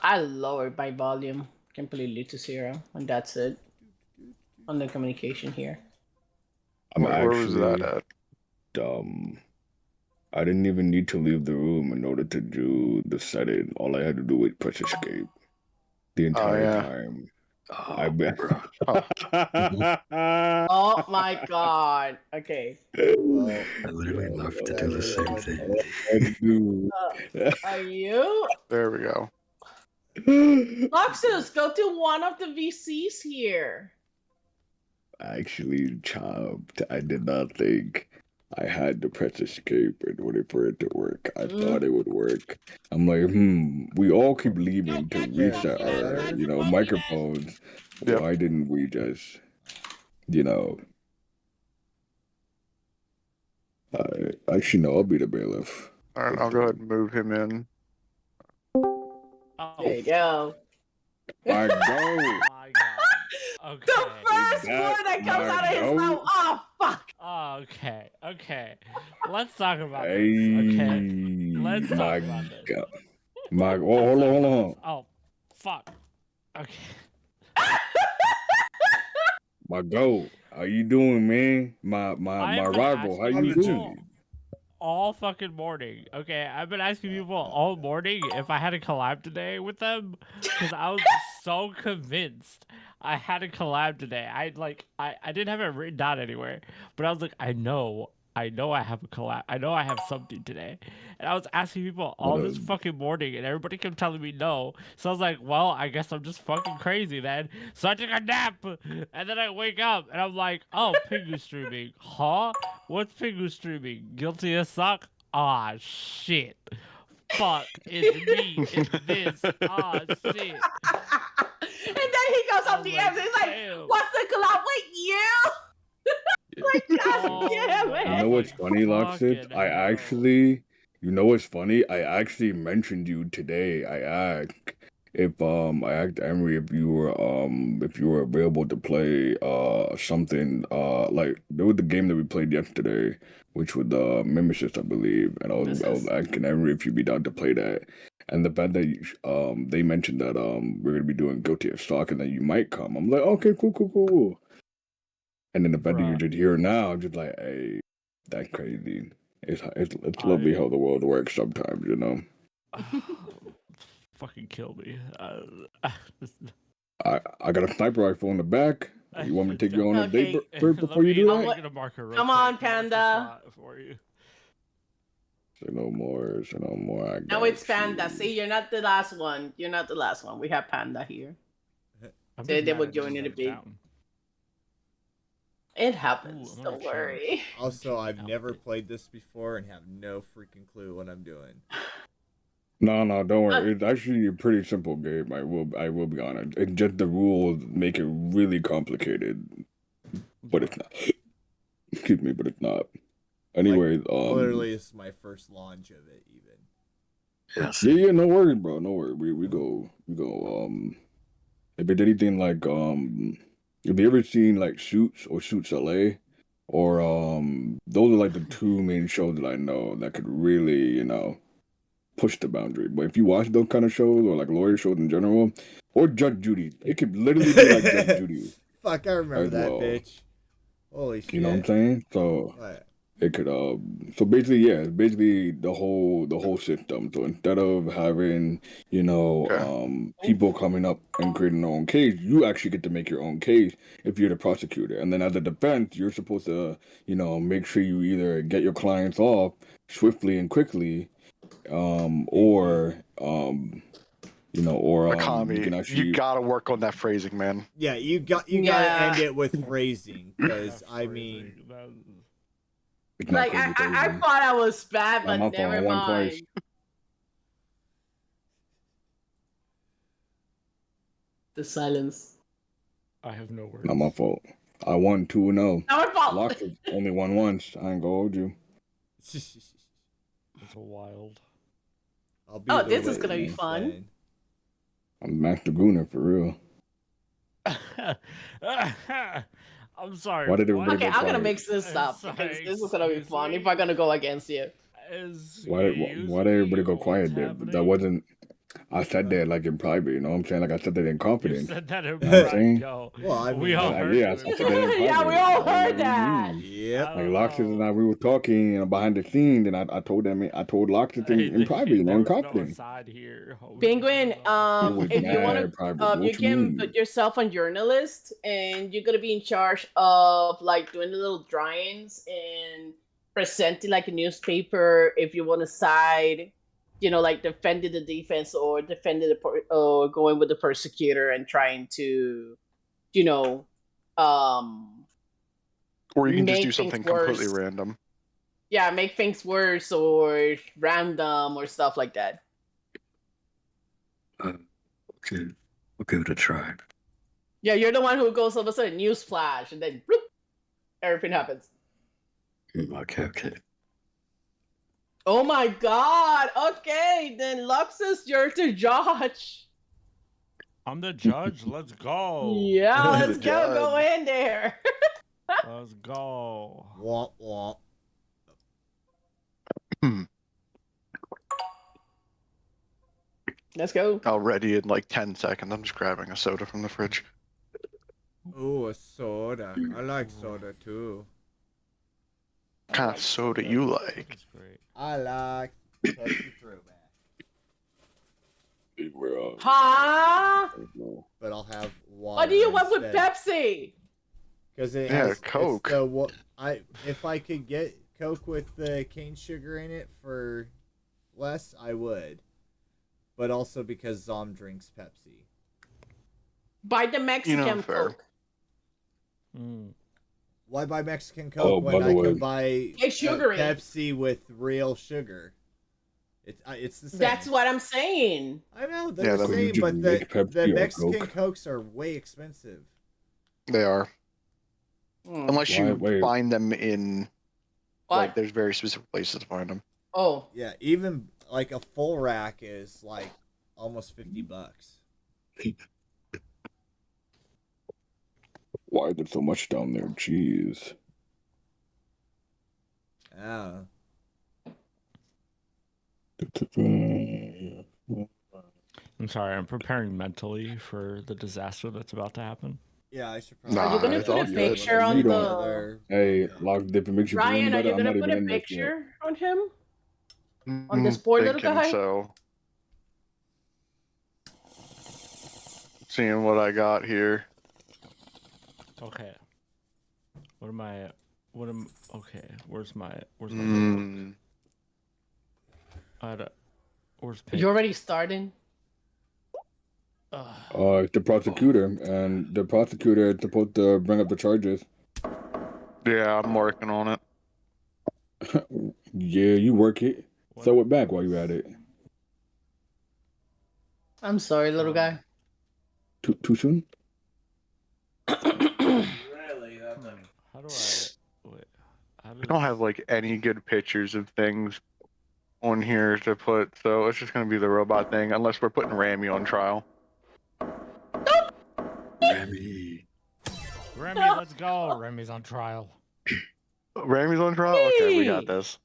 I lowered my volume completely to 0, and that's it on the communication here. I'm Where was that actually at? um I didn't even need to leave the room in order to do the setting. All I had to do was press escape the Oh entire yeah. time. I Oh, bet. bro. Oh, Oh my god. Okay. Well, I literally Yeah, left to do the better same than thing. all I had to do. Are you? there we go. Loxus, go to one of the VCs here. Actually chopped. I did not think I had to press escape in order for it to work. I thought it would work. I'm like, we all keep leaving to there. reset our, Better. microphones. Yep. Why didn't we just, you know, actually, no, I'll be the bailiff. All right, Let's I'll go do ahead it. and move him in. Oh There you go. My go. my god. The Okay. first that word that comes my out of his goat? mouth. Oh fuck. Okay. Okay. Let's talk about Hey, this. Okay. Let's talk my about this. god. My, oh, Let's hold talk on, hold about on. this. Oh, fuck. Okay. My goat. How you doing, man? My I've been rival. How asking you people doing? all fucking morning. Okay, I've been asking people all morning if I had a collab today with them because I was so convinced I had a collab today. I didn't have it written down anywhere, but I was like, I know I have a collab. I know I have something today. And I was asking people all this fucking morning, and everybody kept telling me no. So I was like, well, I guess I'm just fucking crazy then. So I took a nap, and then I wake up, and I'm like, oh, Pingu streaming. Huh? What's Pingu streaming? Guilty as suck? Ah, shit. Fuck, it's me. It's this. Ah, shit. And then he goes I up was the like, end. He's like, damn. "What's the collab with you?" Like, god Oh, damn man. You I know was it. what's like, funny, Loxit? fucking hell. You know what's funny? I actually mentioned you today. I asked Emery if you were available to play something like there was the game that we played yesterday, which was Mimesis, I believe, and I was Nemesis. asking Emery if you'd be down to play that. And the fact that they mentioned that we're gonna be doing Guilty as Stock and that you might come, I'm like, okay, cool. And then the fact that you're Bruh. just here now, I'm just like, hey, that's crazy. It's lovely how the world works sometimes, you know. Fucking kill me. I got a sniper rifle in the back. You want me to take you on a date Okay. first before you do Let me that? get a marker real Come quick. on, Mark the Panda. spot for you. Say no more. Say no more. I Now it's got Panda. you. See, you're not the last one. You're not the last one. We have Panda here. I'm They, just they mad will I didn't join in a write it bit. down. It Ooh, happens. another Don't challenge. worry. Also, I've Outfit. never played this before and have no freaking clue what I'm doing. No, don't worry. It's actually a pretty simple game. I will be honest. It's just the rules make it really complicated, but it's not. Excuse me, but it's not. Anyway, Literally, this is my first launch of it, even. Yes. yeah, no worries, bro. No worries. We go. If it's anything like have you ever seen like Suits or Suits LA? Or those are like the two main shows that I know that could really, push the boundary. But if you watch those kind of shows or like lawyer shows in general, or Judge Judy, it could literally be like Judge Judy Fuck, I remember as that well. bitch. Holy shit. You know what I'm saying? So What? it could so basically yeah, it's basically the whole system. So instead of having, Okay. people coming up and creating their own case, you actually get to make your own case if you're the prosecutor. And then as a defense, you're supposed to, make sure you either get your clients off swiftly and quickly, or you Akami, can you actually gotta work on that phrasing, man. Yeah, you gotta Yeah. end it with phrasing, because That I phrasing, mean, it's not Like crazy I crazy. thought I was bad, Not my but fault. I never won twice. mind. The silence. I have no words. Not my fault. I won 2-0. Not my fault. Locked it. Only won once. I ain't gonna hold you. It's wild. I'll be Oh, the this is gonna be witness fun. then. I'm Master Gooner for real. I'm sorry. Why did everybody Okay, go I'm gonna quiet? mix this up because this is gonna be fun if I'm gonna go against you. Why did everybody go Excuse me, quiet? what's That happening? wasn't. I said that like in private, you know what I'm saying? Like I said that in You confidence. said that in You know what I'm private, saying? yo. Well, I We mean, all Like, heard yeah, I you in said that in private. Yeah, we private. all I heard was like, that. Yep. Like Loxus and I, we were talking, behind the scenes, and I told them, I told Loxus in private, you know, There in was no confidence. aside here. Penguin, It was if you want mad to, private. What you you can mean? put yourself on journalist, and you're gonna be in charge of like doing the little drawings and presenting like a newspaper if you want to side, like defending the defense or defending or going with the persecutor and trying to, you know, um, Or you can just do make things something completely worse. random. Yeah, make things worse or random or stuff like that. Okay, we'll give it a try. Yeah, you're the one who goes all of a sudden news flash and then bloop, everything happens. Okay. Oh my god! Okay, then Luxus, you're the judge. I'm the judge. Let's go. Yeah, The let's go judge. in there. Let's go. Womp womp. Let's go. I'll ready in like 10 seconds. I'm just grabbing a soda from the fridge. Ooh, a soda. I like soda too. What kind of soda you like? That's great. I like Pepsi Throwback. We're, Huh? But I'll have water. What do you want with instead. Pepsi? Because it Yeah, has Coke. It's if I could get Coke with the cane sugar in it for less, I would. But also because Zom drinks Pepsi. Buy the Mexican fair. Coke. Why buy Mexican Coke by when the I way. can buy It's sugary. Pepsi with real sugar? It's the same. That's what I'm saying. I know Yeah, they're the that- same, You just but make the Pepsi or Mexican Coke? Cokes are way expensive. They are. Unless you Wait. find them in, What? like, there's very specific places to find them. Oh. Yeah, even like a full rack is like almost $50. Why is there so much down there? Jeez. Yeah. I'm sorry. I'm preparing mentally for the disaster that's about to happen. Yeah, I should probably. Nah, Are you gonna it's put all a good. picture on You don't- the Hey, Lock, if it makes you feel any Ryan? Are better, you I'm gonna not put even a in this yet. picture on him? On Mm, this poor little thinking guy? So. Seeing what I got here. Okay. Okay. Where's my notebook? Mm, Where's paper? You already starting? It's the prosecutor, and the prosecutor is supposed to bring up the charges. yeah, I'm working on it. Yeah, you work it. Sew it back while you're at it. I'm sorry, little guy. Too soon? Really? How do I? Wait. How I don't have like any good pictures of things on here to put, so it's just gonna be the robot thing, unless we're putting Ramy on trial. Remy. Remy, let's go. Remy's on trial. Ramy's on trial? Okay, we got this.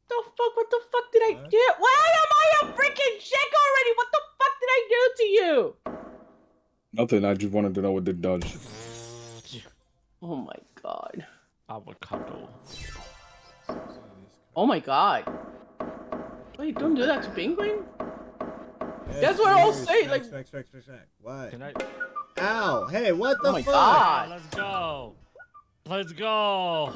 What the fuck did I What? do? Why am I a freaking chick already? What the fuck did I do to you? Nothing. I just wanted to know what it does. Oh my god. Avocado. Oh my god. Wait, don't do that to Penguin? That's what I'll say, like- Smack. What? Can I? Ow! Hey, what the Oh my fuck? God. Let's go. Let's go.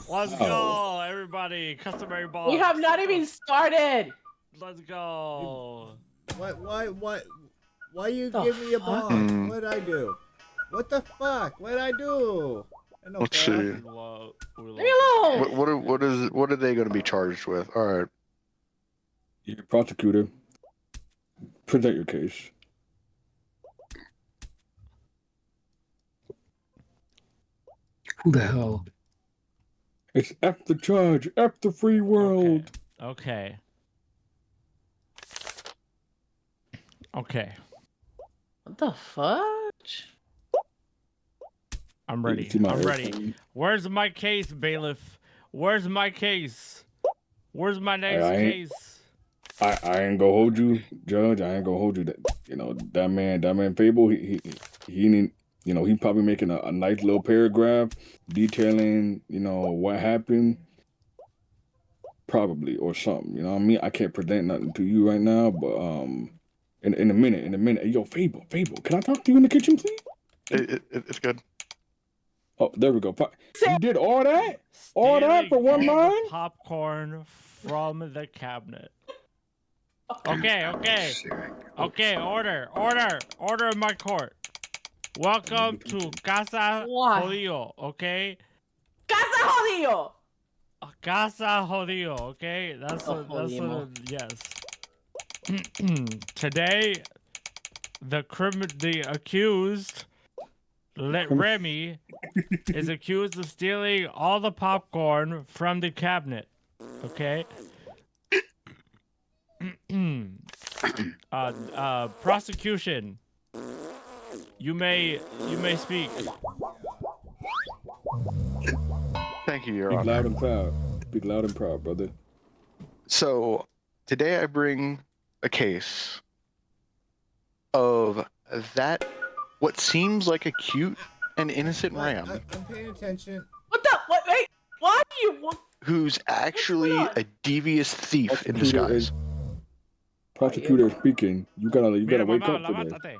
Let's Oh. go, everybody. Customary ball. We have not even started. Let's go. What? Why you The give me a fuck? bomb? What'd I do? What the fuck? What'd I do? I know Let's fuck. see. Leave me alone. What are they gonna be charged with? Alright. You're a prosecutor. Present your case. Who the hell? It's F the charge, F the free world. Okay. Okay. What the fudge? I'm ready. See my I'm ready. airplane? Where's my case, bailiff? Where's my case? Where's my next I ain't- case? I ain't gonna hold you, Judge. I ain't gonna hold you. That man Fable. He need, he probably making a nice little paragraph detailing, what happened, probably or something. You know what I mean? I can't present nothing to you right now, but in a minute. Hey, yo, Fable, can I talk to you in the kitchen, please? It's good. Oh, there we go. You did all that for Stealing one all the line? popcorn from the cabinet. Okay. Order in my court. Welcome to Casa Why? Jodido, okay? Casa jodido. Casa Jodido, okay? That's Oh, what jodimo. yes. Today, the accused, Remy, is accused of stealing all the popcorn from the cabinet, okay? Prosecution. You may speak. Thank you, Your Speak Honor. loud and proud. Speak loud and proud, brother. So today I bring a case of what seems like a cute and innocent ram I'm paying attention. What the? What? Wait. Why do you want? who's actually a devious thief in Prosecutor disguise. Prosecutor speaking. You gotta Mira, wake mamá, up today. levántate.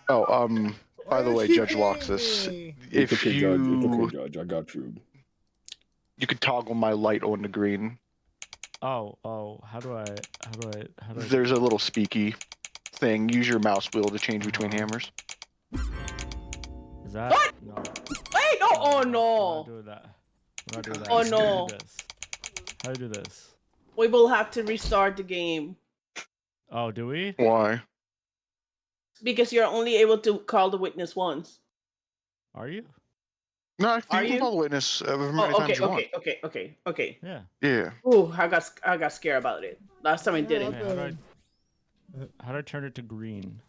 Oh, by Why the are way, you Judge hitting Loxus, me? It's if okay, Judge. It's okay, you Judge. I got you. could toggle my light on to green, Oh, how do I there's a little speaky thing. Use your mouse wheel to change between hammers. Is that What? no? Wait. No. Oh I'm no. not doing that. I'm not doing that. Oh, How do I no. do this? How do I do this? We will have to restart the game Oh, do we? Why? because you're only able to call the witness once. Are you? No, you Are can you? call the witness however many Oh, times you want. okay. Yeah. Yeah. Ooh, I got scared about it. Last time I did it. Man, how do I turn it to green?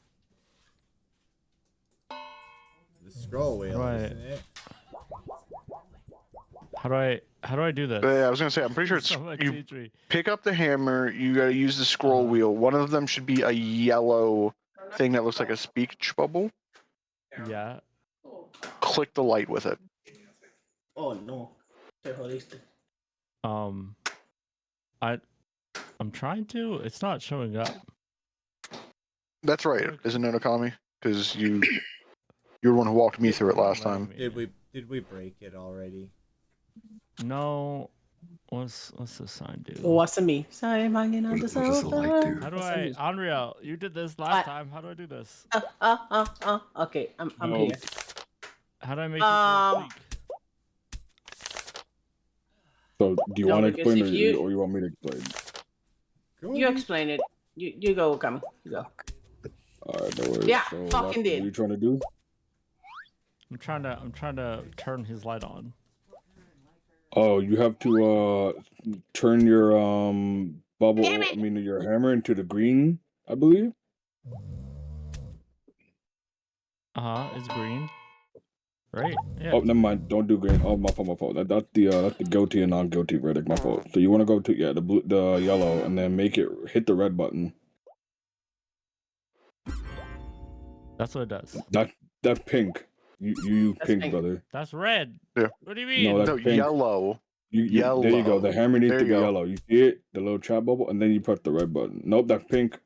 The scroll wheel, Right. isn't it? How do I do this? Yeah, I was gonna say, I'm pretty sure it's Someone you teach me. pick up the hammer, you gotta use the scroll wheel. One of them should be a yellow thing that looks like a speech bubble. Yeah. Click the light with it. Oh no. Te jodiste. I'm trying to. It's not showing up. That's right, isn't it, Okami? Because you're the one who walked me through it last Letting time. me. Did we break it already? No. What's the sign do? What's me? Sorry, hanging on What the does the light do? How do What's I, me? Unreal? You did this last time. How do I do this? Okay, I'm No. here. How do I make people speak? So, do you No, want to because explain if you- or you want me to explain? You explain it. You go, Kami. You go. All right, no worries. Yeah, So, fucking what are did. you trying to do? I'm trying to turn his light on. Oh, you have to turn your bubble. Damn it. I mean, your hammer into the green, I believe. It's green. Right? Yeah. Oh, never mind. Don't do green. Oh, my fault. That's the guilty and non-guilty verdict. My fault. So you want to go to the yellow, and then hit the red button. That's what it does. That's pink. You That's pink, pink. brother. That's red. Yeah. What do you mean? No, that's No, pink. yellow. You there you go. The hammer needs There to you be go. yellow. You see it? The little chat bubble, and then you press the red button. Nope, that's pink.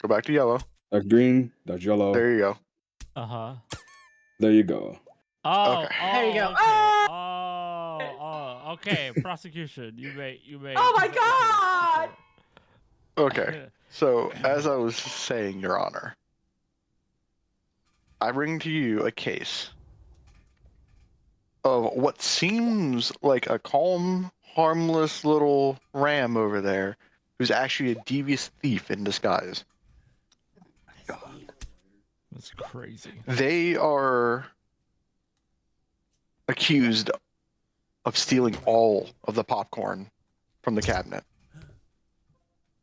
Go back to yellow. That's green. That's yellow. There you go. There you go. Oh, Okay. There you go. Okay. Okay. Prosecution. You may. Oh my god! Okay. So, as I was saying, Your Honor, I bring to you a case of what seems like a calm, harmless little ram over there who's actually a devious thief in disguise. That's crazy. They are accused of stealing all of the popcorn from the cabinet.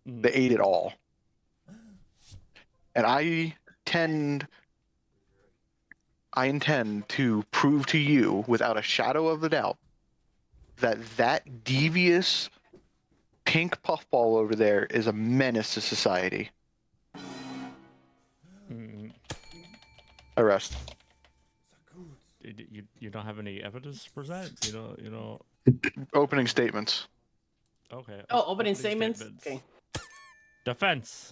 They ate it all. And I intend to prove to you without a shadow of a doubt that devious pink puffball over there is a menace to society. Mm, Arrest. you don't have any evidence to present? You know. Opening statements. Okay. Oh, opening statements? Okay. Defense.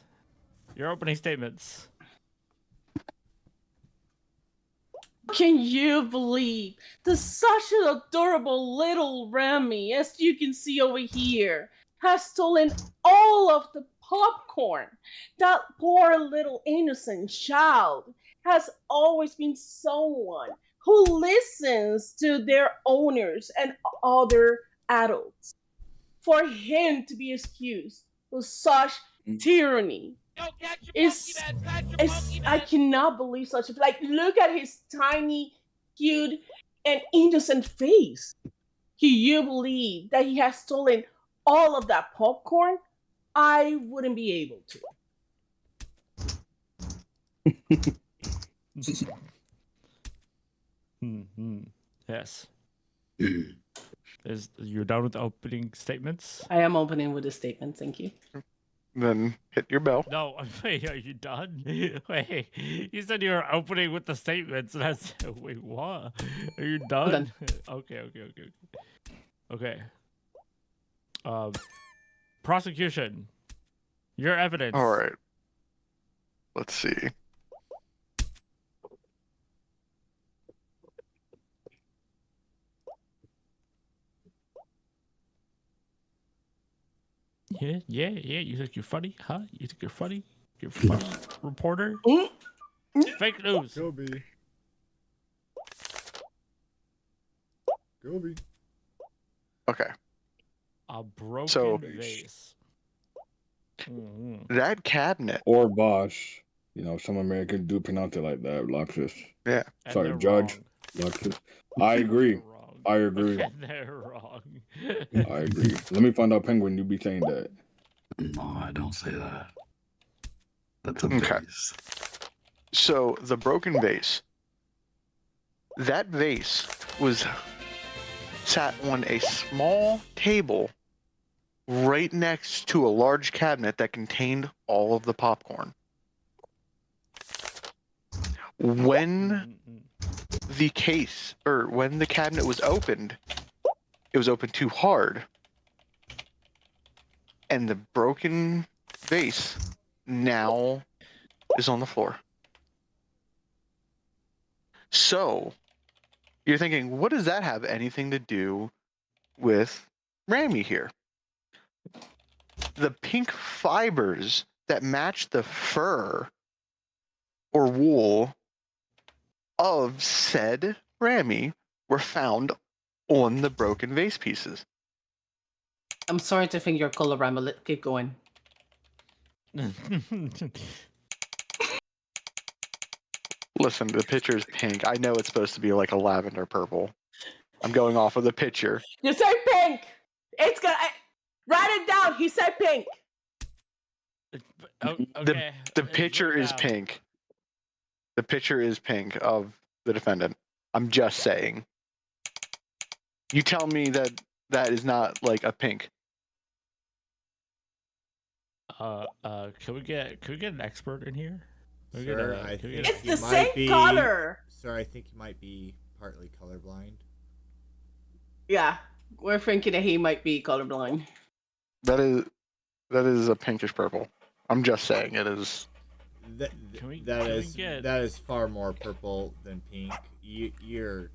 Your opening statements. Can you believe that such an adorable little Remy, as you can see over here, has stolen all of the popcorn? That poor little innocent child has always been someone who listens to their owners and other adults. For him to be excused for such tyranny is I cannot believe such a like. Look at his tiny, cute, and innocent face. Can you believe that he has stolen all of that popcorn? I wouldn't be able to. Yes. Is you done with the opening statements? I am opening with a statement. Thank you. Then hit your bell. No, wait, are you done? Wait, you said you were opening with the statements, and I said, wait, what? Are you done? done. Okay. Prosecution. Your evidence. All right. Let's see. Yeah. You think you're funny, huh? You think you're funny? You're funny, reporter? Fake news. Gobi. Okay. A broken So- vase. Mhm. That cabinet. Or Bosch. You know, some Americans do pronounce it like that. Loxus. Yeah. And Sorry, they're Judge. wrong. Loxus. I agree. They're wrong. I agree. And they're wrong. I agree. Let me find out, Penguin. You be saying that. No, I don't say that. That's a Okay. base. So the broken vase. That vase was sat on a small table right next to a large cabinet that contained all of the popcorn. When the case or when the cabinet was opened, it was opened too hard. And the broken vase now is on the floor. So you're thinking, what does that have anything to do with Ramy here? The pink fibers that match the fur or wool of said Ramy were found on the broken vase pieces. I'm sorry to think you're colorblind, but keep going. Listen, the picture is pink. I know it's supposed to be like a lavender purple. I'm going off of the picture. You say pink. It's gonna write it down. He said pink. Okay. The it's picture written is down. pink. The picture is pink of the defendant. I'm just saying. You tell me that that is not like a pink. Can we get an expert in here? Can we get Sir, a- I can we think get a- It's you the might same be, color. Sir, I think you might be partly colorblind. Yeah, we're thinking that he might be colorblind. That is a pinkish purple. I'm just saying it is. That Can we- that can we is get- that is far more purple than pink. You're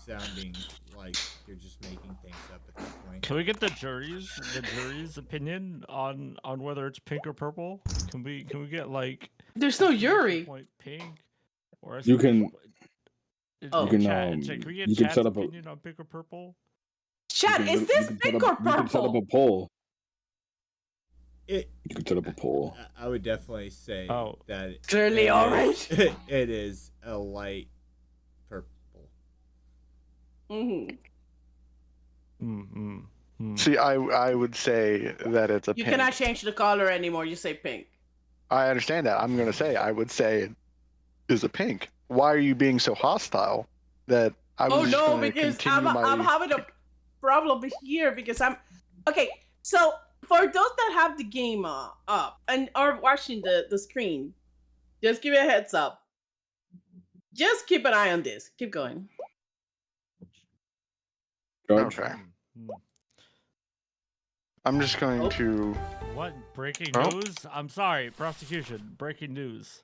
sounding like you're just making things up at that point. Can we get the jury's opinion on whether it's pink or purple? Can we get like There's no exclamation jury. point pink or You can- exclamation point- Oh. You can, Can we get you can Chad's set up a- opinion on pink or purple? Chad, You can is lit- this you can set pink up- or You can set up a purple? poll. It. You can set up a poll. I would definitely say Oh. that Clearly it orange. is- it is a light purple. Mm-hmm. See, I would say that it's a You pink. cannot change the color anymore. You say pink. I understand that. I'm gonna say I would say it is a pink. Why are you being so hostile? That I was Oh just no, gonna because continue I'm my. having a problem here because I'm okay. So for those that have the game up and are watching the screen, just give you a heads up. Just keep an eye on this. Keep going. Judge. Okay. Hmm. I'm just going Oh. to. What breaking Oh. news? I'm sorry, prosecution. Breaking news.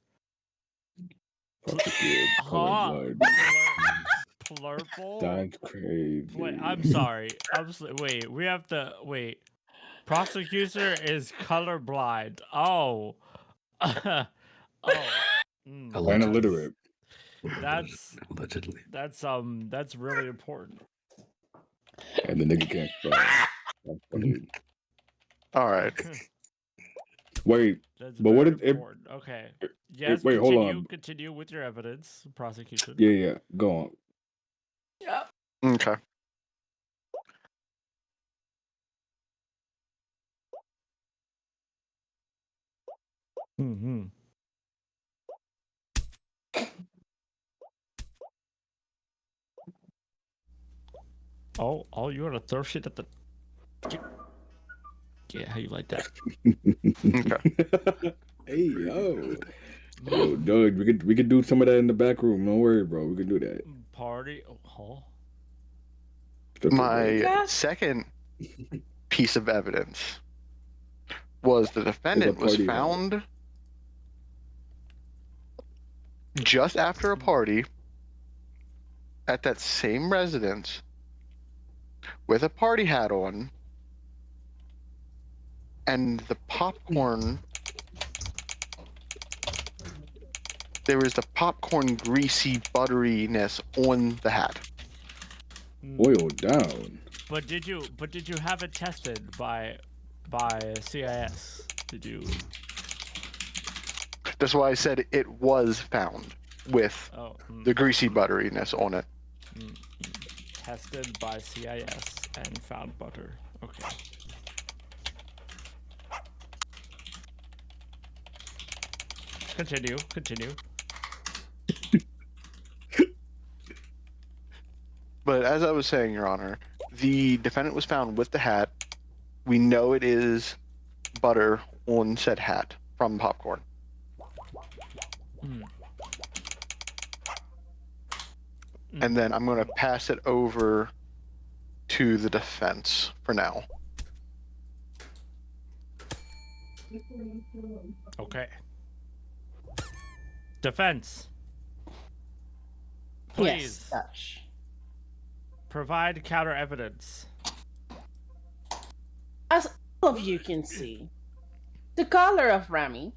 Prosecuted, Huh? colorblind. Plurple. That's crazy. Wait, I'm sorry. Wait, we have to wait. Prosecutor is colorblind. Oh. Oh. Mm, And Allegedly. illiterate. That's Allegedly. that's really important. And the nigga can't spell. That's funny. All right. Wait, That's but what very if- important. Okay. Yes, wait, hold continue. on. Continue with your evidence, prosecution. yeah, go on. Yep. Okay. Mm-hmm. Oh, you want to throw shit at the? Yeah, how you like that? Okay. Hey yo, Doug, we could do some of that in the back room. Don't worry, bro. We can do that. Party. Oh, huh? My Yes. second piece of evidence was the defendant was party hat. found just after a party at that same residence with a party hat on, and the popcorn. There was the popcorn greasy butteriness on the hat. Boiled down. But did you have it tested by CIS? Did you? That's why I said it was found with Oh, the greasy butteriness on it. tested by CIS and found butter. Okay. Continue. But as I was saying, Your Honor, the defendant was found with the hat. We know it is butter on said hat from popcorn. And then I'm going to pass it over to the defense for now. Okay. Defense. Yes. Please Gosh. provide counter evidence. As all of you can see, the color of Rami.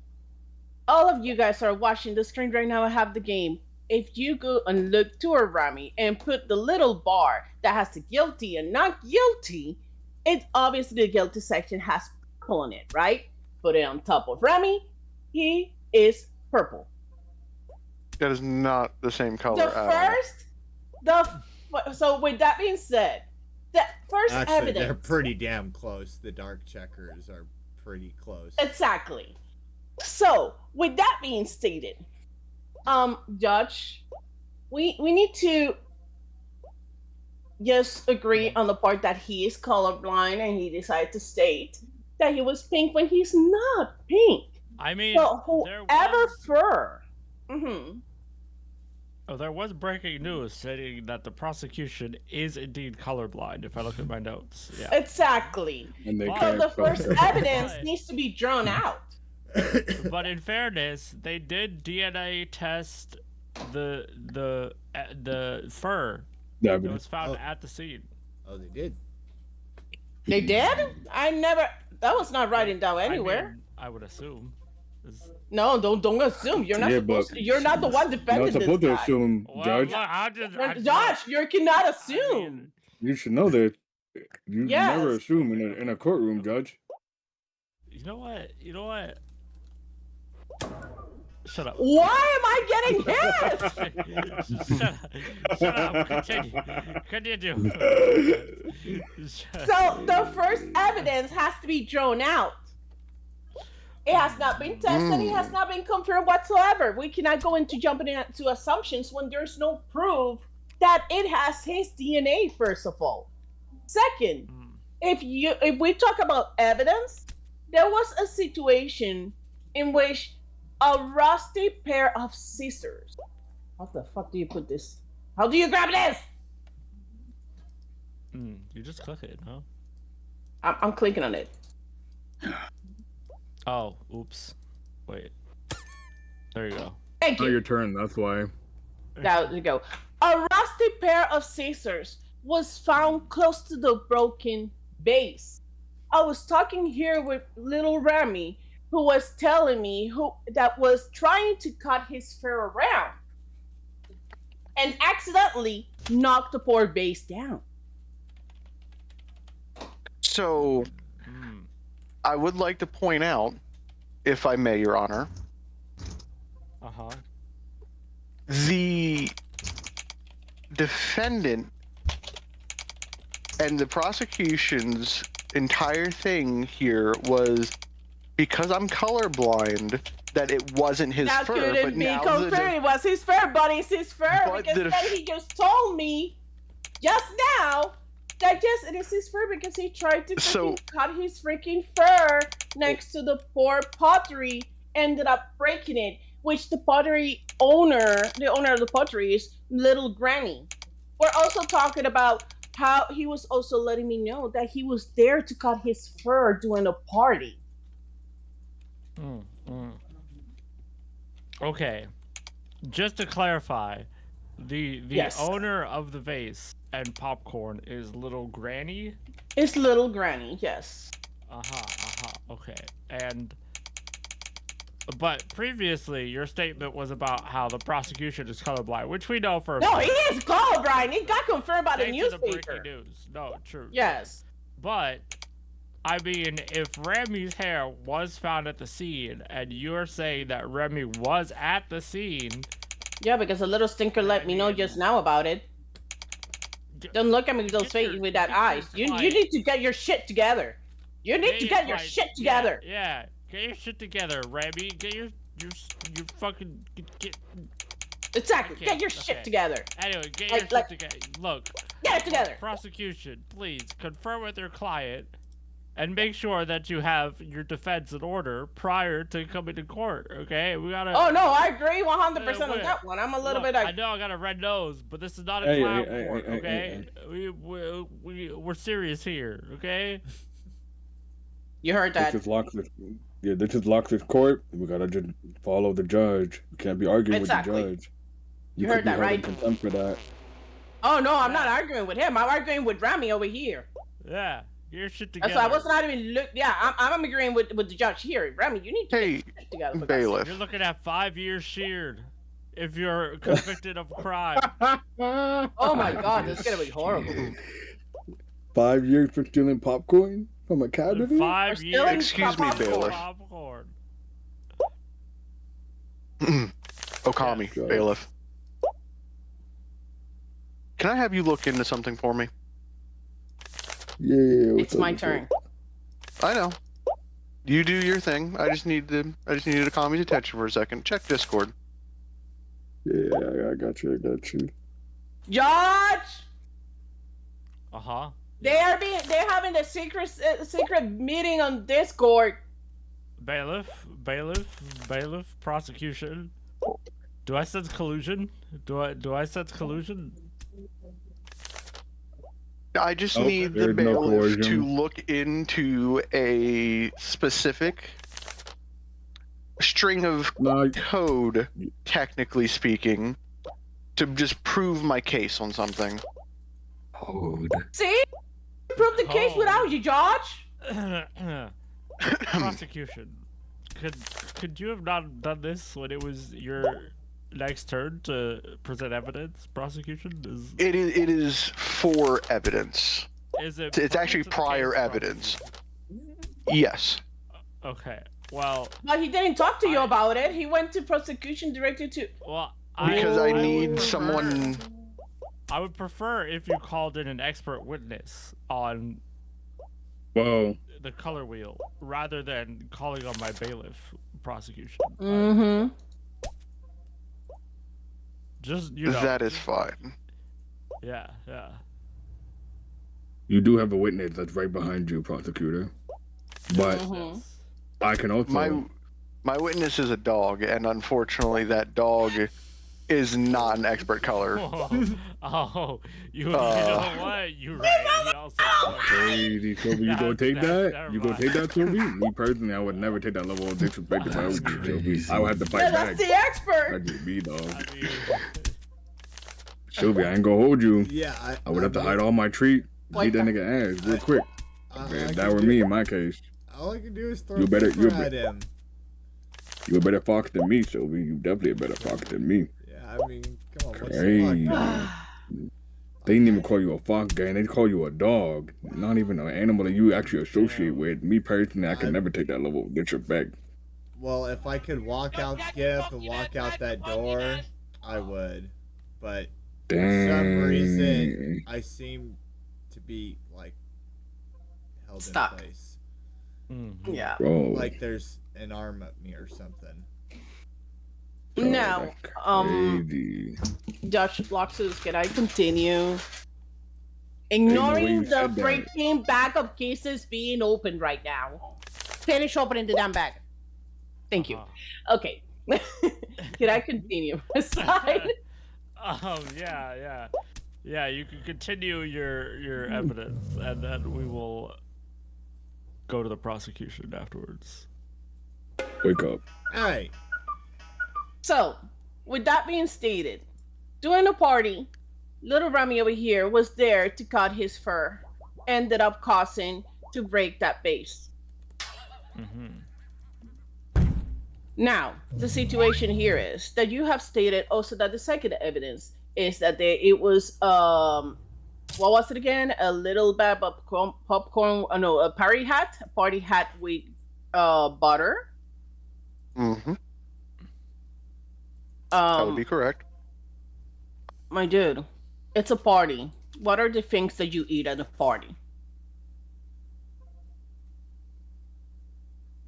All of you guys are watching the screen right now. I have the game. If you go and look to a Rami and put the little bar that has the guilty and not guilty, it's obviously the guilty section has purple on it, right? Put it on top of Rami. He is purple. That is not the same color The at first, so with that being said, the first Actually, evidence. they're pretty damn close. The dark checkers are pretty close. Exactly. So, with that being stated, Judge, we need to just agree on the part that he is colorblind and he decided to state that he was pink when he's not pink. I mean, So there whoever was fur. there was breaking news stating that the prosecution is indeed colorblind. If I look at my notes, yeah. Exactly. And they So So can't the spell first it. evidence But- needs to be drawn out. But in fairness, they did DNA test the fur Yeah, that but was found Oh. at the scene. Oh, they did. They did? I never. That was not writing down anywhere. I mean, I would assume. No, don't assume. You're not Yeah, supposed but to. You're not the one you're defending not supposed this to guy. assume, Well, Judge. look, I just, Josh, you cannot I assume. mean, You should know that. You Yes. never assume in a courtroom, Judge. you know what? Shut up. Why am I getting hit? Shut up. Continue. So the first evidence has to be drawn out. It has not been tested. It has not been confirmed whatsoever. We cannot go into jumping into assumptions when there's no proof that it has his DNA. First of all, second, if we talk about evidence, there was a situation in which a rusty pair of scissors. How the fuck do you put this? How do you grab this? You just click it, no? I'm clicking on it. Oh, oops. Wait. There you go. Thank Now you. your turn. That's why. There you go. A rusty pair of scissors was found close to the broken vase. I was talking here with little Remy, who was telling me who that was trying to cut his fur around and accidentally knocked the poor vase down. So, I would like to point out, if I may, Your Honor, Uh-huh. the defendant and the prosecution's entire thing here was because I'm colorblind that it wasn't his That fur, couldn't but be now confirmed. It was his fur, but it's his fur But because the then he just told me just now that yes, it is his fur because he tried to So- freaking cut his freaking fur next to the poor pottery, ended up breaking it, which the owner of the pottery is little Granny. We're also talking about how he was also letting me know that he was there to cut his fur during a party. Okay. Just to clarify, the Yes. owner of the vase and popcorn is little Granny? It's little Granny, yes. Okay. But previously, your statement was about how the prosecution is colorblind, which we know for a No, fact. he is colorblind. It got confirmed by the Thanks to newspaper. breaking news. No, true. Yes. But, I mean, if Remy's hair was found at the scene, and you're saying that Remy was at the scene... Yeah, because a little stinker let me know just now about it. Don't look at me with those face with that eyes. You need to get your shit together. You need to get your shit together. Yeah, get your shit together, Remy. Get your fucking get. Exactly. Okay, Get your shit okay. together. Anyway, get your shit together. Look, Get it together. prosecution, please confirm with your client, and make sure that you have your defense in order prior to coming to court. Okay, we gotta. Oh no, I agree 100% on wait. that one. I'm a little Look, bit. I know I got a red nose, but this is not a Hey, clown hey, court. hey, Okay, we're serious here. Okay. You heard that. This is Lox's court. We gotta just follow the judge. We can't be arguing Exactly. with the judge. You could heard be that, held in right? contempt for that. Oh no, I'm not arguing with him. I'm arguing with Rami over here. Yeah, get your shit together. That's why I was not even look. Yeah, I'm agreeing with the judge here. Rami, you need to get Hey, your shit together. for God's bailiff. You're looking at 5 years sheared if you're convicted of a crime. sake. Oh my god, this is gonna be horrible. 5 years for stealing popcorn from a cabinet? 5 We're years. still in Excuse me, popcorn. bailiff. Popcorn. Okami, Yes. bailiff. Can I have you look into something for me? Yeah. It's my turn. I know. You do your thing. I just needed Okami's attention for a second. Check Discord. Yeah, I got you. Judge, Uh-huh. they're having a secret meeting on Discord. Bailiff, prosecution. Do I sense collusion? Do I sense collusion? I just Nope, need the there's no bailiff to coercion. look into a specific string of No, code, technically speaking, to just prove my case on something. Code. See, prove the case Oh. without you, Judge. Prosecution. Could you have not done this when it was your next turn to present evidence? Prosecution It is for evidence. is it? It's prior actually to the prior case, evidence. prosecution? Yes. Okay. Well, But he didn't talk to you about it. He went to prosecution directed to. Because I would need prefer- someone. I would prefer if you called in an expert witness on whoa. the color wheel rather than calling on my bailiff prosecution. Mm-hmm. Just you know. That is fine. Yeah. You do have a witness that's right behind you, prosecutor. But Mhm. Yes. I can also. My witness is a dog, and unfortunately, that dog is not an expert color. Oh, you know what? You're right. He also colored. Crazy, Sylvie. You gonna take That's- that? never You gonna mind. take that, Sylvie? Me personally, I would never take that level of disrespect if I was you, Sylvie. I would have to Yeah, fight that's back. the expert. That'd just be, dog. I mean, Sylvie, I ain't gonna hold you. Yeah, I would have to hide all my treat. Like Beat that that. nigga ass real quick. all If I that can were do- me in my case, All I can do is throw You better- paper you at be- him. you a better fox than me, Sylvie. You definitely a better fox than me. Yeah, I mean, come on, what's Crazy. the fuck? They didn't even call you a fox, gang. They call you a dog. Not even an animal that you actually associate with. Me personally, I can never take that level of disrespect. Well, if I could get up and walk out that door, I would. But for some reason, Dang. I seem to be like held Stuck. in place. mhm. Yeah. Bro. Like there's an arm up me or something. Bro, Now, that's um, crazy. Judge Loxus, can I continue? Ain't no way Ignoring you the said that. freaking bag of cases being opened right now. Finish opening the damn bag. Thank you. Uh-huh. Okay. Can I continue? Aside. Yeah. You can continue your evidence, and then we will go to the prosecution afterwards. Wake up. All right. So, with that being stated, during the party, little Remy over here was there to cut his fur. Ended up causing to break that vase. Mm-hmm. Now, the situation here is that you have stated also that the second evidence is that it was what was it again? A little bag of popcorn, no, a party hat with butter. Mm-hmm. That would be Um, correct. my dude, it's a party. What are the things that you eat at a party?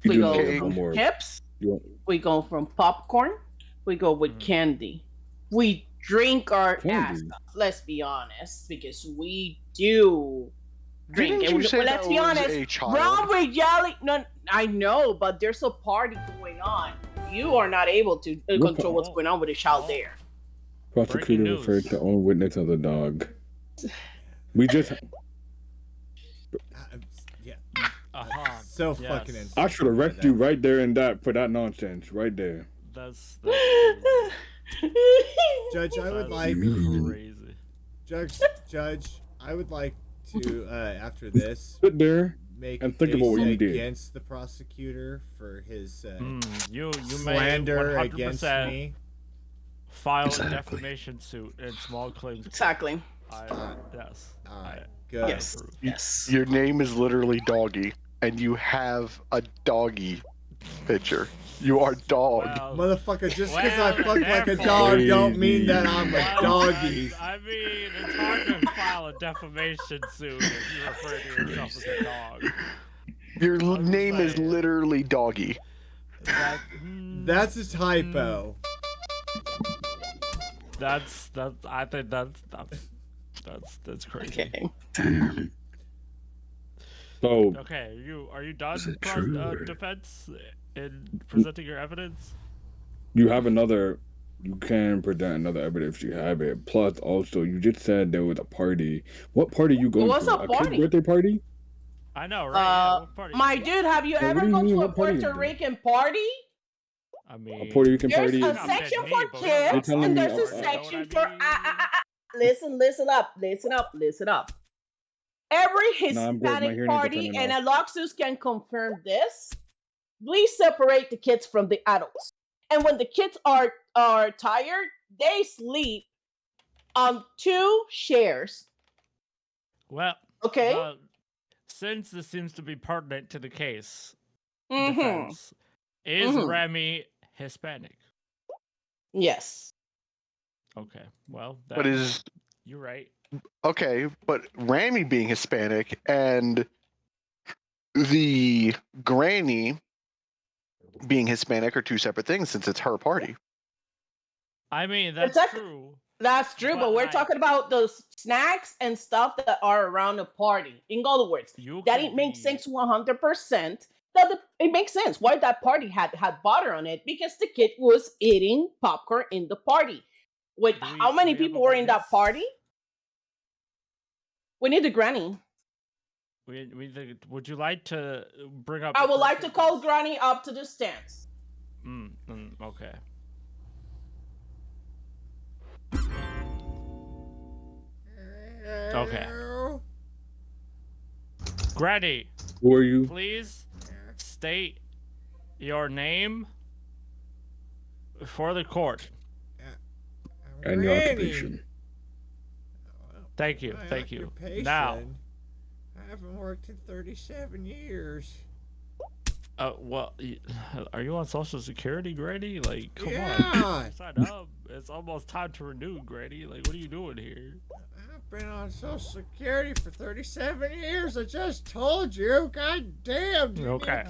You We do go know Cake. from one more. chips. You, We go from popcorn. We go with candy. We drink our ass Candy? off. Let's be honest, because we do drink. Didn't you say well, that let's be was honest. a child? Ron with jelly. No, I know, but there's a party going on. You are not able to control what's going on with a child there. prosecutor Breaking referred news. to own witness as a dog. We just. Yeah. Uh-huh. So Yes. fucking insane. I should have wrecked you right there and that for that nonsense right there. That's Judge, I would like crazy. Judge, I would like to after this Sit there. make And a think about case what you did. against the prosecutor for his You slander may against 100% me. file Exactly. a defamation suit in small claims. Exactly. All Yes. right, I good. Yes. approve. Yes. Your name is literally Doggy, and you have a doggy picture. You are dog. Well, Motherfucker, just because I well, fuck like a therefore- dog don't mean that I'm a well, doggy. I mean, it's hard to file a defamation suit if you refer to yourself as a dog. Your I'm name is saying. literally Doggy. That's a typo. That's I think that's crazy. Okay. Damn. So Okay, are you done, Is it true, or- defense, in presenting your evidence? you have another. You can present another evidence. You have it. Plus, also, you just said there was a party. What party you going What's to? a kid's party? birthday party? I know, right? Yeah, what party? My dude, have you Well, what ever do you gone mean, to a what party is Puerto this? Rican party? I mean, A Puerto Rican There's party? a is- Not section been for me, but we don't kids, telling and me- there's a you know what I section for mean? listen up. Every Nah, I'm good. My Hispanic hearing aids are party, turning and off. Aloxus can confirm this. We separate the kids from the adults, and when the kids are tired, they sleep on 2 shares. Well, Okay. since this seems to be pertinent to the case, Mm-hmm. defense, is Mhm. Remy Hispanic? Yes. Okay, well, But then is you're right. okay, but Rami being Hispanic and the granny being Hispanic are two separate things since it's her party. I mean, that's Protect- true. That's true, but we're like, talking about those snacks and stuff that are around a party. In other words, that it makes sense 100%. It makes sense why that party had butter on it because the kid was eating popcorn in the party. With how many people were in that party? We need the granny. Would you like to bring up? I would like to call Granny up to the stance. Okay. Okay. Granny. Who are you? Please state your name for the court. And your occupation. Thank you. My Thank you. occupation? Now. I haven't worked in 37 years. Well, are you on Social Security, Grady? Like, come Yeah. on. Sign up. It's almost time to renew, Grady. Like, what are you doing here? I've been on Social Security for 37 years. I just told you. God damn. Okay.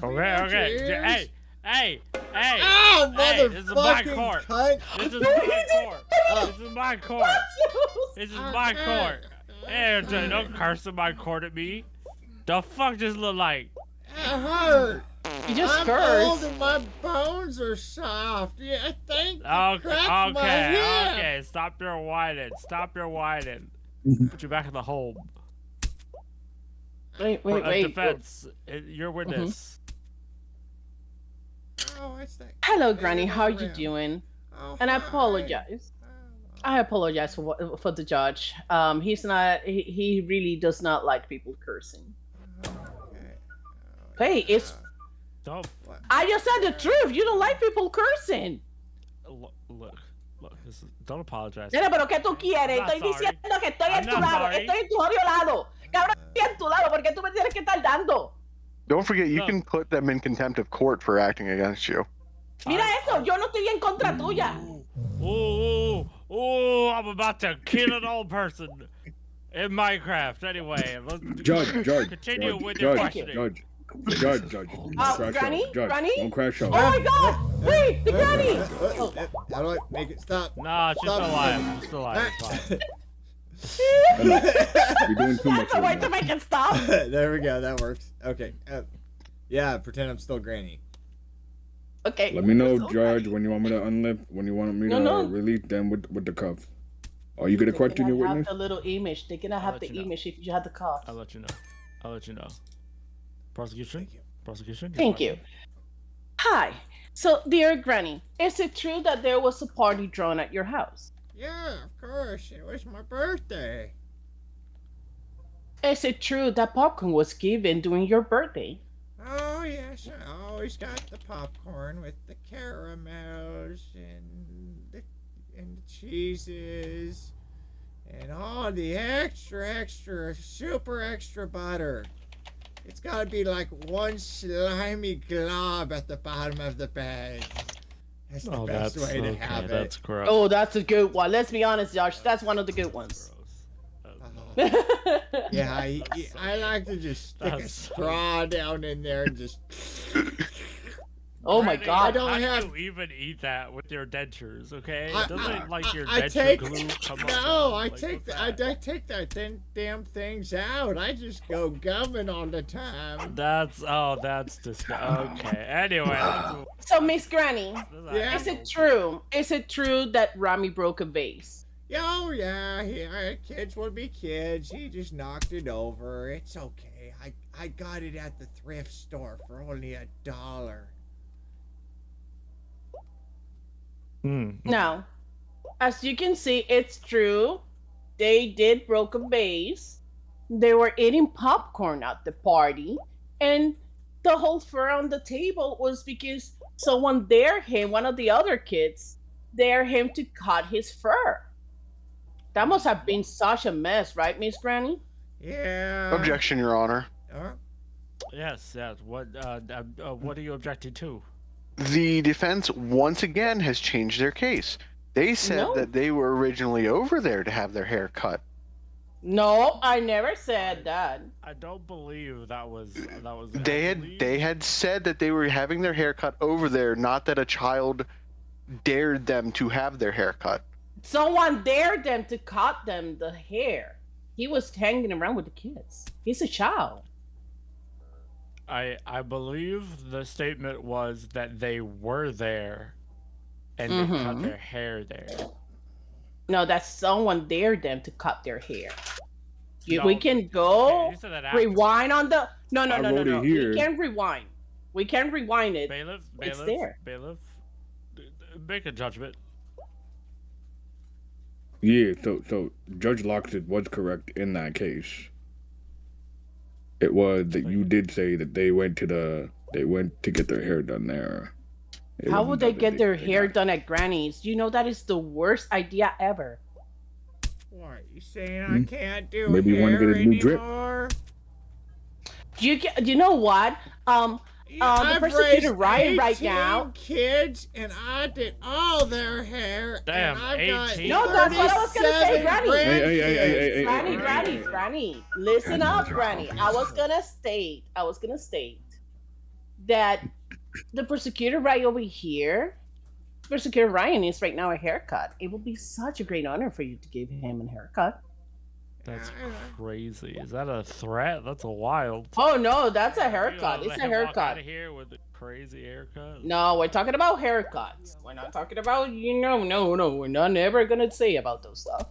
Hey. Oh, Hey, this is my motherfucking court. cunt. This is my court. This is my court. This is my court. Hey, don't curse in my court at me. The fuck does it look like? That hurt. You just I'm cursed. old and my bones are soft. Yeah, I think you cracked my hip. Okay. Stop your whining. Put you back in the home. Wait. Defense, your witness. Oh, what's that? Hello, Granny. Hey, How are you around. doing? Oh, And I hi. apologize. I apologize for the judge. He's not. He really does not like people cursing. Hey, it's. Don't I just said the truth. You don't like people cursing. look. Don't apologize. Nena, pero ¿qué tú quieres? I'm not Estoy sorry. diciendo que estoy en I'm tu not lado. sorry. Estoy en tu jodido lado. Cabrón, estoy en tu lado. ¿Por qué tú me tienes que estar dando? Don't forget, you Look. can put them in contempt of court for acting against you. Mira eso. Yo no estoy en contra tuya. Oh, I'm about to kill an old person in Minecraft. Anyway, let's continue with your questioning. Judge. Granny? Granny? Don't crash out. Oh my God! Wait, the granny! How do I make it stop? Nah, she's still Stop. alive. She's still alive. It's fine. You're doing too much. That's a way to make it stop. There we go. That works. Okay. Yeah, pretend I'm still Granny. Okay. Let me know, Judge, when you want me to unlip, when you want me to No. release them with the cuff. Are you gonna They question your cannot have witness? the little image. They cannot have let the you know. image if you had the cuff. I'll let you know. Prosecution? Prosecution? Thank you. Hi. So, dear Granny, is it true that there was a party drawn at your house? Yeah, of course. It was my birthday. Is it true that popcorn was given during your birthday? Oh, yes. I always got the popcorn with the caramels and the cheeses and all the extra, super extra butter. It's gotta be like one slimy glob at the bottom of the bag. That's the best way to have it. That's gross. Oh, that's a good one. Let's be honest, Josh. That's one of the good ones. Yeah, I like to just stick a That's so- straw down in there and just. Oh my Granny, God. don't how have- do you even eat that with your dentures? Okay, I- doesn't like your I denture take- glue come up? No, I Like, take what's I that? take that damn things out. I just go gumming all the time. That's disgusting. Okay. Anyway, let's move- So, Miss Granny, Yeah. is it true? Is it true that Rami broke a vase? Oh yeah, kids will be kids. He just knocked it over. It's okay. I got it at the thrift store for only $1. Now, as you can see, it's true. They did broke a vase. They were eating popcorn at the party, and the whole fur on the table was because someone dared him, one of the other kids, dared him to cut his fur. That must have been such a mess, right, Miss Granny? Yeah. Objection, Your Honor. Yes. What are you objecting to? The defense once again has changed their case. They said No. that they were originally over there to have their hair cut. No, I never said that. I don't believe that was. They had said that they were having their hair cut over there, not that a child dared them to have their hair cut. Someone dared them to cut them the hair. He was hanging around with the kids. He's a child. I believe the statement was that they were there and they cut their hair there. No, that's someone dared them to cut their hair. No, we can go okay, you said that after. rewind on the. No. I wrote it here. We can rewind. We can rewind it. Bailiff, It's there. Bailiff, make a judgment. Yeah, so Judge Lockett was correct in that case. It was that you did say that they went to get their hair done there. How would they get their hair done at Granny's? You know that is the worst idea ever. What, you saying I can't do Maybe you wanna hair get a new drip? anymore? You know what? The persecuted Ryan right now. Kids, and I did all their hair. Damn, and I've got 18. No, that's what I was gonna say, 37 Granny. Hey. Granny. Listen up, Granny. I was gonna state that the persecutor right over here, persecutor Ryan needs right now a haircut. It will be such a great honor for you to give him a haircut. That's crazy. Is that a threat? That's a wild. Oh no, that's a haircut. You It's gonna a let him walk out haircut. of here with a crazy haircut. No, we're talking about haircuts. We're not talking about no. We're not never gonna say about those stuff.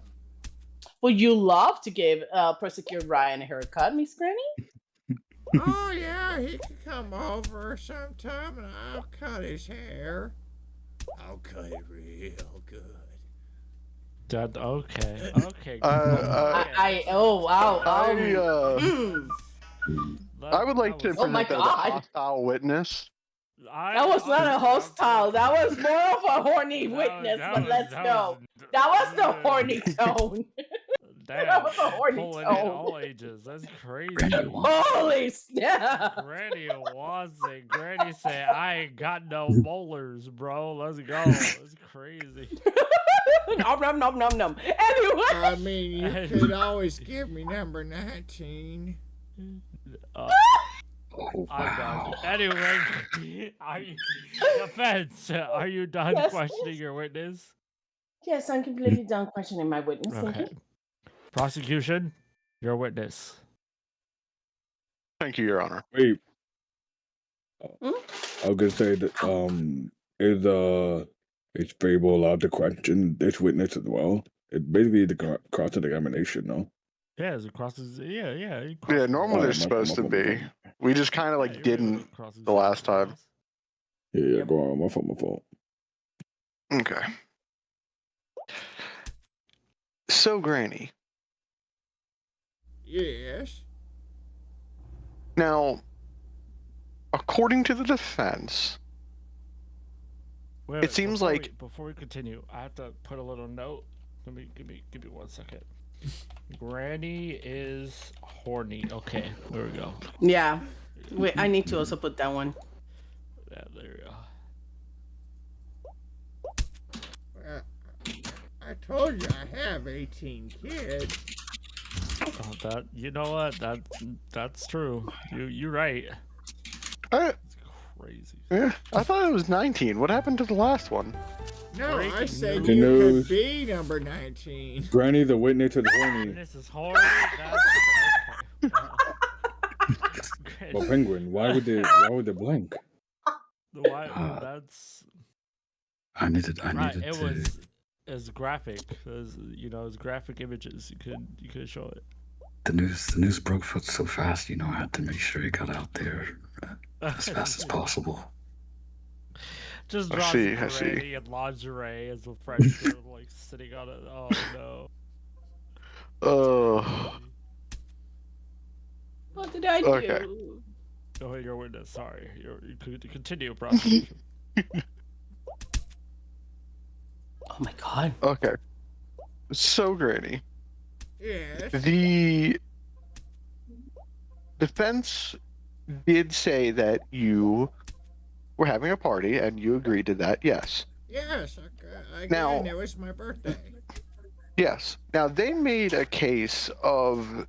Would you love to give persecutor Ryan a haircut, Miss Granny? Oh yeah, he can come over sometime and I'll cut his hair. I'll cut it real good. Dad, okay. Oh wow. I would like to Oh my present that as a God. hostile witness. That was not a hostile. That was more of a horny witness. But let's go. That was the horny tone. Damn, That was a horny pulling in tone. all ages. That's crazy. Granny wants Holy snap! Granny wants it. Granny say, I ain't got no molars, bro. Let's go. That's crazy. Nom. Anyway. I mean, you could always give me number 19. I'm Oh, done. wow. Anyway, defense, are you done Yes, questioning yes. your witness? Yes, I'm completely done questioning my witness. Thank Okay. you. Prosecution, your witness. Thank you, Your Honor. Wait. Hmm? I was gonna say that is Fable allowed to question this witness as well? It's basically the cross examination, no? Yeah, it's across his. Yeah. Yeah, normally they're my supposed to fault, my be. fault. We just kind of like didn't the last time. Yeah, go on, my fault. Okay. So, Granny, Yes. now, according to the defense, Wait, it seems before like- before we continue, I have to put a little note. Give me 1 second. Granny is horny. Okay, there we go. Yeah. Wait, I need to also put that one. Yeah, there we go. Well, I told you I have 18 kids. Oh, that you know what? That's true. You're right. I, It's crazy. I thought it was 19. What happened to the last one? No, I Breaking said news. you News. could be number 19. Granny, the witness to the horny. This is horny. Well, Penguin, why would they blank? Why? That's I needed right. It to. was as graphic as as graphic images. You could show it. The news broke so fast. I had to make sure it got out there as fast as possible. Just I draws see, a I see. granny in lingerie as a French girl, like sitting on it. Oh no. Oh, What did I Okay. do? Go ahead, your witness. Sorry, you could continue prosecution. Oh my god. okay. So, Granny, Yes. the defense did say that you were having a party and you agreed to that, yes. Yes. Again, Now- it was my birthday. Yes. Now, they made a case of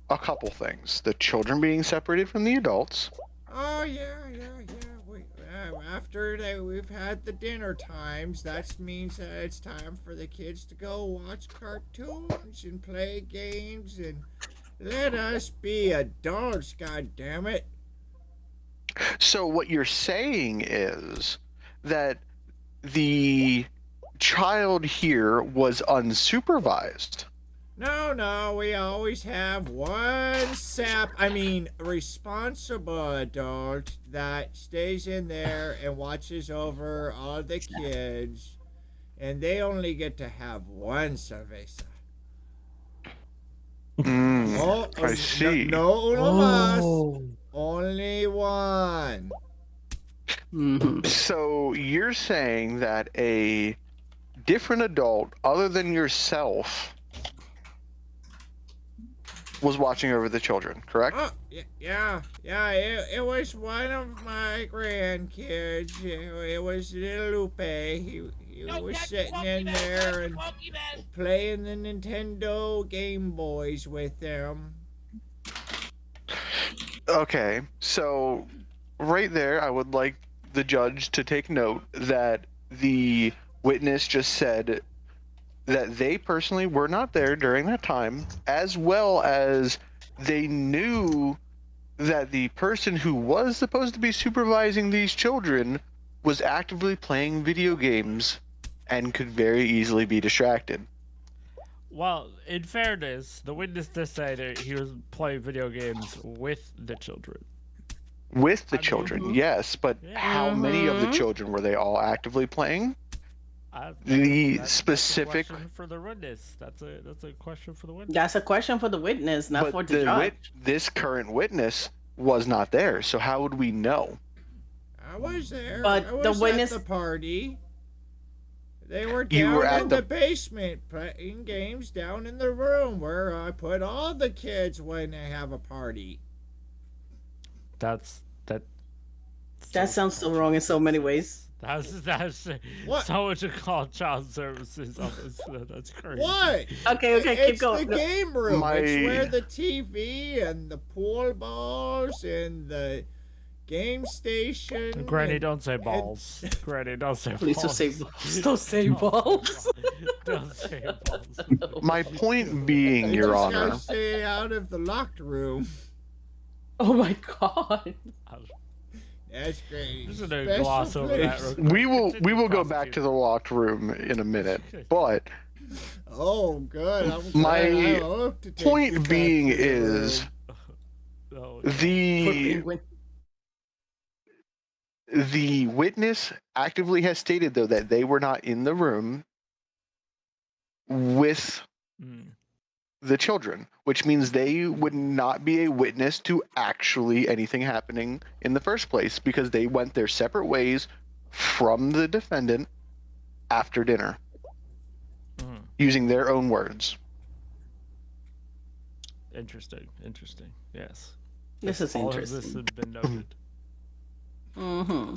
a couple things. The children being separated from the adults. Oh, yeah. after we've had the dinner times, that means that it's time for the kids to go watch cartoons and play games and let us be adults, God damn it. So what you're saying is that the child here was unsupervised. No, we always have one responsible adult that stays in there and watches over all the kids, and they only get to have one cerveza. I see. No uno más. Only one. So you're saying that a different adult other than yourself was watching over the children, correct? Oh, yeah. It was one of my grandkids. It was little Lupe. He was sitting in there and playing the Nintendo Game Boys with them. Okay, so right there, I would like the judge to take note that the witness just said that they personally were not there during that time, as well as they knew that the person who was supposed to be supervising these children was actively playing video games and could very easily be distracted. Well, in fairness, the witness did say that he was playing video games with the children. With the children, yes, but how many of the Mhm. children were they all actively playing? That's Specific a question for the witness. That's a question for the witness. That's a question for the witness, not for but the judge. this current witness was not there, so how would we know? I was there. But I was the witness- at the party. They were You down were at in the- the basement playing games down in the room where I put all the kids when they have a party. That That sounds so wrong in so many ways. That's What? someone to call child services office. That's crazy. What? Okay, keep It's going. the No. game room. My- It's where the TV and the pool balls and the game station. Granny, and- don't say balls. Granny, don't say Please don't balls. say balls. Don't say balls. Don't say balls. My point being, I Your just Honor, gotta stay out of the locked room. Oh my god. That's great. Just gonna Special gloss over that place. real quick. we will Continue, go back to the locked room in a minute, but Oh, good. I'm glad. My I hope to take you point back being to the is room. No, the witness actively has stated though that they were not in the room with mm, the children, which means they would not be a witness to actually anything happening in the first place because they went their separate ways from the defendant after dinner mm. using their own words. Interesting. Yes. This is All of this interesting. has been noted. Mm-hmm.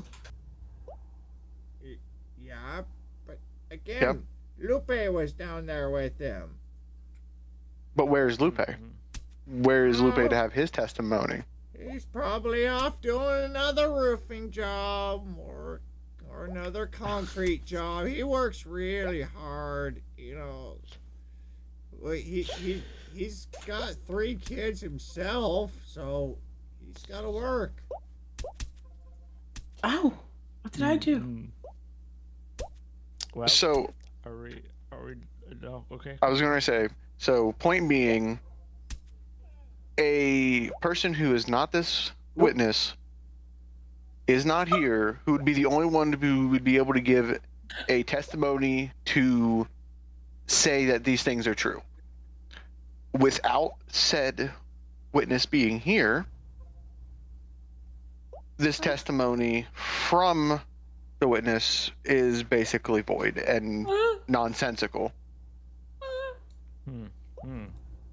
Yeah, but again, Lupe was down there with them. But where's Lupe? Mhm. Where is Lupe to have his testimony? He's probably off doing another roofing job or another concrete job. He works really hard, you know. Well, he's got 3 kids himself, so he's got to work. Ow. What did I do? Mm. Well, So are we? No. Okay. I was going to say, so point being, a person who is not this witness is not here, who would be the only one who would be able to give a testimony to say that these things are true. Without said witness being here, this testimony from the witness is basically void and nonsensical. Hmm.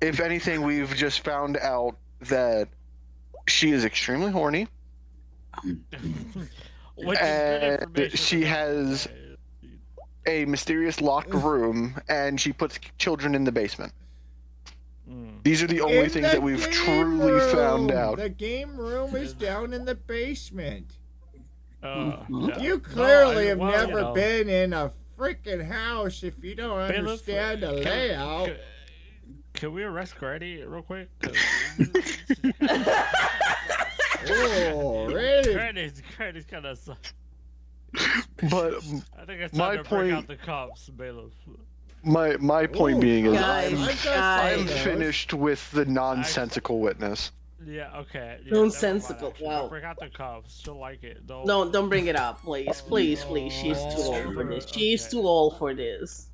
If anything, we've just found out that she is extremely horny. Which is good And information she to know. has a mysterious locked room, and she puts children in the basement. Mm. These are the only In things the that we've game truly found room. out. The game room is down in the basement. Mhm. You No, clearly have well, never been in a freaking house if you don't Bailiff, understand the layout. Can we arrest Granny real quick? Oh, really? Granny's kind of. But I think it's my time to break out point, the cops, Bailiff. my point being is Guys, I've got I'm guys. finished with the nonsensical witness. Yeah, okay. Yeah, Nonsensical. Never mind, Wow. break out the cuffs. She'll like it. No, don't bring it up, please. Please, please. She's too old for this. She's Okay. too old for this.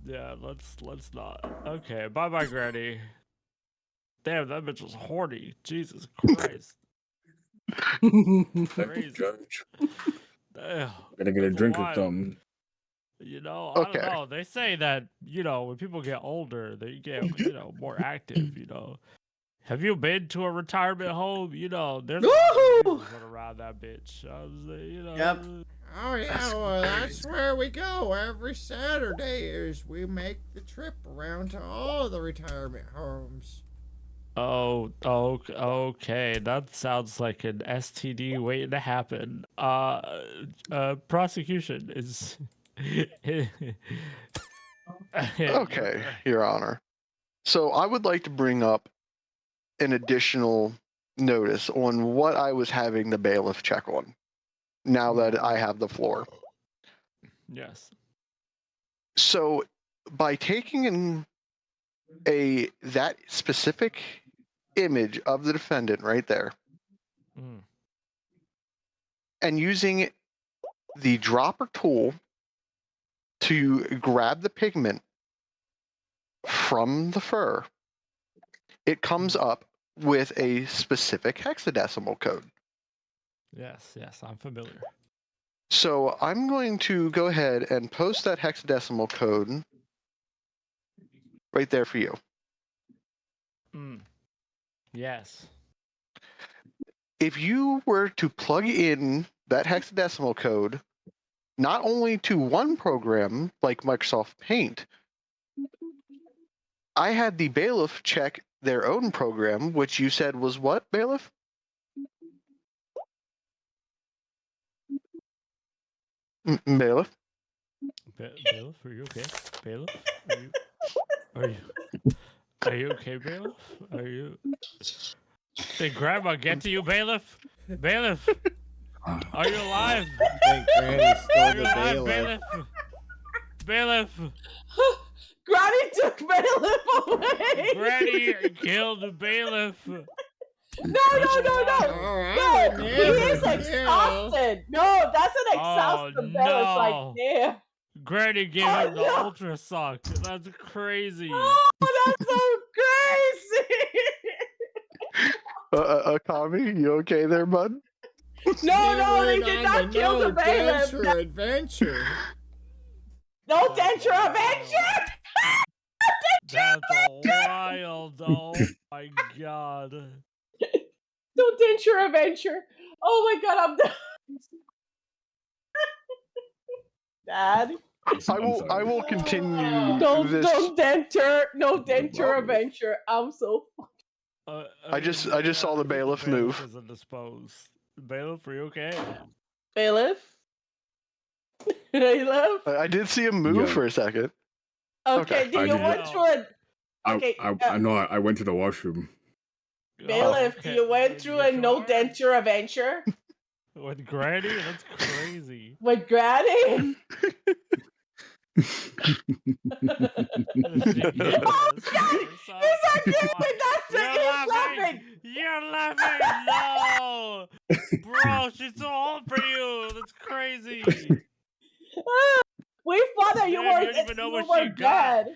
Yeah, let's not. Okay, bye bye, Granny. Damn, that bitch was horny. Jesus Christ. Crazy. Judge. Damn. Gotta get a that's drink or wild. something. I don't Okay. know. They say that, when people get older, they get, more active, Have you been to a retirement home? There's a lot of Woohoo! abusers run around that bitch. I was like, Yep. Oh yeah, well that's where we go every Saturday. Is we make the trip around to all the retirement homes. Oh, okay. That sounds like an STD waiting to happen. Prosecution is. Okay, Your Honor. So I would like to bring up an additional notice on what I was having the bailiff check on. Now that I have the floor. Yes. So by taking in that specific image of the defendant right there Mm. and using the dropper tool to grab the pigment from the fur, it comes up with a specific hexadecimal code. Yes, I'm familiar. So I'm going to go ahead and post that hexadecimal code right there for you. Mm. Yes. If you were to plug in that hexadecimal code, not only to one program like Microsoft Paint, I had the bailiff check their own program, which you said was what, bailiff? Bailiff? Bailiff, are you okay? Bailiff, are you okay, Bailiff? Are you? Did Grandma get to you, Bailiff? Bailiff, are you alive? I think Granny stole Are you the alive, bailiff. Bailiff? Granny took Bailiff away. Granny killed the Bailiff. No. Oh, I would No, he never is kill. exhausted. No, that's an exhausted Bailiff right no. there. Granny gave Oh, him the no. ultra suck. That's crazy. Oh, that's so crazy. Kami, you okay there, bud? No, they went did on not the kill the no bailiff. Denture adventure. No Denture Adventure. That's wild. Oh my god. No Denture Adventure. Oh my god, I'm done. Dad. I will continue Don't this. Denture. No Denture Wow. Adventure. I'm so. I just saw the bailiff move. Is indisposed. Bailiff, are you okay? Bailiff. Bailiff. I did see him move Yeah. for a second. Okay, Okay. do you I went did. through it? Okay, I know I went to the washroom. Bailiff, okay. you went through a no sure? Denture Adventure With Granny? That's crazy. with Granny. You're laughing! No! Bro, she's so old for you! That's crazy! We thought that you Damn, were. you don't even know what were she got. dead.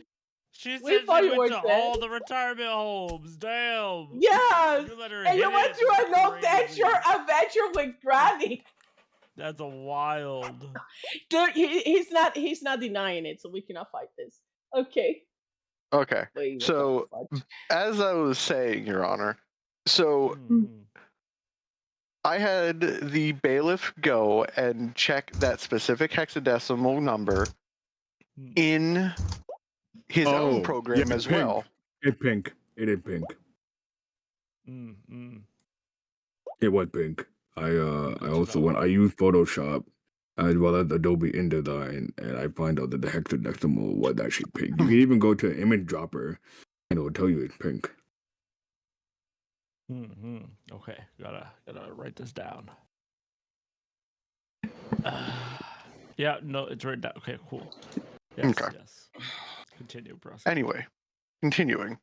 She We said thought she you went were to dead. all the retirement homes. Damn! Yes, You let her and you hit went it. through a no Crazy. Denture Adventure with Granny. That's a wild. Dude, he's not denying it, so we cannot fight this. Okay. Okay. Wait, what So, the fuck? as I was saying, Your Honor, so I had the bailiff go and check that specific hexadecimal number in his own program as pink. well. It pink. It is pink. It was pink. I Good to also know. when I use Photoshop as well as Adobe InDesign, and I find out that the hexadecimal was actually pink. You can even go to Image Dropper, and it will tell you it's pink. Okay, gotta write this down. Yeah, no, it's written down. Okay, cool. Yes, Okay. yes. Continue, process. Anyway, continuing.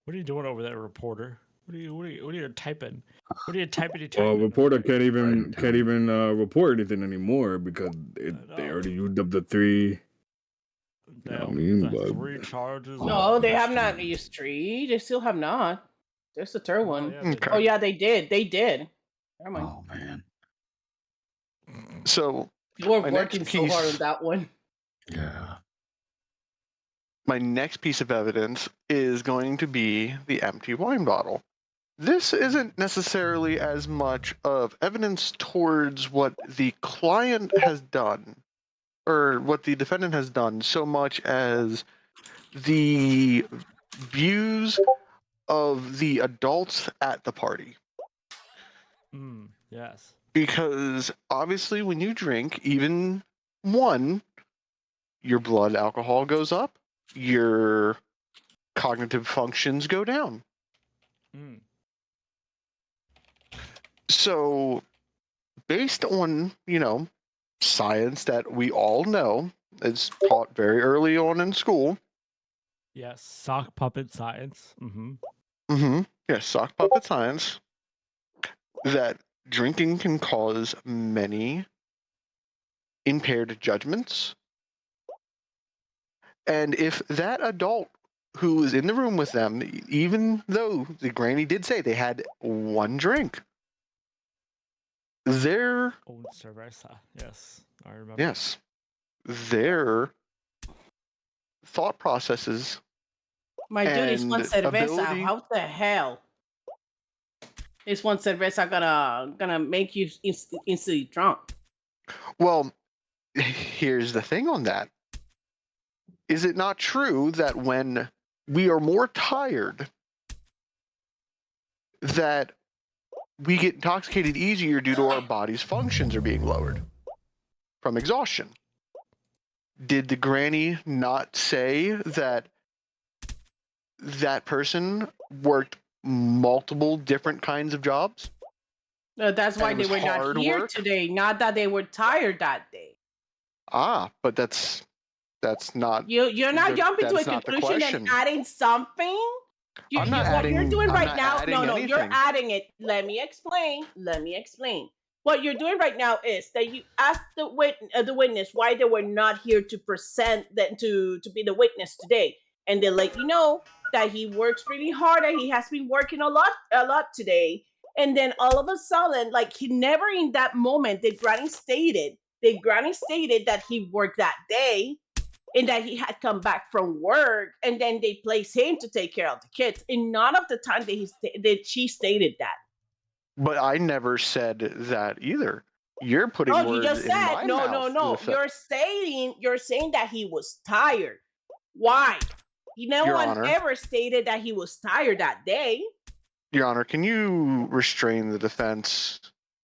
What are you doing over there, reporter? What are you typing? What are you typing? Well, reporter can't even Writing down. report anything anymore because they already used up the three. You know what I mean? The But 3 charges. No, Oh, they that's have not true. used three. They still have not. There's the third No, one. yeah, they Okay. Oh did. yeah, they did. They did. Never mind. Oh man. So They were my next working so hard on piece, that one. Yeah. my next piece of evidence is going to be the empty wine bottle. This isn't necessarily as much of evidence towards what the client has done or what the defendant has done, so much as the views of the adults at the party. Yes. Because obviously, when you drink, even one, your blood alcohol goes up, your cognitive functions go down. So, based on, science that we all know is taught very early on in school. Yes. Sock puppet science. Yes, sock puppet science. That drinking can cause many impaired judgments. And if that adult who was in the room with them, even though the granny did say they had one drink, their Own cerveza. Yes, I remember. yes, their thought processes My dude, it's one and cerveza. ability. How the hell is one cerveza gonna make you instantly drunk? Well, here's the thing on that. Is it not true that when we are more tired, that we get intoxicated easier due to our body's functions are being lowered from exhaustion? Did the granny not say that that person worked multiple different kinds of jobs? That's why And it they was were not hard here work? today. Not that they were tired that day. But that's not You're not jumping to a that's not the conclusion and question. adding something. I'm not What you're adding doing I'm right not now, adding no, you're anything. adding it. Let me explain. What you're doing right now is that you asked the witness why they were not here to present that to be the witness today, and they let you know that he works really hard and he has been working a lot today. And then all of a sudden, like he never in that moment, the granny stated that he worked that day and that he had come back from work, and then they placed him to take care of the kids. And none of the time that she stated that. But I never said that either. You're putting Oh, you words just in said my no, mouth. no, no. You're saying that he was tired. Why? No Your one Honor. ever stated that he was tired that day. Your Honor, can you restrain the defense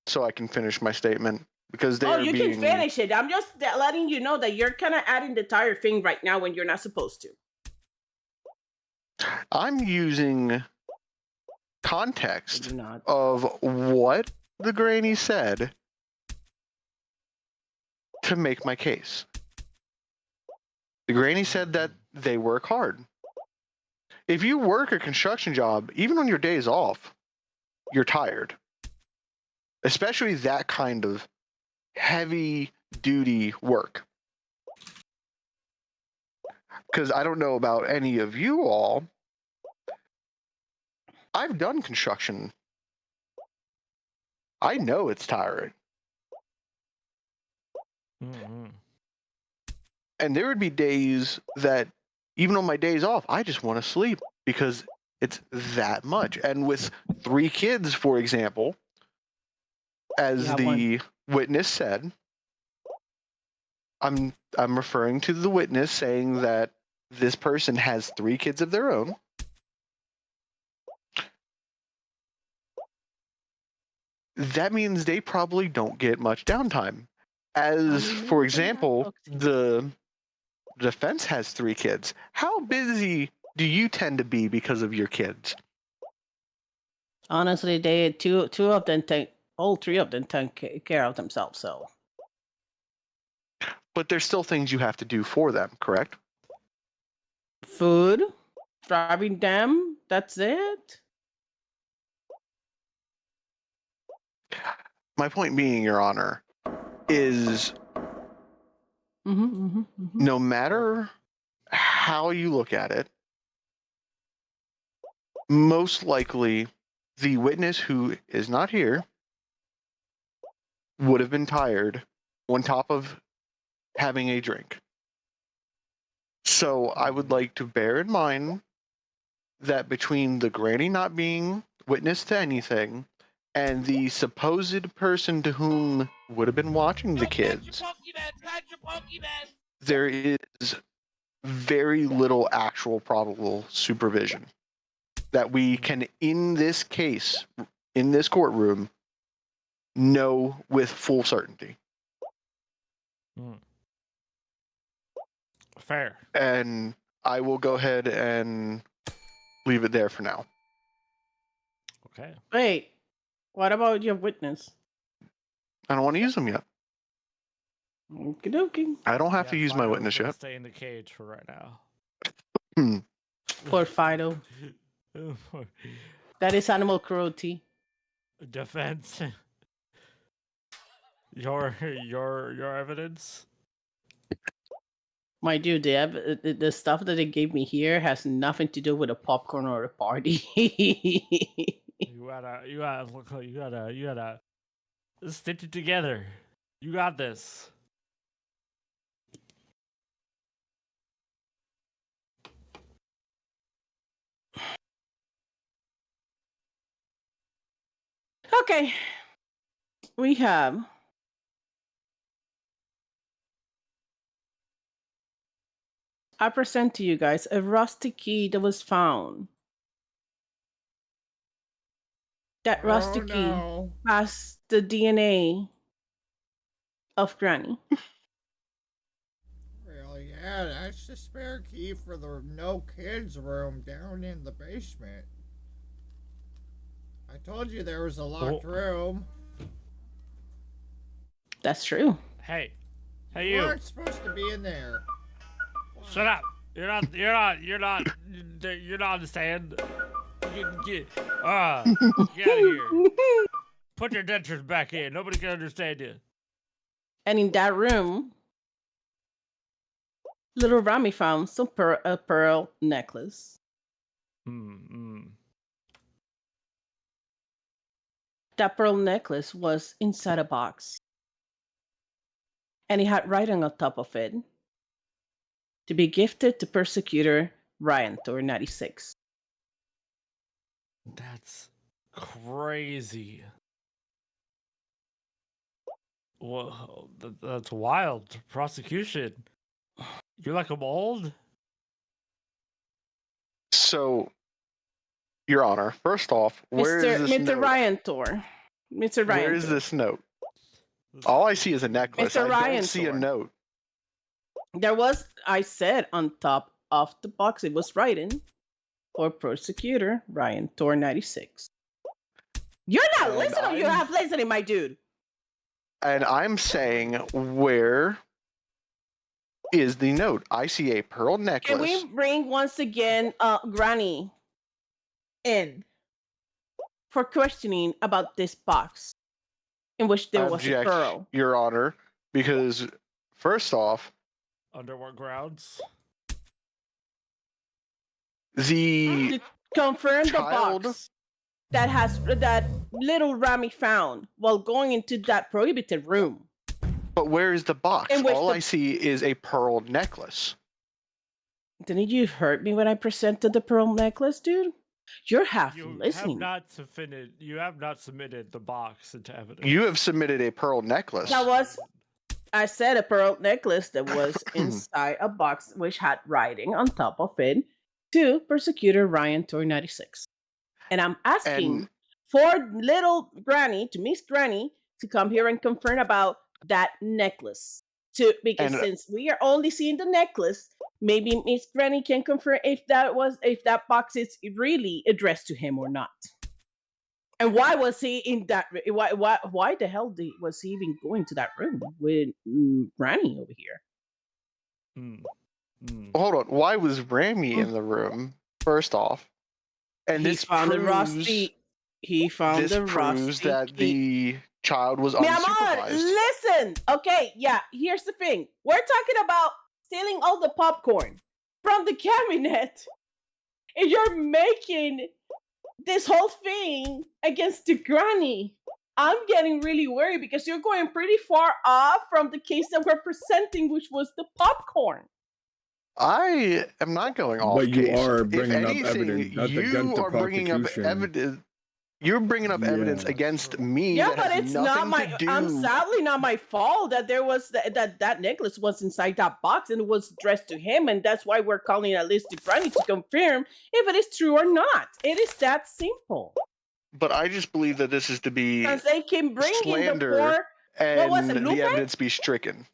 so I can finish my statement? Because they Oh, are you being. can finish it. I'm just letting you know that you're kind of adding the entire thing right now when you're not supposed to. I'm using I context do not. of what the granny said to make my case. The granny said that they work hard. If you work a construction job, even on your days off, you're tired. Especially that kind of heavy duty work. Because I don't know about any of you all. I've done construction. I know it's tiring. And there would be days that, even on my days off, I just want to sleep because it's that much. And with 3 kids, for example, as the witness said, I'm referring to the witness saying that this person has 3 kids of their own. that means they probably don't get much downtime. As, for example, the defense has 3 kids. How busy do you tend to be because of your kids? Honestly, they two of them take all 3 of them take care of themselves. So, But there's still things you have to do for them, correct? food, driving them. That's it. My point being, Your Honor, is no matter how you look at it, most likely the witness who is not here would have been tired on top of having a drink. So I would like to bear in mind that between the granny not being witness to anything and the supposed person to whom would have been watching the kids, there is very little actual probable supervision that we can, in this case, in this courtroom, know with full certainty. Fair. And I will go ahead and leave it there for now. Okay. Wait, what about your witness? I don't want to use them yet. Okie dokie. I don't have to use my Fido's witness gonna yet. Stay in the cage for right now. Poor Fido. That is animal cruelty. Defense. Your evidence. My dude, the stuff that they gave me here has nothing to do with a popcorn or a party. You gotta stitch it together. You got this. Okay. We have I present to you guys a rusty key that was found. That rusty key has the DNA of Granny. Well, yeah, that's the spare key for the no kids room down in the basement. I told you there was a locked room. That's true. Hey, You you! weren't supposed to be in there. Shut up! You're not on the stand. Get out of here! Put your dentures back in. Nobody can understand you. And in that room, little Rami found a pearl necklace. That pearl necklace was inside a box. And it had writing on top of it. To be gifted to persecutor Ryan Thor 96. That's crazy. Whoa, that's wild. Prosecution. You like them old? So, Your Honor, first off, where is this Mr. note? Ryan Thor. Mr. Ryan Where is Thor. this note? All I see is a necklace. Mr. I Ryan don't see Thor. a note. There was, I said, on top of the box, it was writing for prosecutor Ryan Thor 96. You're not listening. You're not listening, my dude. And I'm saying, where is the note? I see a pearl necklace. Can we bring once again Granny in for questioning about this box in which there was a pearl? Your Honor, because first off, under what grounds? The confirm child... the box that little Rami found while going into that prohibited room. But where is the box? All I see is a pearl necklace. Didn't you hurt me when I presented the pearl necklace, dude? You're listening. You have not submitted the box into evidence. You have submitted a pearl necklace. I said a pearl necklace that was inside a box which had writing on top of it to persecutor Ryan Thor 96. And I'm asking for little Granny, to Miss Granny, to come here and confirm about that necklace. Because And since we are only seeing the necklace, maybe Miss Granny can confirm if that box is really addressed to him or not. And why was he in that? Why the hell was he even going to that room with Granny over here? hold on, why was Rami in the room? First off, and He this found the proves rusty. He found this the proves rusty that key. the child was Miamon, unsupervised. listen. Okay, yeah. Here's the thing. We're talking about stealing all the popcorn from the cabinet, and you're making this whole thing against the Granny. I'm getting really worried because you're going pretty far off from the case that we're presenting, which was the popcorn. I am not going off But you case. are If bringing up anything, evidence that's against you the are bringing up prosecution. evidence. You're bringing up evidence Yeah. against me Yeah, that but has it's nothing not my. to do. I'm sadly not my fault that there was that necklace was inside that box and it was addressed to him, and that's why we're calling at least to Granny to confirm if it is true or not. It is that simple. But I just believe that this is to be Because they can bring in the slander poor. What was it, and Lupe? the evidence be stricken.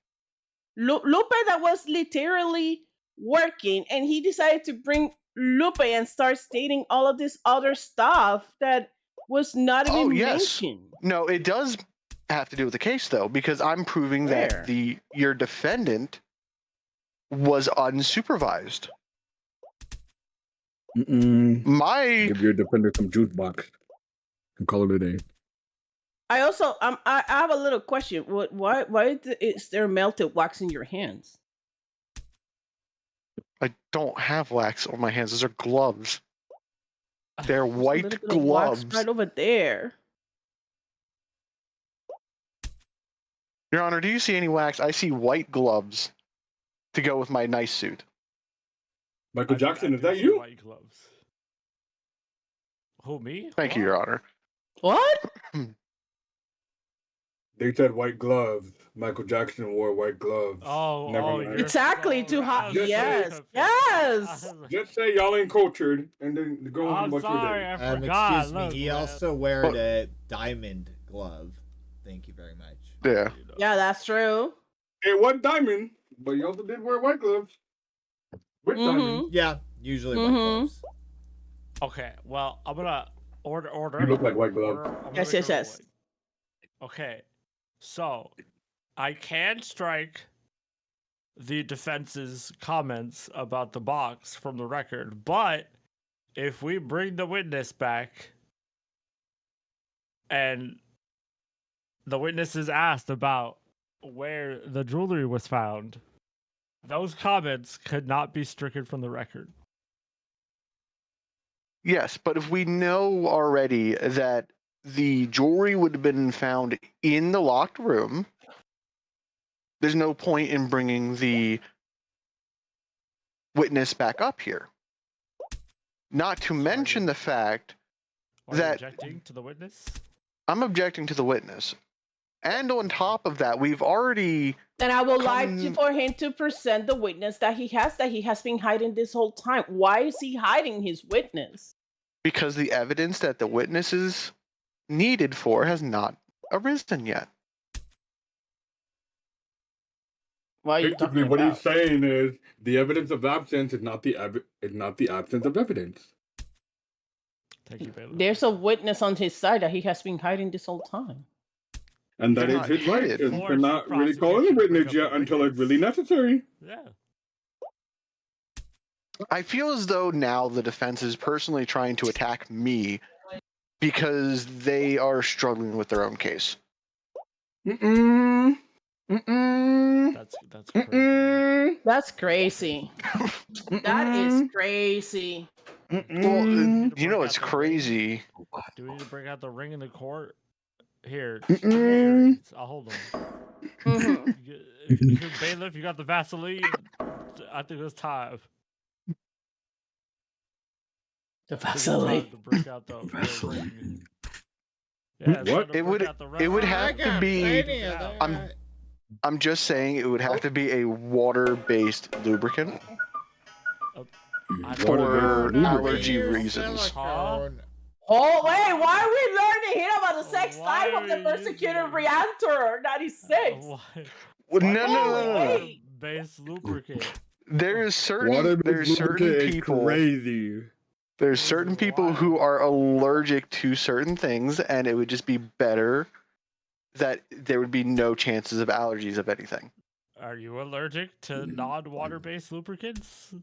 Lupe that was literally working, and he decided to bring Lupe and start stating all of this other stuff that was not even Oh, yes. mentioned. No, it does have to do with the case though, because I'm proving Where? that your defendant was unsupervised. My Give your defender some juice box and call it a day. I also I have a little question. Why is there melted wax in your hands? I don't have wax on my hands. Those are gloves. They're There's a white little bit of wax gloves. right over there. Your Honor, do you see any wax? I see white gloves to go with my nice suit. Michael Jackson, I is do that see you? White gloves. Who, me? Thank you, Your Honor. What? They said white gloves. Michael Jackson wore white gloves. Oh, Never oh, mind. you're Exactly, so too right. hot. I was so Yes, confused. yes. I was like, Just say y'all ain't cultured, and then go on I'm about your sorry, day. I forgot. Excuse me. Look, He man. also wear a diamond glove. Thank you very much. Yeah. Yeah, that's true. It wasn't diamond, but you also did wear white gloves. With diamonds. Yeah, usually white Mhm. gloves. Okay, well, I'm gonna order. You look like white glove. I'm gonna Yes, make yes, a yes. ruling. Okay, so I can strike the defense's comments about the box from the record, but if we bring the witness back and the witness is asked about where the jewelry was found, those comments could not be stricken from the record. Yes, but if we know already that the jewelry would have been found in the locked room, there's no point in bringing the witness back up here. Not to mention the fact Are you that objecting to the witness? I'm objecting to the witness. And on top of that, we've already And I would like for him to present the witness that he has been hiding this whole time. Why is he hiding his witness? because the evidence that the witness is needed for has not arisen yet. What are you Basically, talking what about? he's saying is the evidence of absence is not the absence of evidence. Thank you, Bailiff. There's a witness on his side that he has been hiding this whole time. And that They're is not his right. hidden. They're not really calling the Prosecution witness bring yet up the until it's witness. really necessary. Yeah. I feel as though now the defense is personally trying to attack me because they are struggling with their own case. Mm-mm. Mm-mm. That's crazy. Mm-mm. That's crazy. That is crazy. Well, Mm-mm. you know what's crazy? Do we need to bring out the ring in the court? Here, Mm-mm. I'll hold them. Mhm. Bailiff, you got the Vaseline? I think it's time. The I think it's Vaseline. time to break out the ring. Vaseline. Yeah, it's What? time to It break would- out the it would ring. have I to got be- plenty of that. I'm just saying it would have to be a water-based lubricant I for Water-based lubricant. allergy Use reasons. silicone. Oh wait, why are we learning here about the sex Why life of the are we persecuted using- reactor 96? Well, Why no, would no, you no, Oh, no, no. wait. Base lubricant. There's certain Water-based lubricant is people. crazy. There's This certain is people who wild. are allergic to certain things, and it would just be better that there would be no chances of allergies of anything. Are you allergic to non-water-based lubricants?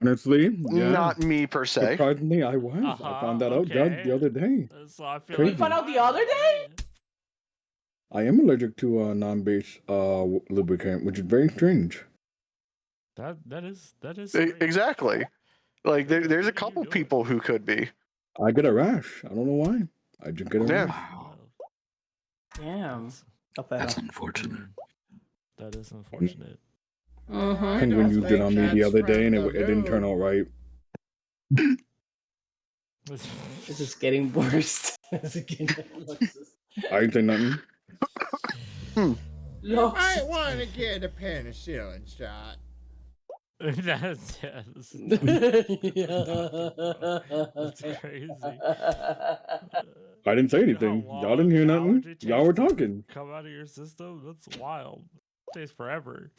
Honestly, yeah. Not me per se. Surprisingly, I was. I found that out the other day. So I feel Crazy. like You found out the other day? I am allergic to non-base lubricant, which is very strange. That is strange. Exactly. Like Yeah, there's a what are you couple doing? people who could be. I get a rash. I don't know why. I just get a Yeah. rash. Wow, Damn. that's unfortunate. That is unfortunate. Mm-hmm. I Penguin don't used it think on me the that's other day, and from it the didn't turn moon. out right. This is getting worse. This is getting I didn't say nothing. You might want to get a penicillin shot. That's yeah. This is That's crazy. I didn't say You know anything. how Y'all didn't hear long nothing. allergy Y'all were takes to talking. Come out of your system. That's wild. It takes forever.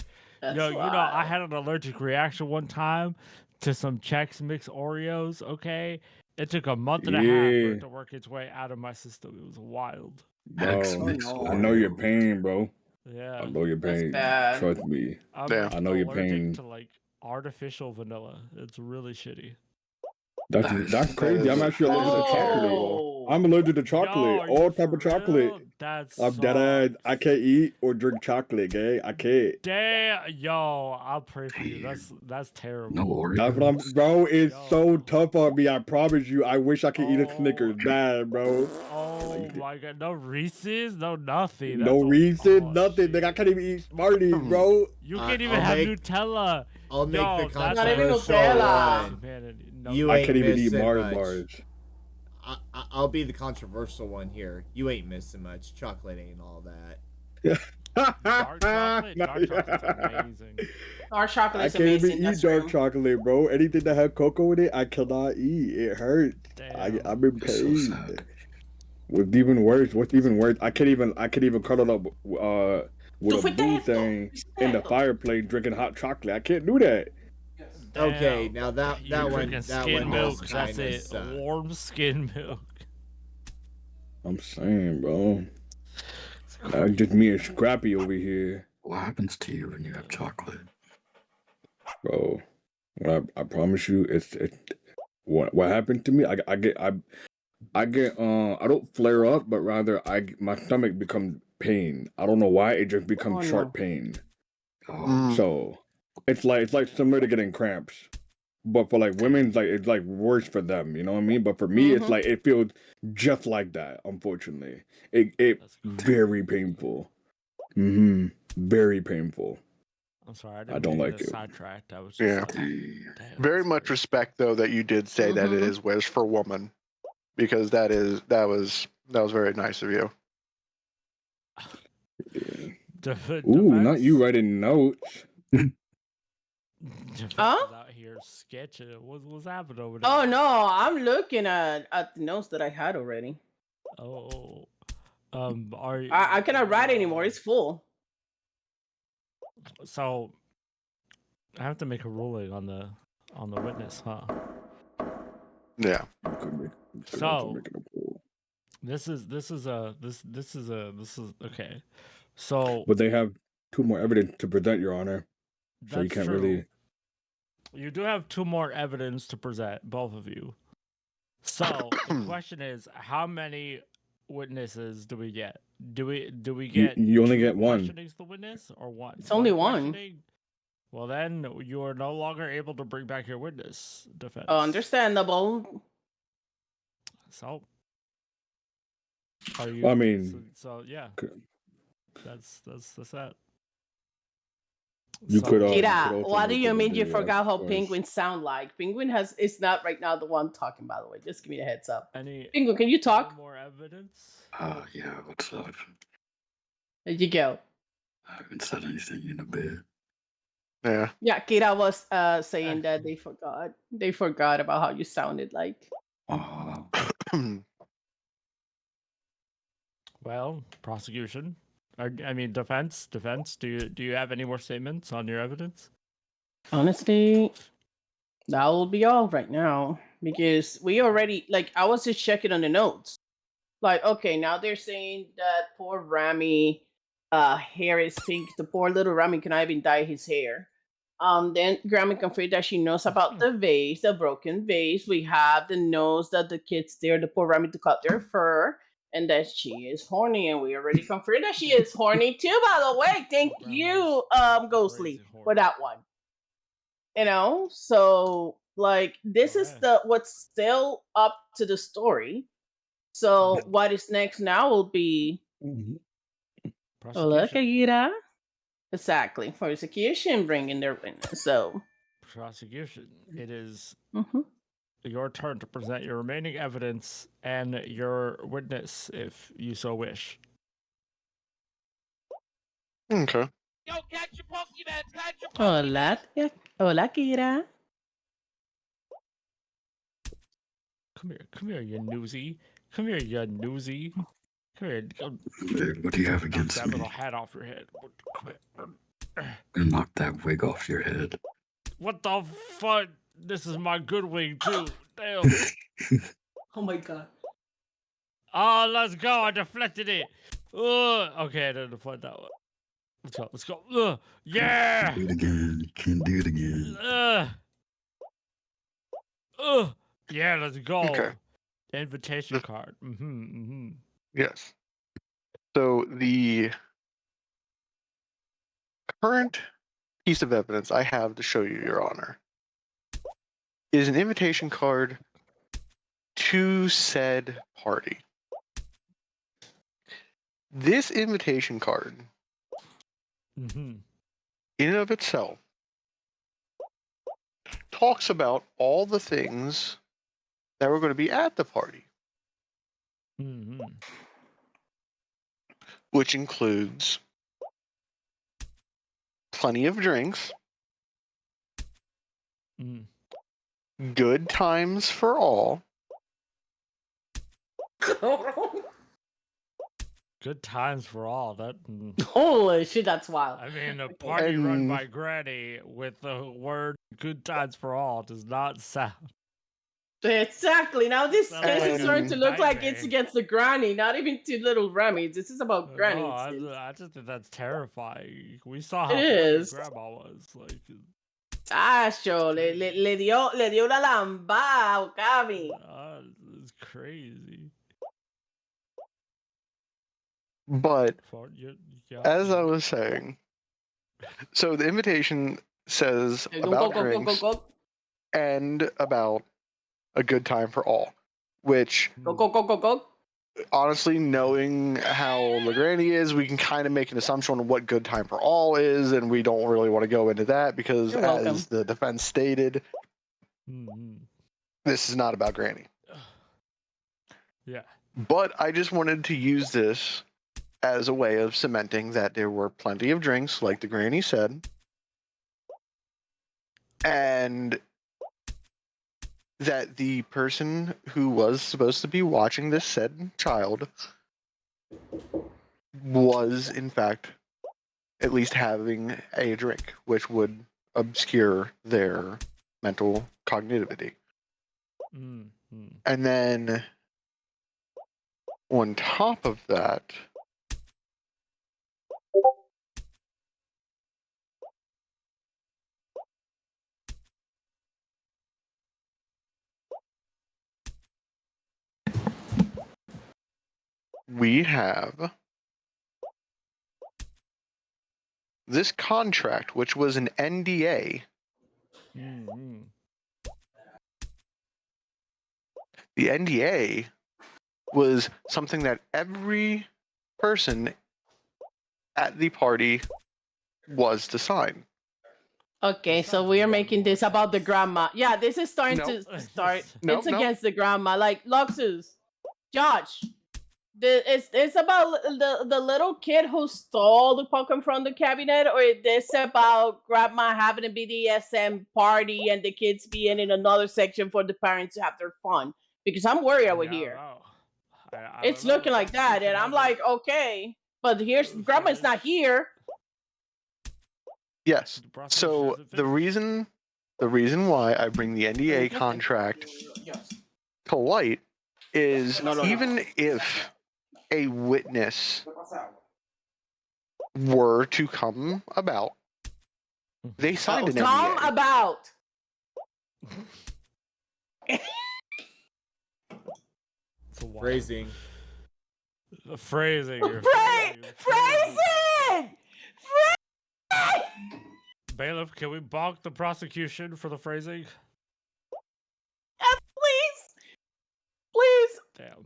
That's Yo, you know, I wild. had an allergic reaction one time to some Chex Mix Oreos. Okay, it took a month and a half for Yeah, it to work its way out of my system. It was wild. X bro. mix no. I know your Oreo. pain, bro. Yeah, I know your That's pain. bad. Trust me. I'm Yeah. I know your allergic pain. to like artificial vanilla. It's really shitty. That's crazy. I'm That actually allergic to is chocolate. Oh. I'm allergic to Yo, chocolate. are All you type for of chocolate. real? That's I'm dead ass. I sucks. can't eat or drink chocolate, gay. I can't. Damn, yo, I'll pray for you. Damn. That's terrible. No Oreos. That's what I'm, bro. It's so Yo. tough on me. I promise you. I wish I could eat a Oh, Snickers bad, bro. oh my god, no Reese's, no nothing. No That's reason, oh, nothing. Nigga, I shit. can't even eat Smarties, bro. You can't even I'll have make- Nutella. I'll make Yo, the that's Not even controversial Nutella. one. humanity. No, You I ain't can't even eat missing Mars much. bars. I'll be the controversial one here. You ain't missing much. Chocolate ain't all that. dark chocolate. Nah, Dark chocolate's amazing. Dark chocolate I is can't even amazing. eat That's dark true. chocolate, bro. Anything that have cocoa in it, I cannot eat. It hurts. Damn. I'm in It's so pain. sad. What's even worse? I can't even cuddle up with Tú a fuiste boo esto. thing Fuiste in the esto. fireplace drinking hot chocolate. I can't do that. Okay, Damn. now that You one drinking that skin one milk. does That's kinda it. suck. Warm skin milk. I'm saying, bro. It's That's just me and Scrappy over here, What happens to you when you have chocolate? bro. I promise you, it's what happened to me. I get I don't flare up, but rather my stomach becomes pain. I don't know why. It just becomes Oh, sharp no. pain. Oh, Mm. So it's like similar to getting cramps. But for like women, it's like worse for them, you know what I mean? But for me, it's Mhm. like it feels just like that, unfortunately. It That's crazy. very painful. Very painful. I'm sorry, I I didn't don't mean to like get it. sidetracked. I was just Yeah. like, damn. damn. Very that's much crazy. respect though that you did say that it is worse for woman, because that was very nice of you. Yeah. Ooh, not Defense, you writing notes. Defense Huh? is out here sketching. What's happening over there? Oh no, I'm looking at the notes that I had already. Oh, are you? I cannot write anymore. It's full. So I have to make a ruling on the witness, huh? Yeah. You could make So- make it a poll. This is okay. So But they have two more evidence to present, Your Honor. So you that's can't true. really. You do have two more evidence to present, both of you. So the question is, how many witnesses do we get? Do we get You only two get one. questionings the witness or one? It's only one. questioning? Well, then you are no longer able to bring back your witness defense. Understandable. So, are you? Well, I mean, so yeah, c- that's that. You could, Kira, also what do make you it mean you the, forgot how choice. Penguins sound like? Penguin is not right now the one talking, by the way. Just give me a heads up. Any Penguin, can you any talk? more evidence? Yeah, what's up? There you go. I haven't said anything in a bit. Yeah. Yeah, Kira was saying that they forgot. They forgot about how you sounded like. Oh, Well, prosecution. I mean, defense. Defense. Do you have any more statements on your evidence? Honestly, that will be all right now because we already like I was just checking on the notes. Like, okay, now they're saying that poor Rami hair is pink. The poor little Rami cannot even dye his hair. Then Grammy confirmed that she knows about the vase, the broken vase. We have the nose that the kids dare the poor Rami to cut their fur, and that she is horny, and we already confirmed that she is horny too, by the way. Thank you, Ghostly, Crazy horny. for that one. You know, so like this is Okay. the what's still up to the story. So what is next now will be look, Prosecution. Akira. Exactly. Prosecution bringing their witness. So Prosecution. It is mhm. your turn to present your remaining evidence and your witness, if you so wish. Okay. Hola, hola, Kira. Come here, you newsie. Come here, you newsie. Come here. What do you have Knock against that me? little hat off your head. Come here. I'm gonna knock that wig off your head. What the fuck? This is my good wing too. Damn. Oh my god. Oh, let's go. I deflected it. Okay, I didn't deflect that one. Let's go. Let's go. Yeah. Do it again. You can't do it again. Yeah, let's go. Okay. Invitation card. Yes. So the current piece of evidence I have to show you, Your Honor, is an invitation card to said party. This invitation card, in and of itself, talks about all the things that were going to be at the party, which includes plenty of drinks, good times for all, Good times for all. That. Holy shit, that's wild. I mean, a party run by Granny with the word "good times for all" does not sound. Exactly. Now this Sounds case like is a starting to look like it's nightmare. against the granny, not even to little Remy. This is about granny. No, it seems. I just think that's terrifying. We saw It how horny is. Grandma was. Like, Tacho, le dio la lambada, Okavi. it's crazy. but Yeah, as I was saying, so the invitation says about drinks and about a good time for all, which go. honestly, knowing how LaGranny is, we can kind of make an assumption on what good time for all is, and we don't really want to go into that because, You're welcome. as the defense stated, this is not about Granny. Yeah. But I just wanted to use this as a way of cementing that there were plenty of drinks, like the Granny said, and that the person who was supposed to be watching this said child was, in fact, at least having a drink, which would obscure their mental cognitivity. And then on top of that, we have this contract, which was an NDA. The NDA was something that every person at the party was to sign. Okay, so we are making this about the grandma. Yeah, this is starting Nope. to start. Nope, It's nope. against the grandma. Like Luxus, Josh. It's about the little kid who stole the Pokemon from the cabinet, or is this about grandma having a BDSM party and the kids being in another section for the parents to have their fun? Because I'm worried over Yeah, I don't here. know. I It's don't know. looking like that, and I'm like, okay, but here's So Grandma's not here. Yes. The prosecution So hasn't the finished. reason why I bring the NDA contract to light is even if a witness were to come about, they signed an Come NDA. about. It's a wild- Phrasing. The phrasing. You're Phrasing! Bailiff, can we balk the prosecution for the phrasing? Yes, please. Please. Damn.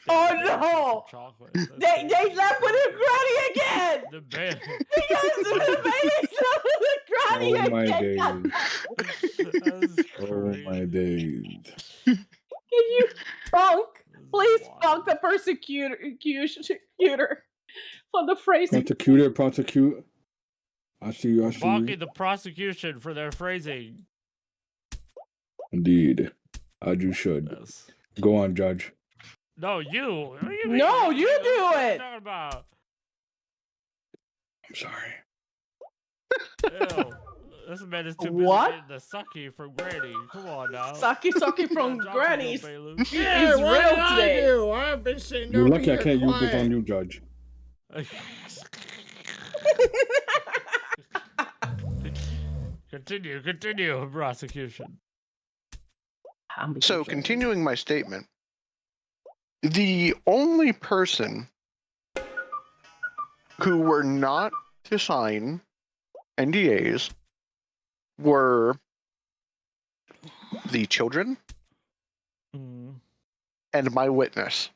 Oh, the bailiff got no. some chocolate. That's They crazy. left with a granny again. The bailiff. Because the baby left with a granny Oh my again. days. That's Oh my crazy. days. Can you bunk? That's Please wild. bunk the persecutor for the phrasing. Prosecute. I see you. I see Balking you. the prosecution for their phrasing. Indeed. As you should. Yes. Go on, Judge. No, you. What do you mean? No, you What do are you it. talking about? I'm sorry. Ew. This man is too busy What? getting the sucky from Granny. Come on now. Sucky You from got a job to do, grannies. Bailiff. Yeah, He's what real did today. I do? I've been sitting You're over lucky I here can't use this quiet. on you, Judge. Continue, prosecution. So, continuing my statement, the only person who were not to sign NDAs were the children Mm. and my witness.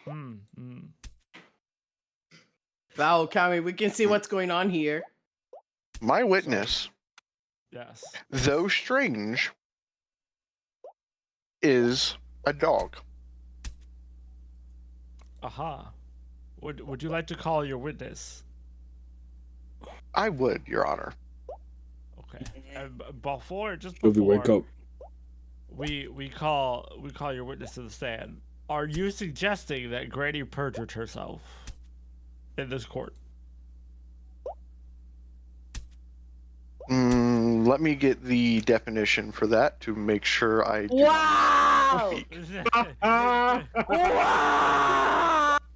Mm. Mm. Wow, Kami, we can see what's going on here. My witness, Yes. though strange, is a dog. Aha. Would you like to call your witness? I would, Your Honor. Okay. And before, just Sylvie, wake before up. we call your witness to the stand, are you suggesting that Granny perjured herself in this court? Let me get the definition for that to make sure I do Wow! speak. Wow!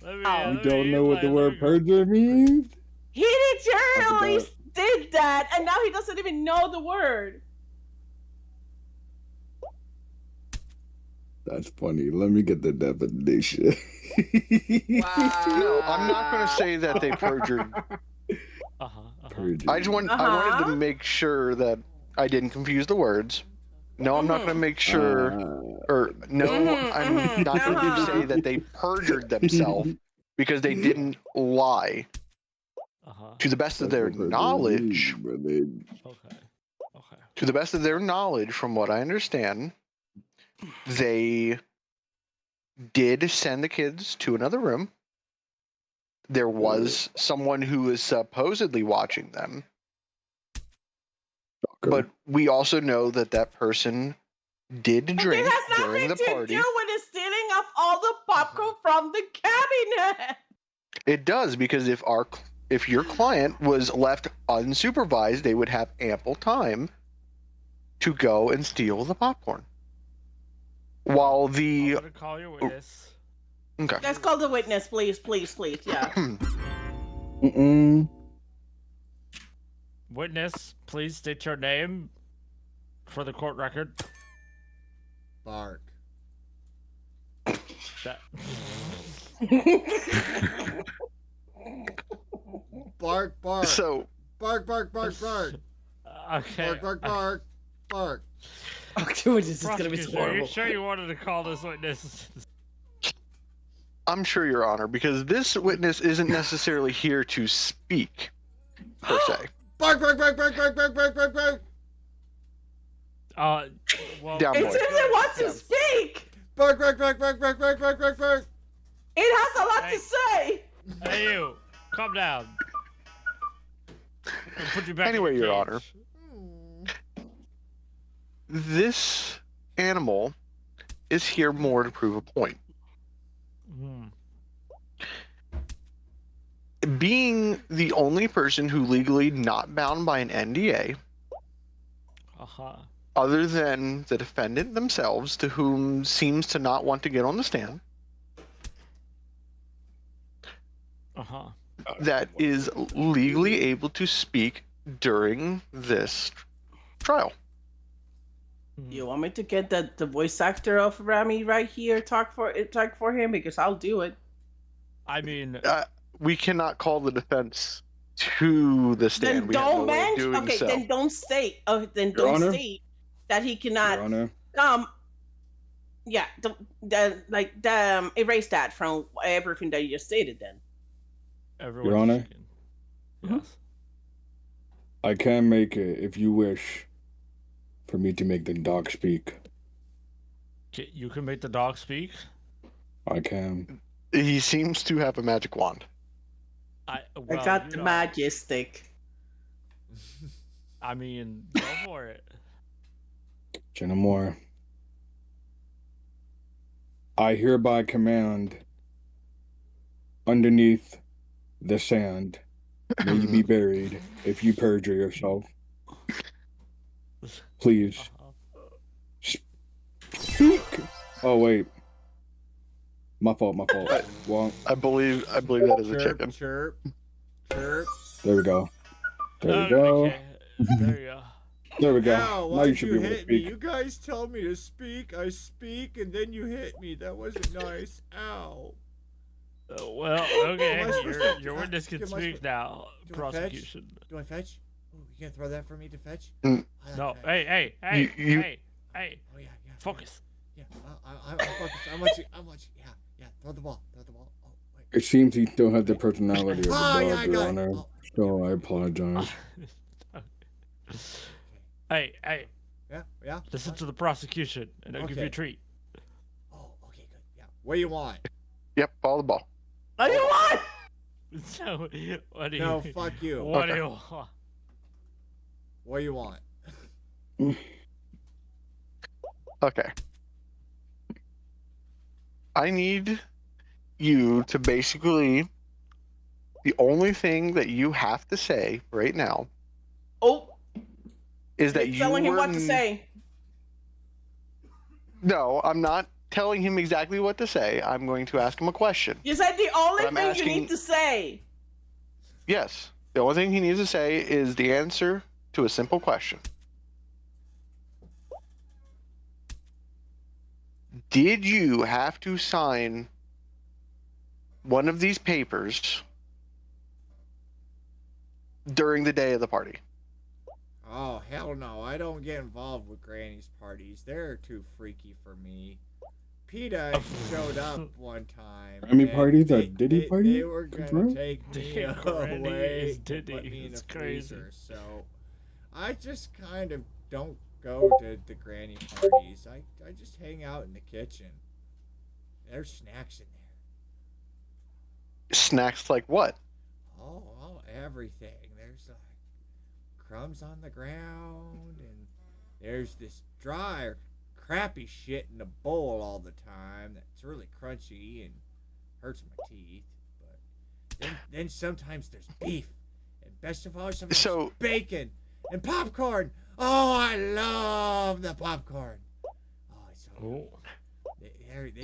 You don't know what the word perjure means? He literally forgot. did that, and now he doesn't even know the word. That's funny. Let me get the definition. No, I'm not going to say that they perjured. Perjured. I wanted to make sure that I didn't confuse the words. No, I'm not going to make sure, or no, I'm not going to say that they perjured themselves because they didn't lie. To the best of That's their what perjury knowledge, means, brother. Okay. to the best of their knowledge, from what I understand, they did send the kids to another room. There was someone who was supposedly watching them, Okay. but we also know that that person did But drink it has during nothing the to party. do with the stealing of all the popcorn from the cabinet. It does, because if your client was left unsupervised, they would have ample time to go and steal the popcorn. While I'm the gonna call your witness. okay. Let's call the witness, please, yeah. Mm-mm. Witness, please state your name for the court record. Bark. That... Bark, bark. So Bark, bark, bark, bark. Okay. Bark, bark, bark. Bark. Oh, dude, this is gonna be so Prosecutor, are you horrible. sure you wanted to call this witness? I'm sure, Your Honor, because this witness isn't necessarily here to speak, per se. Bark, bark, bark, bark, bark, bark, bark, bark, bark. Well, Down, It boy. says it wants to Yeah. speak. Bark, bark, bark, bark, bark, bark, bark, bark, bark. It has a lot Hey. to say. Hey, you, calm down. I'll put you back in Anyway, Your Honor, cage. this animal is here more to prove a point. Hmm. Being the only person who legally not bound by an NDA, Uh-huh. other than the defendant themselves, to whom seems to not want to get on the stand, Uh-huh. that is legally able to speak during this trial. You want me to get the voice actor of Rami right here talk for him, because I'll do it. I mean, We cannot call the defense to the stand. Then We have no don't way of mention. doing Okay, so. then don't state. Then Your don't Honor? state that he Your cannot Honor, Yeah, erase that from everything that you just stated. Then. everyone Your just Honor? can- Yes. I can make it if you wish for me to make the dog speak. You can make the dog speak? I can. He seems to have a magic wand. I got the majestic. I mean, go for it. Jenna I hereby command underneath the sand, may you be buried if you perjure yourself. Please. Speak! Oh, wait. My fault. Well, I believe that is a Chirp, chicken. chirp, chirp. there we go. There we go. Okay. There you go. There we go. Ow, Now why'd you should be able to hit me? speak. You guys tell me to speak, I speak, and then you hit me. That wasn't nice. Ow. Well, okay. Am I supposed to- Your witness can am I speak supposed- now. do I Prosecution. Do I fetch? Oh, you gonna throw that for me to fetch? Mm. I like No. fetch. Hey. You- Hey. Oh, yeah. Focus. Yeah, I'm focused. I'm watching. Yeah. Throw the ball. Oh, wait. It seems he still has the personality of a Oh, dog, yeah, I Your got it. Honor. Oh, So I apologize. Hey. Yeah. Listen What? to the prosecution, and I'll give you a Okay. treat. Oh, okay, good. Yeah. What do you want? Yep, follow the ball. What do you want? So, what do you? No, fuck you. What do Okay. you want? What do you want? Okay. I need you to basically, the only thing that you have to say right now Oh, is that you're you telling him were what to say. No, I'm not telling him exactly what to say. I'm going to ask him a question. You said the only I'm thing you asking- need to say. Yes. The only thing he needs to say is the answer to a simple question. Did you have to sign one of these papers during the day of the party? Oh, hell no. I don't get involved with Granny's parties. They're too freaky for me. PETA showed up one time. Grammy and parties at Diddy party? They were gonna Confirmed? take me Granny away is and Diddy. put me in It's a crazy. freezer. So I just kind of don't go to the Granny parties. I just hang out in the kitchen. There's snacks in there. Snacks like what? Oh, everything. There's like crumbs on the ground, and there's this dry or crappy shit in the bowl all the time that's really crunchy and hurts my teeth. But then sometimes there's beef, and best of all, sometimes So- bacon and popcorn. Oh, I love the popcorn. Oh, it's so good. They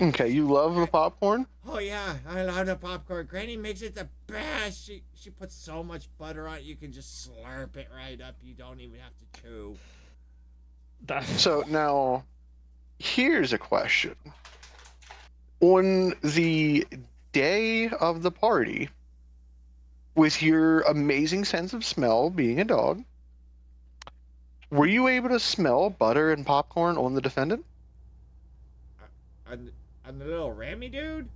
Okay, you love the popcorn? Oh yeah, I love the popcorn. Granny makes it the best. She puts so much butter on it, you can just slurp it right up. You don't even have to chew. So now, here's a question. On the day of the party, with your amazing sense of smell being a dog, were you able to smell butter and popcorn on the defendant? On the little Ramy dude?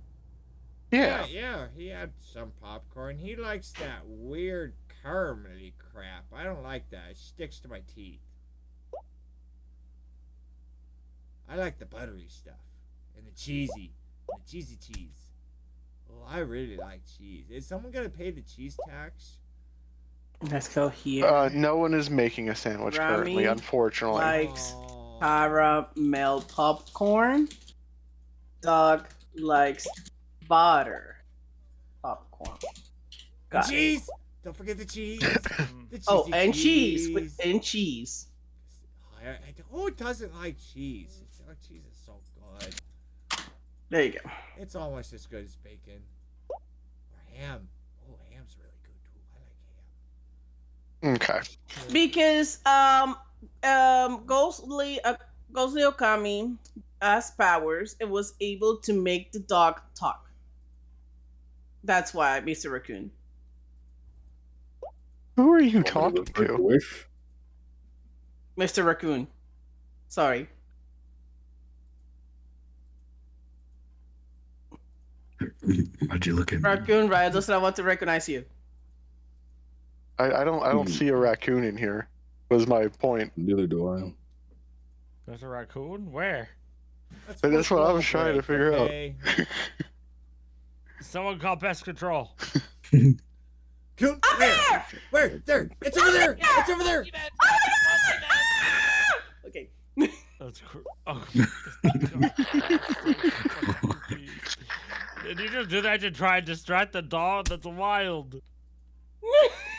Yeah. Yeah, he had some popcorn. He likes that weird caramely crap. I don't like that. It sticks to my teeth. I like the buttery stuff. And the cheesy. The cheesy cheese. Oh, I really like cheese. Is someone gonna pay the cheese tax? Let's go here. No one is making a sandwich currently, Rami unfortunately. likes Oh. caramel popcorn. dog likes butter popcorn. And Got it. cheese. Don't forget the cheese. The cheesy Oh, and cheese. cheese. And cheese. Who doesn't like cheese? Cheese is so good. There you go. It's almost as good as bacon. Or ham. Oh, ham's really good too. I like ham. Okay. Because Ghostly Okami has powers and was able to make the dog talk. That's why, Mr. Raccoon. Who are you talking to? Wish. Mr. Raccoon. Sorry. Why'd you look at me? Raccoon, right? Does not want to recognize you. I don't see a raccoon in here. Was my point. Neither do I. There's a raccoon? Where? But that's what I was football trying to break, figure out. okay? Someone call pest control. Coon, where? There! It's over there! It's over there! Okay. That's oh. Did you just do that to try and distract the dog? That's wild.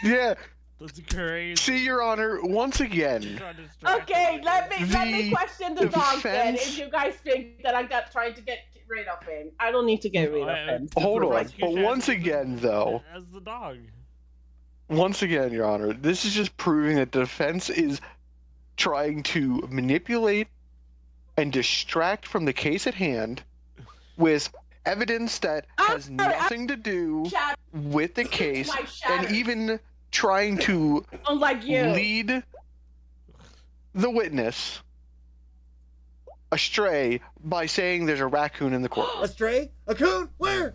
Yeah. That's crazy. See, Your Honor, once again. Trying to distract Okay, him. let me The question the dog then. defense- If you guys think that I'm trying to get rid of him, I don't need to get rid of him. Hold on. Prosecution But once has- again, though, as the dog. once again, Your Honor, this is just proving that the defense is trying to manipulate and distract from the case at hand with evidence that has nothing to do Shadow, with the case, my shadow. and even trying to Unlike you. lead the witness astray by saying there's a raccoon in the court. A stray? A coon? Where?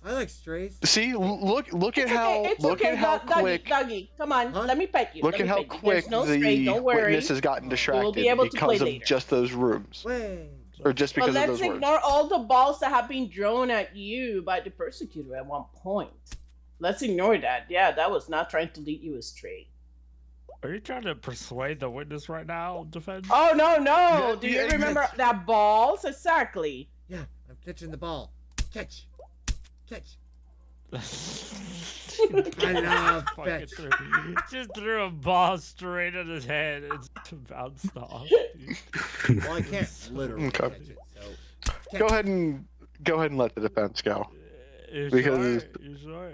I like strays. See, look at It's how okay, it's look okay, at how Dougie, quick Dougie, come on, Huh? let me pet you. look let at me how pet you. quick There's no the stray, don't worry. witness has gotten distracted be able to play because of later. just those rooms, Wait. or just But because of let's those words. ignore all the balls that have been thrown at you by the persecutor at one point. Let's ignore that. Yeah, that was not trying to lead you astray. Are you trying to persuade the witness right now, defense? Oh no! Yeah, Do you yeah, remember yes. that balls? Exactly. Yeah, I'm catching the ball. Catch. I love Fucking fetch. just threw a ball straight at his head and just bounced off. Well, I can't literally Okay. catch it, so. Go ahead and let the defense go. You Because- sure? You sure?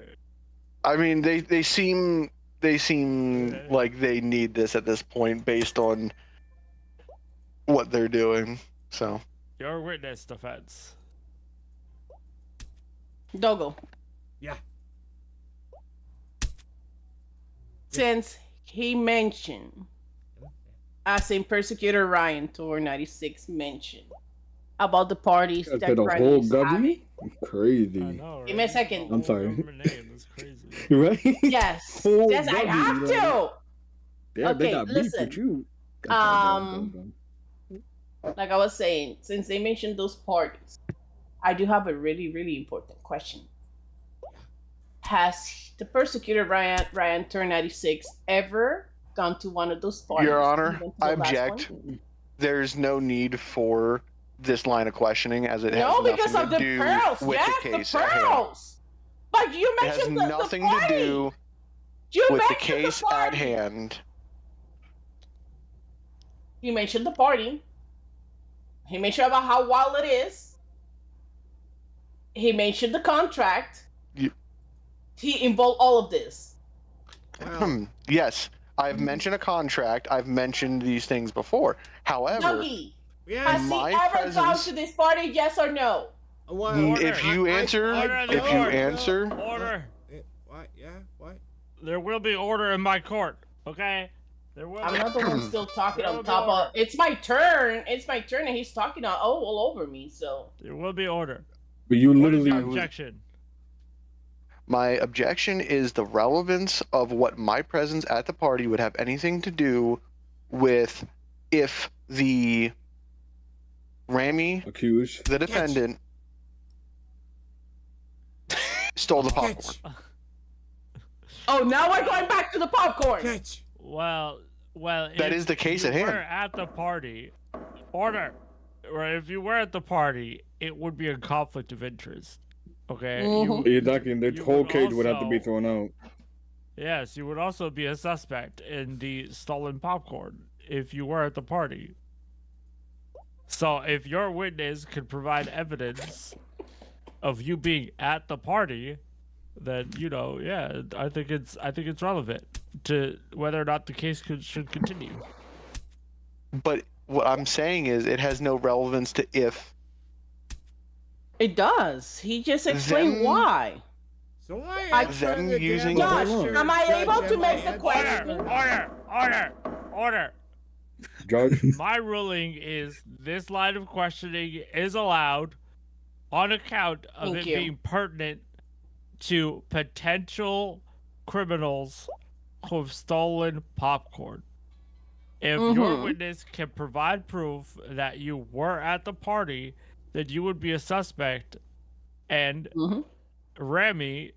I mean, they seem like they need this at this point based on what they're doing. So Your witness, defense. Dogo. Yeah. Since he mentioned, as in Persecutor Ryan Tor 96 mentioned, about the parties Got that the Granny whole is having. gubby. Crazy. I know, right? Give me a second. I'm sorry. Name is crazy. Right? Yes. Whole Yes, I gubby, have like- to. They Okay, got beef listen. with you. Like I was saying, since they mentioned those parties, I do have a really, really important question. Has the persecutor Ryan Turn 96 ever gone to one of those parties? Your Honor, Even to the I last object. one? there's no need for this line of questioning as it has No, nothing because to of the do pearls. with Yes, the the case at hand. pearls. But you It has mentioned nothing the to party. do You with the mentioned case at party. hand. He mentioned the party. He mentioned about how wild it is. He mentioned the contract. You- He involved all of this. Well, Yes, I've mentioned a contract. I've mentioned these things before. However, Dougie, yeah. has he my ever gone presence- to this party? Yes or no? Well, if you answer, Order the if you court. answer, Order. What? Yeah. What? There will be order in my court. Okay. There will. I'm be. not the one still talking There on will be top of. order. It's my turn. It's my turn, and he's talking all over me. So There will be order. But you What is literally, your objection? my objection is the relevance of what my presence at the party would have anything to do with if the Rami, accused. the defendant, stole the popcorn. Catch. oh, now we're going back to the popcorn. Catch. Well. That if is the case you at hand. were at the party. Order. if you were at the party, it would be a conflict of interest. Okay, Mhm. Exactly, and the you whole would cage would have to be also thrown out. yes, you would also be a suspect in the stolen popcorn if you were at the party. So if your witness could provide evidence of you being at the party, then yeah, I think it's relevant to whether or not the case should continue. But what I'm saying is, it has no relevance to if It does. He just explained them why. So why I- answering them the using damn Josh, question? am I Judge, able to am I make the answering question? Order. Judge, My ruling is this line of questioning is allowed on account of Thank it you. being pertinent to potential criminals who have stolen popcorn. If your Mhm. witness can provide proof that you were at the party, then you would be a suspect, and Mhm. Remy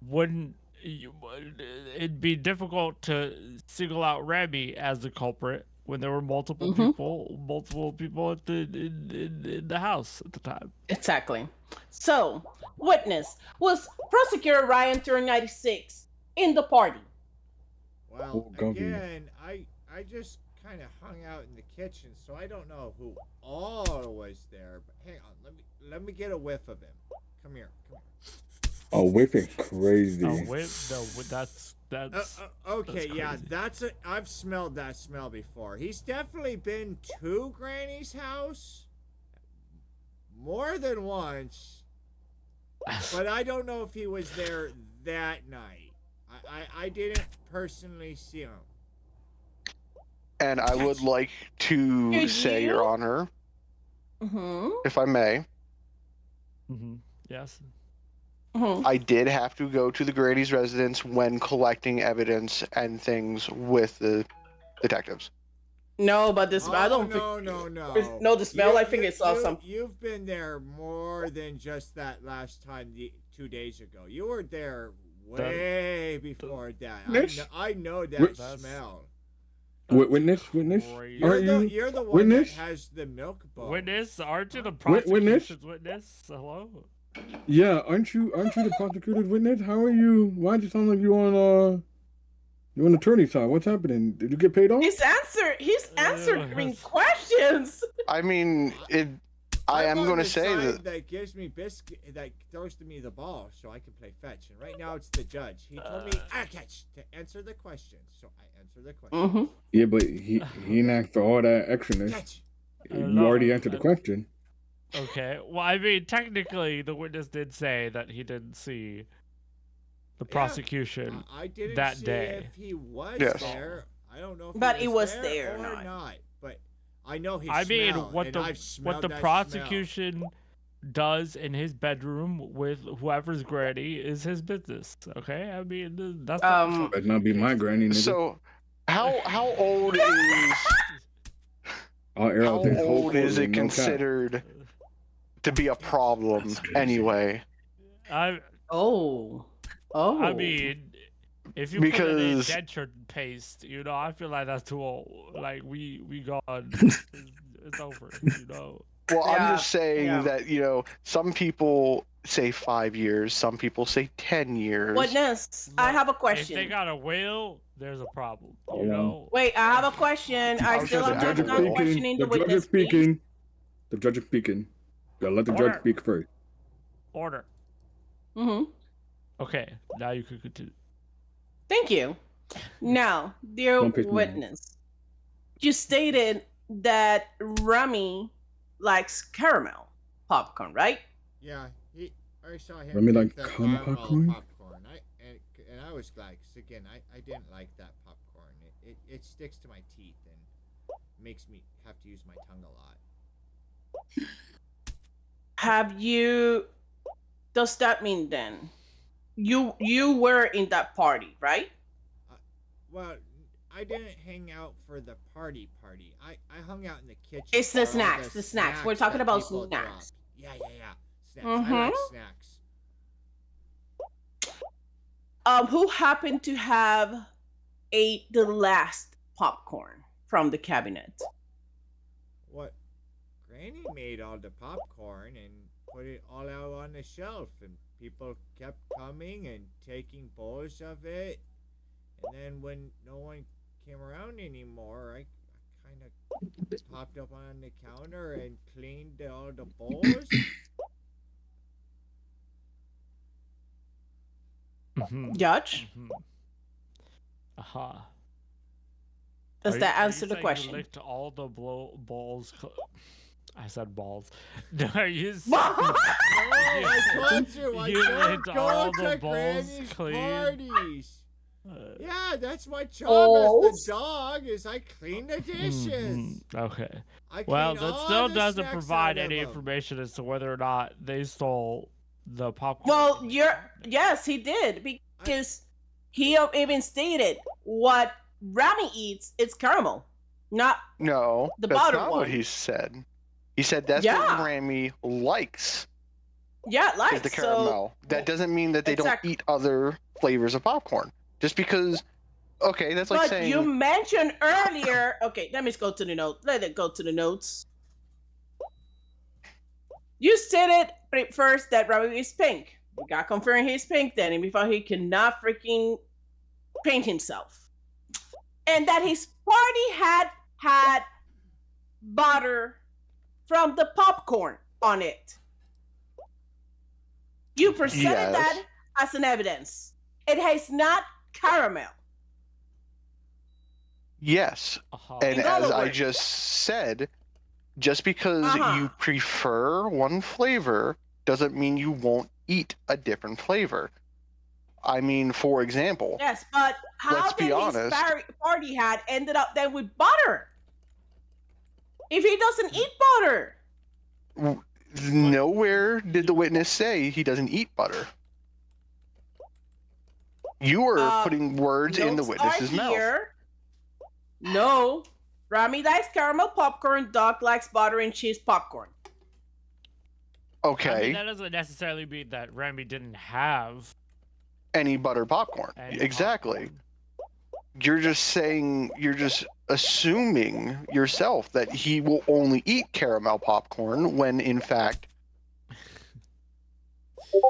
wouldn't. It'd be difficult to single out Remy as the culprit when there were multiple Mhm. people at in the house at the time. Exactly. So, witness was prosecutor Ryan turned 96 in the party. Well, Oh, Gumpy. again, I just kind of hung out in the kitchen, so I don't know who all was there. But hang on, let me get a whiff of him. Come here. oh, whipping crazy. Oh, wait, no, that's Okay, That's yeah, crazy. I've smelled that smell before. He's definitely been to Granny's house more than once, but I don't know if he was there that night. I didn't personally see him. and I would like to Did say, you? Your Honor, Mhm. if I may, Yes. Mhm. I did have to go to the Grady's residence when collecting evidence and things with the detectives. No, but the smell. I Oh don't think. no! No, the smell. I think it saw some. You've been there more than just that last time, 2 days ago. You were there way before that. This- I know that Wit- smell. Witness, crazy. aren't you? You're the one Witness? that has the milk bone. Witness, aren't you the Witness? prosecution's witness? Hello. Yeah, aren't you the prosecutor's witness? How are you? Why'd you sound like you on attorney's side? What's happening? Did you get paid off? He's answering questions. I mean, I am I'm going on to the say side that that gives me biscuit, that throws to me the ball, so I can play fetch. And right now it's the judge. He told me catch to answer the question, so I answer the question. Mhm. Yeah, but he didn't ask for all that extraness. Catch. You already answered the question. Okay. Well, I mean, technically, the witness did say that he didn't see the prosecution I didn't that see day. if he was Yes. there. I don't know if But he he was was there there or or not. not. But I know he. I mean, smelled, what and the I've smelled that prosecution does in his bedroom with whoever's granny is his business. Okay. I mean, that's not the focus Better not of be the my case. granny, nigga. so. How old is I'll air how out this whole old is courtroom, it no cap. considered to be a problem That's crazy. anyway? I Oh. I mean, if you put it in Because denture paste, I feel like that's too old. Like we gone. It's over. well, I'm Yeah, just saying yeah. that some people say 5 years, some people say 10 years. Witness, I have a If they question. got a will, there's a problem. Hold on. Wait, I have a question. I was still gonna am say, not I have a done will. questioning The the judge is witness, please. speaking. The judge is speaking. Gotta let the judge Order. speak first. Order. Mm-hmm. Okay, now you can continue. Thank you. Now, dear Don't piss me off. witness, you stated that Rami likes caramel popcorn, right? Yeah, I saw him. Let me, take like, the cum caramel popcorn? And I was like, again, I didn't like that popcorn. It sticks to my teeth and makes me have to use my tongue a lot. Have you? Does that mean then you were in that party, right? Well, I didn't hang out for the party. I hung out in the kitchen. It's the for all snacks, the snacks. We're talking that about people snacks. dropped. Yeah. Snacks. I like snacks. Who happened to have ate the last popcorn from the cabinet? What? Granny made all the popcorn and put it all out on the shelf, and people kept coming and taking bowls of it. And then when no one came around anymore, I kind of popped up on the counter and cleaned all the bowls. Judge, Uh-huh. does that Are answer you the saying question? You licked all the balls. I said balls. Are you saying I told you, I you don't licked go all to the balls Granny's clean? parties. Yeah, that's my job Balls? as the dog. Is I clean the dishes. Okay. I Well, clean that all still the doesn't snacks provide out of any 'em. information as to whether or not they stole the popcorn. Well, yes, he did, because he even stated what Rami eats. It's caramel, not No, the that's bottom not one. what he said. He said that's Yeah. what Rami likes Yeah, is like the so. caramel. That doesn't mean that they Exactly. don't eat other flavors of popcorn. Just because, okay, that's like But saying you mentioned earlier. Okay, let me go to the note. Let it go to the notes. You stated first that Rami is pink. We got confirmed he's pink then, and we thought he cannot freaking paint himself, and that his party had butter from the popcorn on it. You presented Yes. that as an evidence. It has not caramel. yes. Uh-huh. And In other as I words. just said, just because Uh-huh. you prefer one flavor doesn't mean you won't eat a different flavor. I mean, for example, Yes, but how Let's be did his honest. party hat ended up then with butter? If he doesn't eat butter. nowhere did the witness say he doesn't eat butter. You are putting words in the Notes witness's are mouth. here. No. Rami likes caramel popcorn. Doc likes butter and cheese popcorn. Okay, I mean, that doesn't necessarily mean that Remy didn't have any butter popcorn. any Exactly. popcorn. You're just assuming yourself that he will only eat caramel popcorn when in fact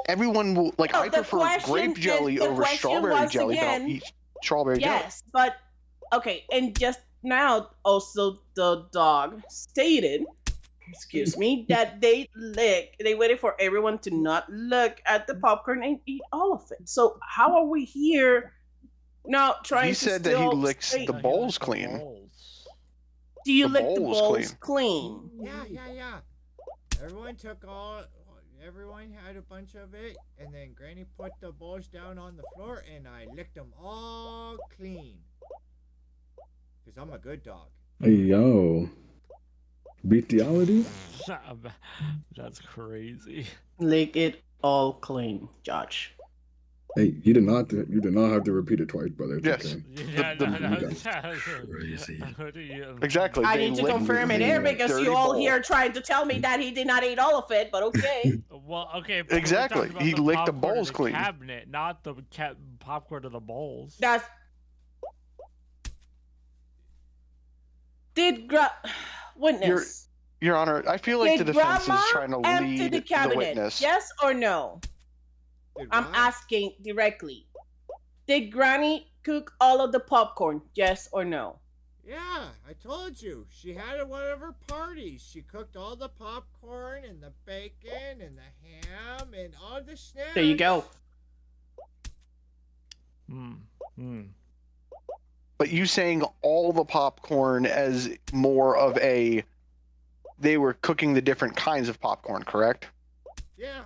everyone will, like, No, I the prefer question- grape jelly the over question strawberry once jelly, but I'll again- eat strawberry jelly. Yes, but okay, and just now also the dog stated, excuse me, that they waited for everyone to not look at the popcorn and eat all of it. So how are we here now trying He to said that he still licks state- the No, he bowls licked the clean. bowls. Do you the lick the bowls bowls clean? Yeah. Everyone had a bunch of it, and then Granny put the bowls down on the floor, and I licked them all clean. Because I'm a good dog. Hey, yo. Bestiality? That's crazy. Lick it all clean, Josh. Hey, you did not have to repeat it twice, brother. It's Yes. okay. Yeah, the- Crazy. What do you? Exactly. I they need to lick confirm it the here because dirty you all bowl. here trying to tell me that he did not eat all of it, but okay. Well, okay. But Exactly. We're talking about He the licked the popcorn in bowls the clean. cabinet, not the popcorn of the bowls. That's did witness. Your Honor, I feel like Did the defense Grandma is trying to empty lead the the cabinet? witness. Yes or no? Did I'm what? asking directly. Did Granny cook all of the popcorn? Yes or no? Yeah, I told you. She had it at one of her parties. She cooked all the popcorn and the bacon and the ham and all the snacks. There you go. But you saying all the popcorn as more of a they were cooking the different kinds of popcorn, correct? Yeah.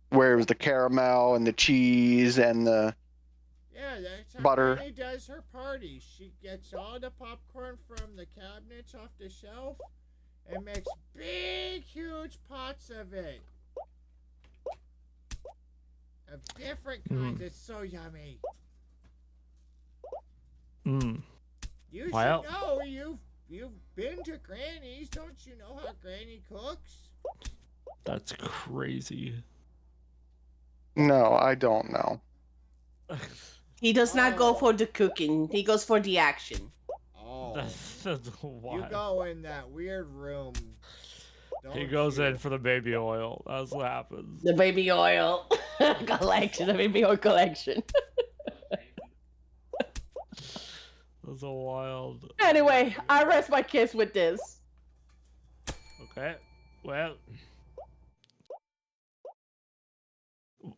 Where it was the caramel and the cheese and the Yeah, that's how Butter. Granny does her parties. She gets all the popcorn from the cabinets off the shelf and makes big, huge pots of it. Of different kinds. It's so yummy. You Well. should know. You've been to Granny's. Don't you know how Granny cooks? That's crazy. No, I don't know. He does not go for the cooking. He goes for the action. Oh. That's wild. You go in that weird room. He Don't goes in you? for the baby oil. That's what happens. The baby oil collection, the baby oil collection. That's so wild. Anyway, I rest my case with this. Okay. Well.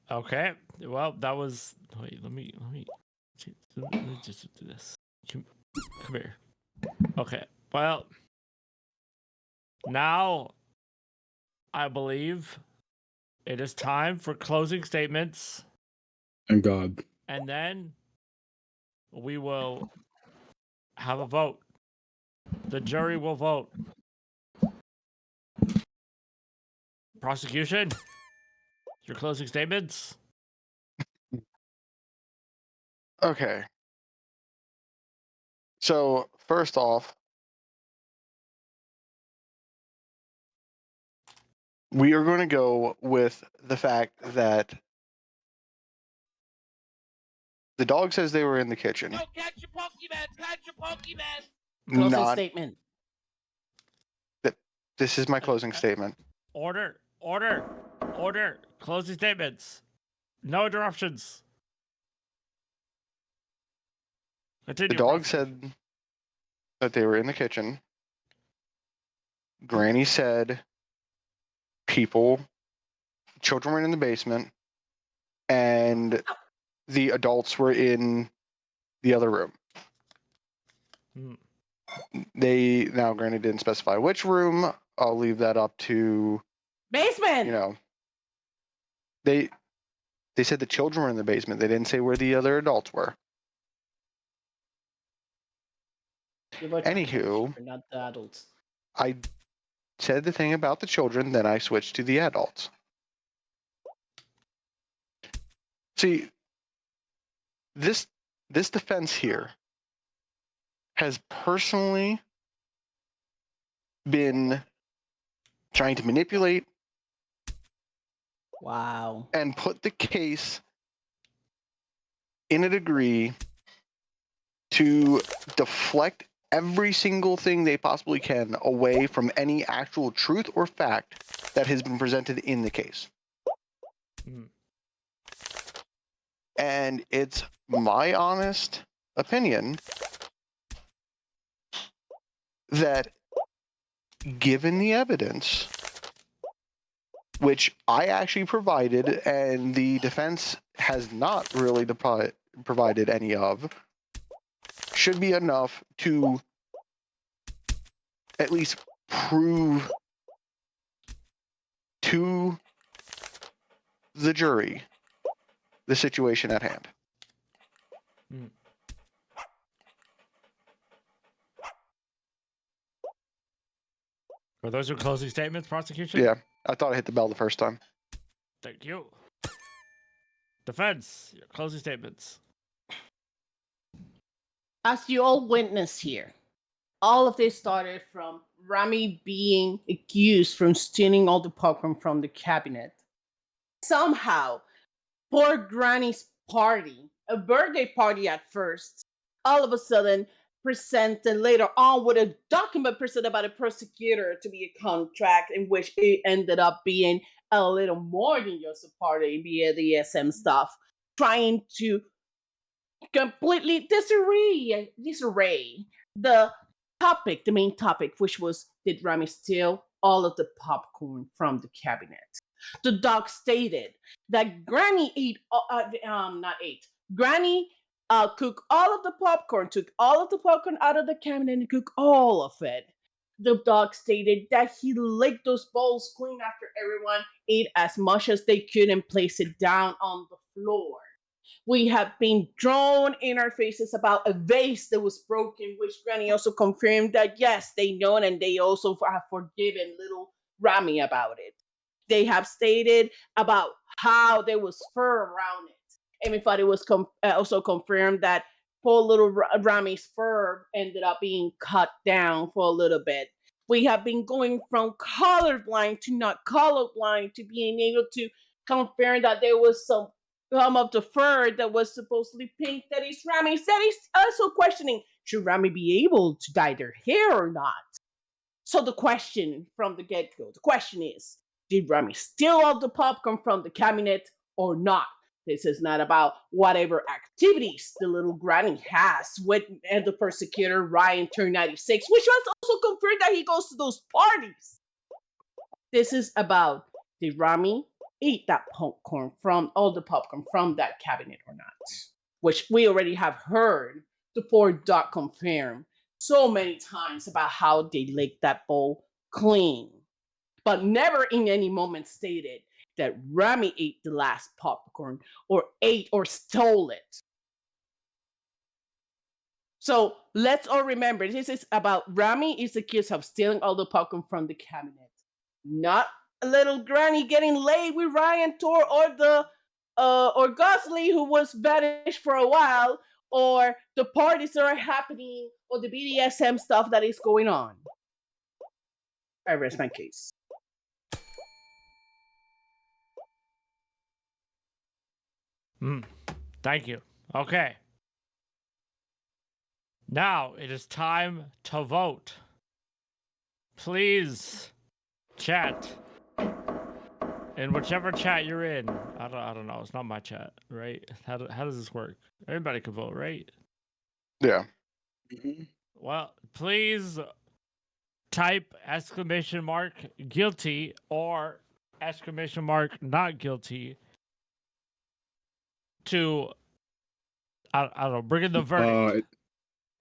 Okay. Well, that was. Wait. Let me just do this. Come here. Okay. Well. Now, I believe it is time for closing statements, And God. and then we will have a vote. The jury will vote. Prosecution, your closing statements. Okay. So first off, we are going to go with the fact that the dog says they were in the kitchen. Yo, catch your Pokemon! Catch your Pokemon! Closing Not statement. that. This is my closing statement. Order. Closing statements. No interruptions. Continue. The dog prosecution. said that they were in the kitchen. Granny said children were in the basement, and the adults were in the other room. Hmm. Granny didn't specify which room. I'll leave that up to, Basement. They said the children were in the basement. They didn't say where the other adults were. Anywho, Not the adults. I said the thing about the children, then I switched to the adults. See, this defense here has personally been trying to manipulate Wow. and put the case in a degree to deflect every single thing they possibly can away from any actual truth or fact that has been presented in the case. Hmm. And it's my honest opinion that given the evidence, which I actually provided and the defense has not really provided any of, should be enough to at least prove to the jury the situation at hand. Are those your closing statements, prosecution? Yeah, I thought I hit the bell the first time. Thank you. Defense, your closing statements. As you all witness here, all of this started from Rami being accused from stealing all the popcorn from the cabinet. Somehow, poor Granny's party, a birthday party at first, all of a sudden presented later on with a document presented by the prosecutor to be a contract in which it ended up being a little more than just a party via the ESM stuff, trying to completely disarray the topic, the main topic, which was, did Rami steal all of the popcorn from the cabinet? The dog stated that Granny Granny cooked all of the popcorn, took all of the popcorn out of the cabinet and cooked all of it. The dog stated that he licked those bowls clean after everyone ate as much as they could and placed it down on the floor. We have been drawn in our faces about a vase that was broken, which Granny also confirmed that yes, they know and they also have forgiven little Rami about it. They have stated about how there was fur around it. Everybody was also confirmed that poor little Rami's fur ended up being cut down for a little bit. We have been going from colorblind to not colorblind to being able to confirm that there was some of the fur that was supposedly pink that is Rami's. That is also questioning, should Rami be able to dye their hair or not? So the question from the get-go, the question is, did Rami steal all the popcorn from the cabinet or not? This is not about whatever activities the little granny has with and the persecutor Ryan turned 96, which was also confirmed that he goes to those parties. This is about did Rami eat that popcorn from all the popcorn from that cabinet or not? Which we already have heard the poor dog confirm so many times about how they licked that bowl clean, but never in any moment stated that Rami ate the last popcorn or ate or stole it. So let's all remember this is about Rami is accused of stealing all the popcorn from the cabinet, not a little granny getting laid with Ryan Tor or Gosling who was banished for a while, or the parties that are happening, or the BDSM stuff that is going on. I rest my case. Thank you. Okay. Now it is time to vote. Please, chat. In whichever chat you're in. I don't know. It's not my chat, right? How does this work? Everybody can vote, right? Yeah. Well, please type !guilty or !not guilty to I don't know, bring in the verdict.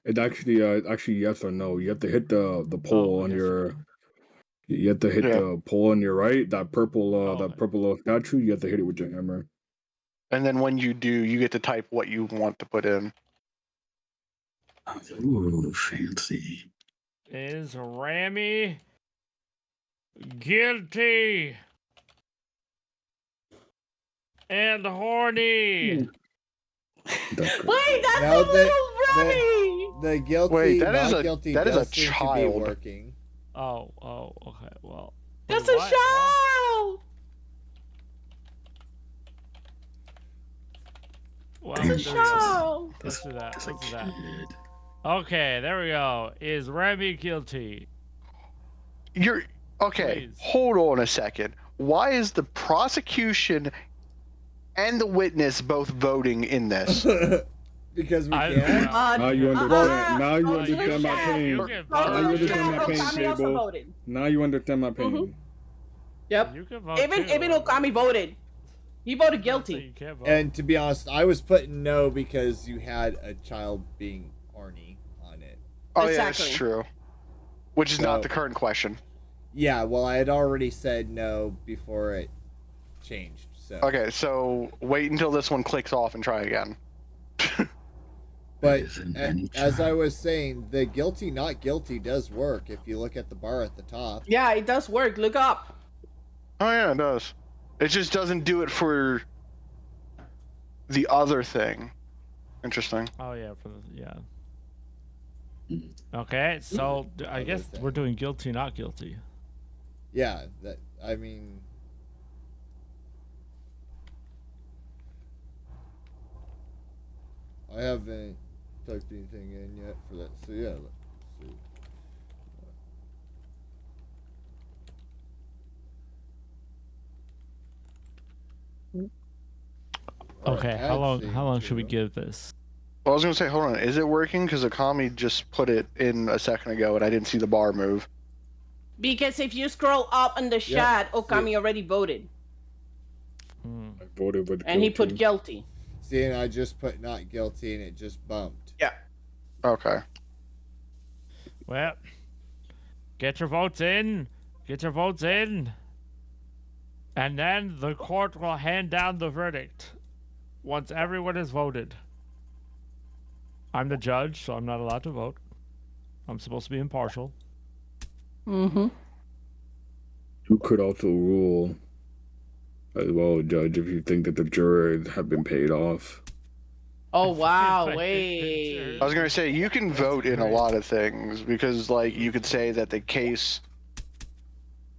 It actually yes or no. You have to hit the poll on yes or your. no. You have to hit Yeah. the pole on your right. That purple Oh. statue. You have to hit it with your hammer. And then when you do, you get to type what you want to put in. Ooh, fancy. Is Rami guilty and horny? That's good. Wait, that's Now a little Rami! The guilty, Wait, that not is a- guilty that is does a seem to be child. working. Oh, okay. Well, That's wait, a what? child! Well, That's a there we go. child! Let's do that. That's a Let's do that. kid. Okay, there we go. Is Rami guilty? You're okay. Please. Hold on a second. Why is the prosecution and the witness both voting in this? Because we I- can. Now you understand. Now you Oh, understand my can. pain. You can Go vote. to Now you the understand chat. my pain, Okami also Sable. voted. Now you understand my pain. Yep. You can vote Even too. Okami voted. He voted So guilty. you can't vote. And to be honest, I was putting no because you had a child being horny on it. Oh yeah, Exactly. that's true. Which is not So- the current question. Yeah, well, I had already said no before it changed. So. Okay, so wait until this one clicks off and try again. But Isn't any as I child. was saying, the guilty not guilty does work if you look at the bar at the top. Yeah, it does work. Look up. Oh yeah, it does. It just doesn't do it for the other thing. Interesting. Oh yeah, for the yeah. Mm. Okay, so I Other guess thing. we're doing guilty, not guilty. Yeah, that I mean, I haven't typed anything in yet for that. So yeah, let's see. Alright, Okay, add how long scene should we to- give this? Well, I was gonna say, hold on, is it working? Because Akami just put it in a second ago, and I didn't see the bar move. Because if you scroll up in the chat, Okami already voted. Hmm. I voted with And he put guilty. guilty. See, and I just put not guilty, and it just bumped. Okay. Well, get your votes in. Get your votes in. And then the court will hand down the verdict once everyone has voted. I'm the judge, so I'm not allowed to vote. I'm supposed to be impartial. Mm-hmm. You could also rule as well, Judge, if you think that the jurors have been paid off. Oh wow, Like, wait. I was gonna say you can That's vote in a great. lot of things because, like, you could say that the case.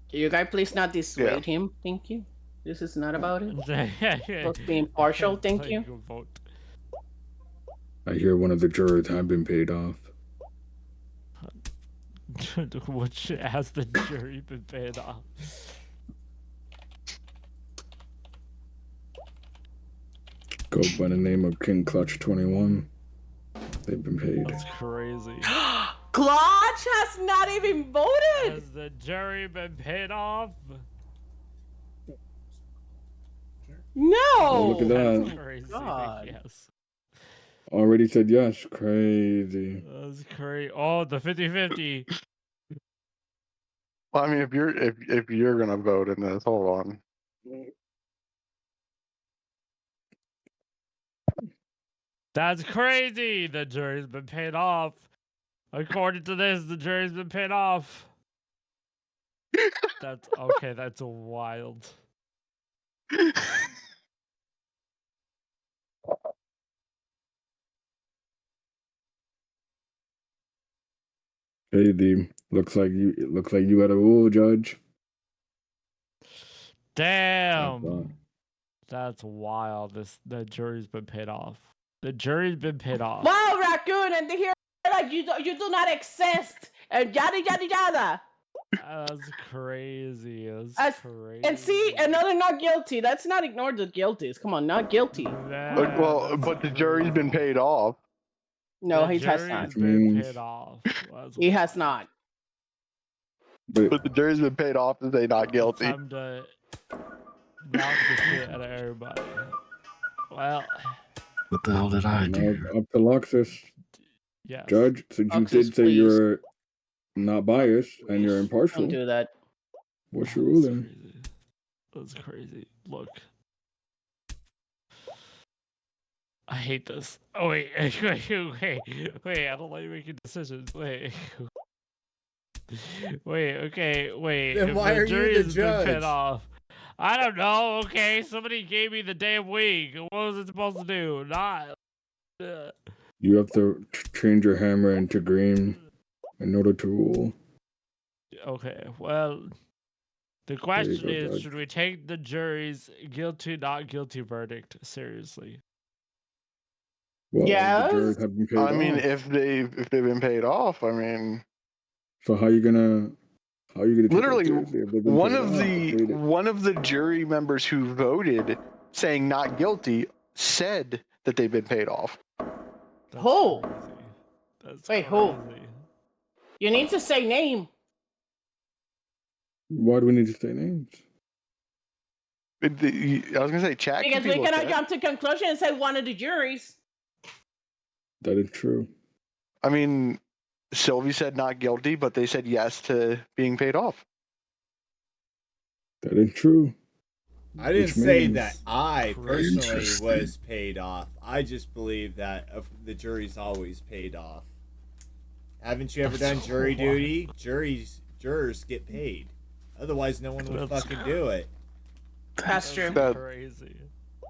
Can you guys please not dissuade him? Thank you. This is not about it. Supposed to be impartial, thank Like, you. go vote. I hear one of the jurors have been paid off. Which has the jury been paid off? Go by the name of King Clutch 21. They've been paid. That's crazy. Clutch has not even voted. Has the jury been paid off? No. Oh, look at That's that. crazy. God. Yes. Already said yes. Crazy. That's crazy. Oh, the 50-50. Well, I mean, if you're gonna vote in this, hold on. That's crazy. The jury's been paid off. According to this, the jury's been paid off. That's okay. That's wild. Hey, D. Looks like you got a rule, Judge. Damn. That's wild. The jury's been paid off. The jury's been paid off. Wow, raccoon, and they hear like you do not exist, and yada yada yada. That's crazy. That's crazy. And see, another not guilty. Let's not ignore the guilties. Come on, not guilty. Well, That's but the jury's been paid off. No, the he has jury's not. been Means- paid off. That's He has wild. not. But the jury's been paid off to say not guilty. Time to knock the shit out of everybody. Well, What the hell did I Now do? up to Loxus. yes. Judge, since you Loxus, did say please. you're not biased and you're impartial, Don't do that. what's your That's ruling? crazy. That's crazy. Look. I hate this. Oh wait, wait, I don't like making decisions. Wait. Wait. Then If why the are you jury the has been paid judge? off. I don't know, okay? Somebody gave me the damn wig. What was it supposed to do? Not You have to change your hammer into green in order to rule. Okay, well, the There you question go, is, Judge. should we take the jury's guilty, not guilty verdict seriously? Well, Yes. the jurors have been paid I mean, off. if they've been paid off, I mean, So how you gonna take literally that seriously if they've been one paid of off? the They paid it. one of the jury members who voted saying not guilty said that they've been paid off. That's Who? crazy. That's Wait, who? crazy. You need to say name. Why do we need to say names? I was gonna say chat Because can be we looked cannot at. jump to conclusion and say one of the juries. That is true. I mean, Sylvie said not guilty, but they said yes to being paid off. That is true. I didn't Which say means- that I personally Interesting. was paid off. I just believe that the jury's always paid off. Haven't you ever That's done jury wild. duty? Jurors get paid. Otherwise, no one would That's fucking do it. That's true. That- Crazy.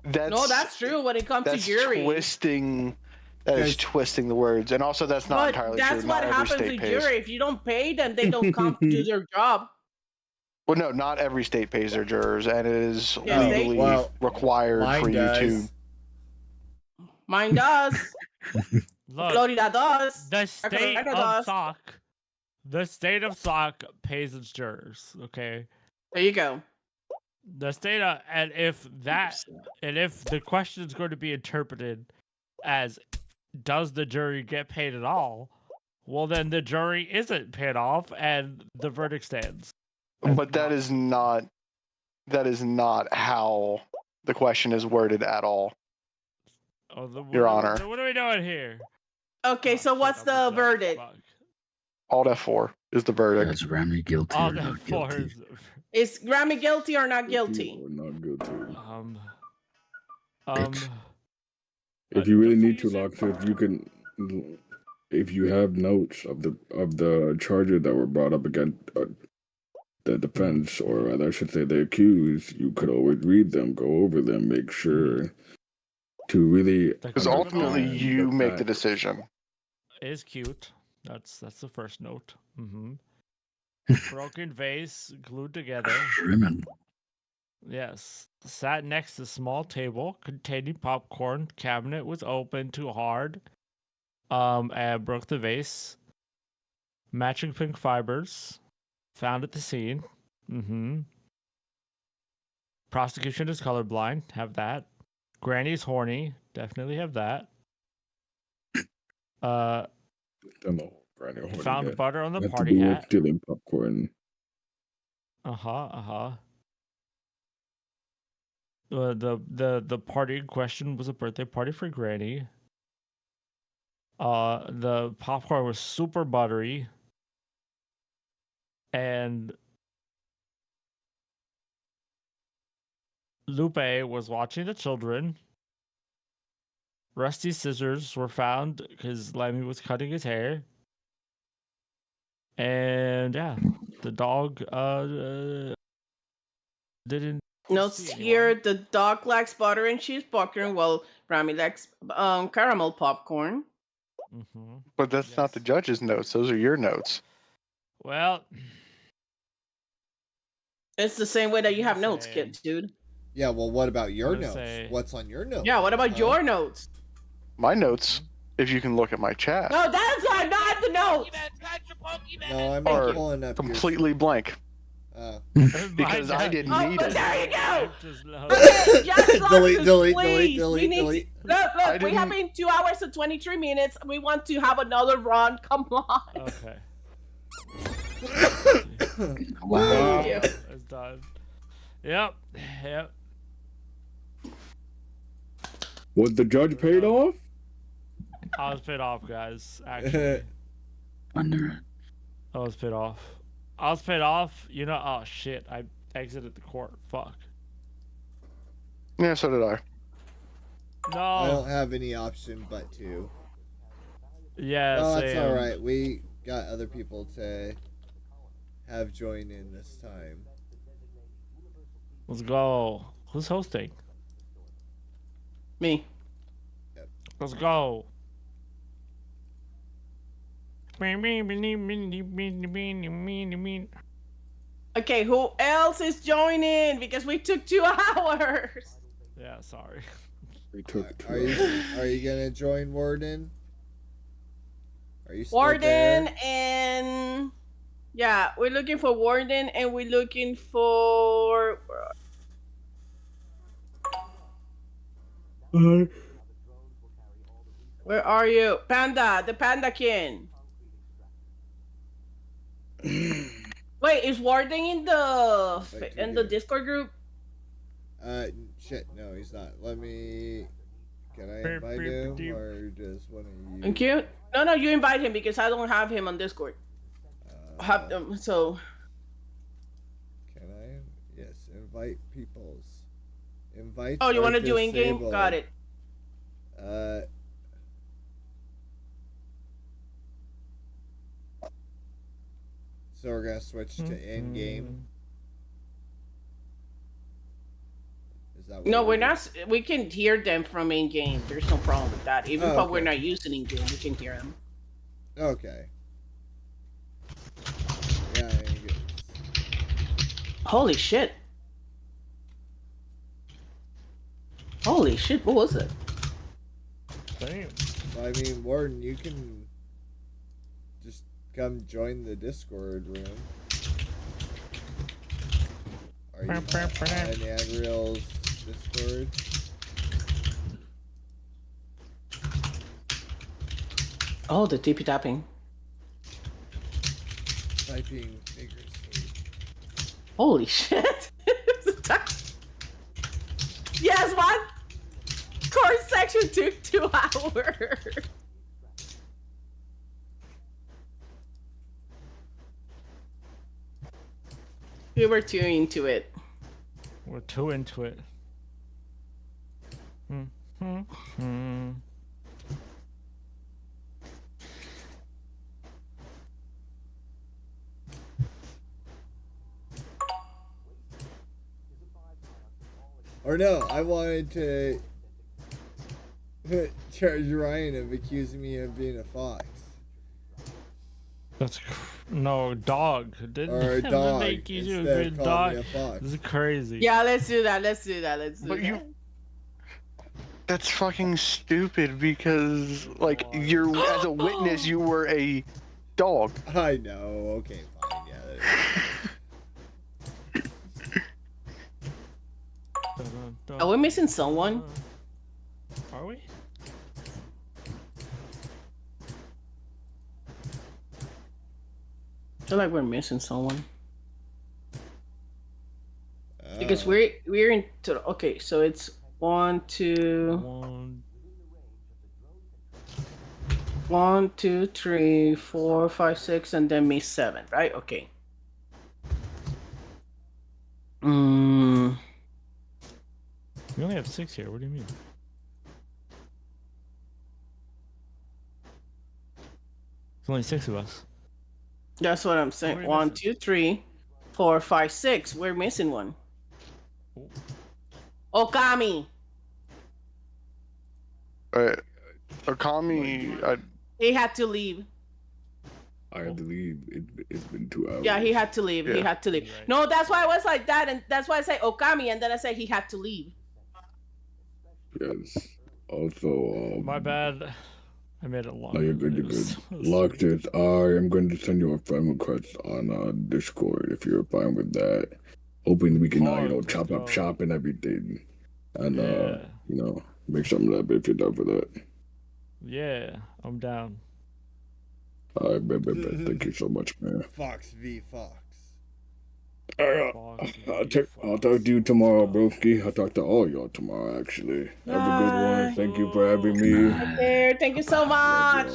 That's That's true when it comes to that's jury. twisting. That is Because- twisting the words, and also that's not But entirely that's true. what Not every happens state to pays. jury. If you don't pay them, they don't come to do their job. Well, no, not every state pays their jurors, and it is Yeah, they- legally Well, required mine for you does. to. Mine does. Look, Florida does. the state Colorado of does. Sock, the state of Sock pays its jurors. Okay, There you go. the state of, and if the question is going to be interpreted as, does the jury get paid at all? Well, then the jury isn't paid off, and the verdict stands. But that is not. That is not how the question is worded at all. Oh, Your Honor. What are we doing here? Okay, Oh, so shit, what's I'm the a judge. verdict? Fuck. Alt F4 is the verdict. Judge Remy guilty All or that not for guilty? is Is Grammy guilty or not guilty? Or not guilty. Bitch. If you really that's what need to, said. Loxus, you can. If you have notes of the charges that were brought up against the defense, or I should say the accused, you could always read them, go over them, make sure to really. Because criminal ultimately, understand you make the facts. decision. Is cute. That's the first note. Mm-hmm. Broken vase glued together. Criminal. Yes. Sat next to small table containing popcorn. Cabinet was open too hard. And broke the vase. Matching pink fibers found at the scene. Mm-hmm. Prosecution is colorblind. Have that. Granny's horny. Definitely have that. Don't know. Right now, Found butter on the had to party do with hat. stealing popcorn. The party in question was a birthday party for Granny. The popcorn was super buttery. And Lupe was watching the children. Rusty scissors were found because Lemmy was cutting his hair. And yeah, the dog didn't Notes see here: anyone. the dog likes butter and cheese popcorn, while Rami likes caramel popcorn. Mm-hmm. But that's not the Yes. judge's notes. Those are your notes. Well, It's the same way that you I'm have gonna notes, say- kid, dude. Yeah, well, what about your gonna notes? say- What's on your notes? Yeah, what about huh? your notes? My notes, if you can look at my chat, No, that's not the notes. Pokemon, catch your Pokemon. No, I'm Are pulling up completely blank your... because I didn't Oh, need but it. there you go. Just no. Okay, just Delete, Lexus, delete, please. delete, We need delete. Look, I we have didn't- been 2 hours and 23 minutes. We want to have another run. Come on. Okay. Wow. Thank you. It's done. Yep. Was the judge paid off? I was paid off, guys. Actually, Under it. I was paid off. You know. Oh shit! I exited the court. Fuck. Yeah, so did I. No. I don't have any option but to. Yeah. Well, that's same. alright. We got other people to have join in this time. Let's go. Who's hosting? Me. Let's go. Okay, who else is joining? Because we took 2 hours. Yeah, sorry. We took Are you gonna join Warden? Are you still Warden there? and yeah, we're looking for Warden and we're looking for where are you? Panda, the Panda King. Wait, is Warden in the Discord group? Shit, no, he's not. Let me. Can I invite him or just one of you? Thank you. No, you invite him because I don't have him on Discord. So Can I? Yes, invite peoples. Invite. oh, you want to do in game? Got it. So we're gonna switch to in game. Is that what No, we're doing? not. We can hear them from in game. There's no problem with that. Even Oh, if we're okay. not using in game, we can hear them. Okay. Yeah, I get this. Holy shit! Holy shit! What was it? Damn. Well, I mean, Warden, you can just come join the Discord room. Are you not on Adriel's Discord? Oh, the tippy tapping. Typing vigorously. Holy shit! Yes, what? Court section took 2 hours. We were too into it. We're too into it. Or no, I wanted to charge Ryan of accusing me of being a fox. That's no dog. Didn't Or a dog. make you a Instead good of calling dog. me a fox. This is crazy. Yeah, let's do that. But that's fucking stupid because, like, you're as a witness, you were a dog. I know. Okay, fine. Yeah. Are we missing someone? Are we? I feel like we're missing someone. Because we're in okay, so it's 1, 2, 1, 2, 3, 4, 5, 6, and then me 7, right? Okay. We only have 6 here. What do you mean? There's only 6 of us. That's what I'm saying. 1, 2, 3, 4, 5, 6. We're missing one. Okami. Okami. He had to leave. I had to leave. It's been 2 hours. Yeah, he had to leave. He had to leave. Right. No, that's why I was like that, and that's why I say Okami, and then I said he had to leave. Yes. Also, My bad. I made it long. no, you're good. You're good. Loctus, I am going to send you a friend request on Discord if you're fine with that. Hoping we can, chop up shop and everything, and make something of that if you're down for that. Yeah, I'm down. All right, bet. Thank you so much, man. Fox v. Fox. I'll talk to you tomorrow, broski. I'll talk to all y'all tomorrow, actually. Have a good one. Thank you for having me. Thank you so much.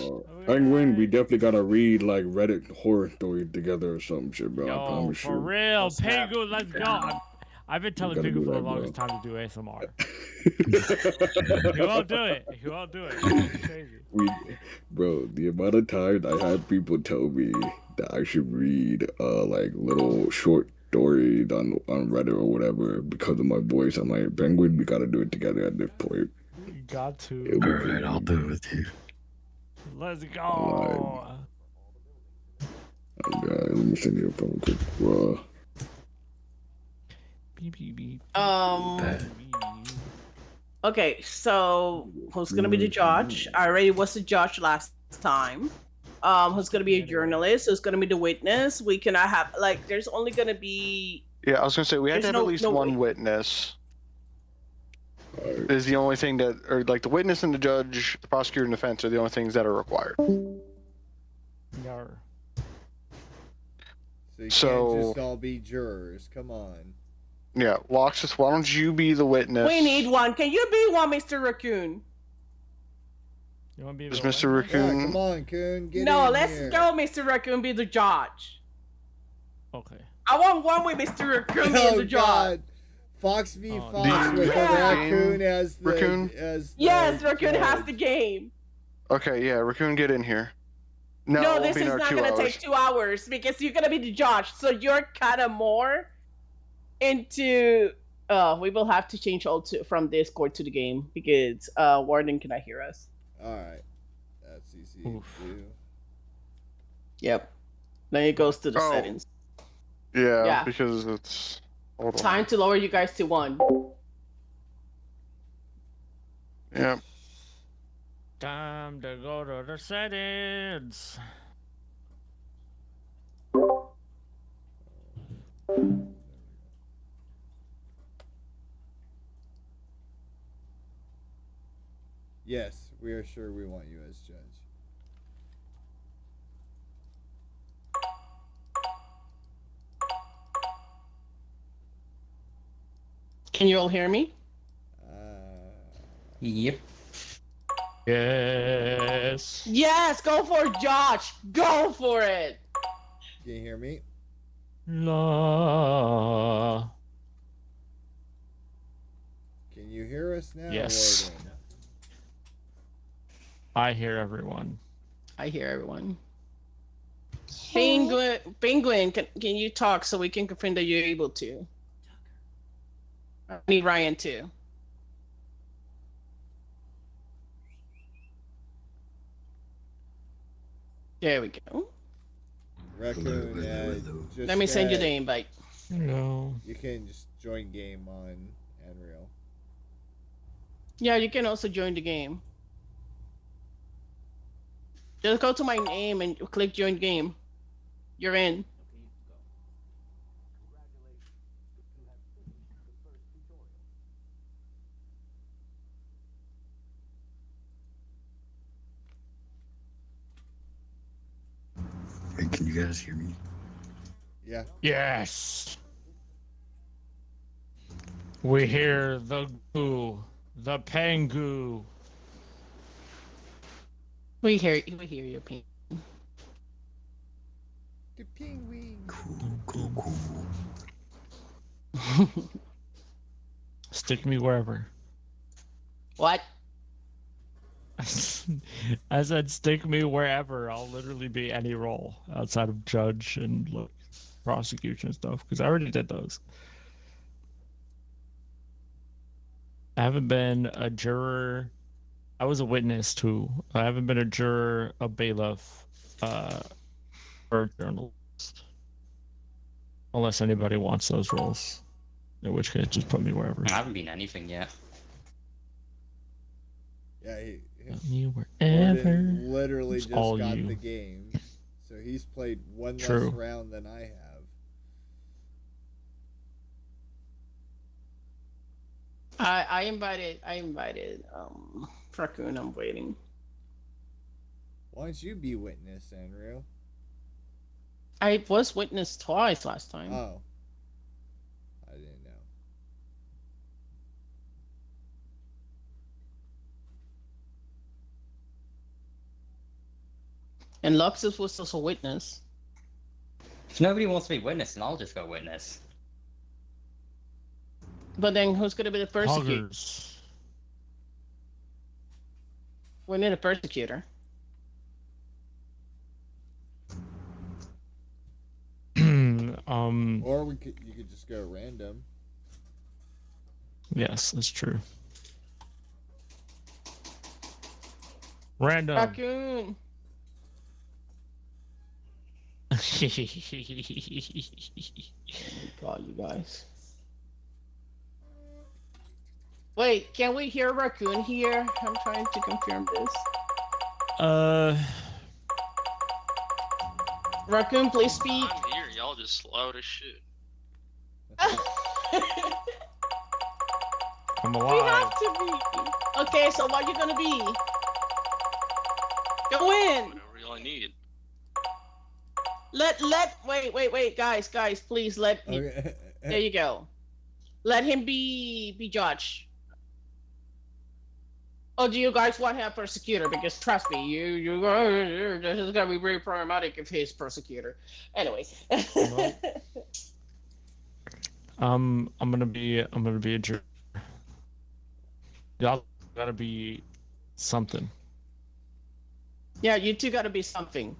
Penguin, we definitely gotta read like Reddit horror stories together or some shit, bro. I promise for you. real, Penguin, let's go. I've been telling Penguin for the longest time to do ASMR. He won't do it. It's crazy. Bro, the amount of times I had people tell me that I should read like little short stories on Reddit or whatever because of my voice. I'm like, Penguin, we gotta do it together at this point. You got to. Alright, I'll do it with you. Let's go. Okay, let me send you a phone quick, bro. Okay, so who's gonna be the judge? I already was the judge last time. Who's gonna be a journalist? Who's gonna be the witness? We cannot have there's only gonna be. Yeah, I was gonna say we have to have at least one witness. Is the only thing that, or like the witness and the judge, the prosecutor and defense are the only things that are required. Yar. So you can't just all be jurors. Come on. Yeah, Loxus, why don't you be the witness? We need one. Can you be one, Mr. Raccoon? You want to be Is the Mr. witness? Raccoon? Yeah, come on, Coon. Get No, in let's here. go, Mr. Raccoon, be the judge. Okay. I want one with Mr. Raccoon being the judge. God. Fox v. Fox with Raccoon as the Raccoon? Yes, Raccoon has the game. Okay, yeah, Raccoon, get in here. No, this is not gonna take 2 hours because you're gonna be the judge, so you're kind of more into. We will have to change from Discord to the game because Warden cannot hear us. All right, that's easy to do. Yep. Then it goes to the settings. Yeah, because it's. Hold on. Time to lower you guys to 1. Yeah. Time to go to the settings. Yes, we are sure we want you as judge. Can you all hear me? Yep. Yes. Yes, go for it, Josh. Go for it. Can you hear me? La. Can you hear us now, Yes. Warden? I hear everyone. I hear everyone. Penguin, can you talk so we can confirm that you're able to? I need Ryan too. There we go. Raccoon, just let me send you the invite. No. You can just join game on Unreal. Yeah, you can also join the game. Just go to my name and click join game. You're in. Hey, can you guys hear me? Yeah. Yes. We hear the goo, the pangu. We hear you, Pink. The penguin. Cool. Stick me wherever. What? I said stick me wherever. I'll literally be any role outside of judge and like prosecution stuff because I already did those. I haven't been a juror. I was a witness too. I haven't been a juror, a bailiff, or a journalist. Unless anybody wants those roles. In which case, just put me wherever. I haven't been anything yet. Yeah, Put me Gordon wherever. literally It's just all got you. the game, so he's played one True. less round than I have. I invited Raccoon. I'm waiting. Why don't you be witness, Andrew? I was witness twice last time. Oh, I didn't know. And Luxus was also witness. If nobody wants to be witness, then I'll just go witness. But then who's gonna be the persecutor? Hoggers. We need a persecutor. Or you could just go random. Yes, that's true. Random. Raccoon. God, you guys. Wait, can we hear Raccoon here? I'm trying to confirm this. Raccoon, please speak. I'm here, y'all just loud as shit. I'm We alive. have to be. Okay, so what you gonna be? Go in. Whatever y'all need. Wait, guys, please let him. Okay. There you go. Let him be judge. Oh, do you guys want him persecutor? Because trust me, this is gonna be very problematic if he's persecutor. Anyway. Well. I'm gonna be a jerk. Y'all gotta be something. Yeah, you two gotta be something.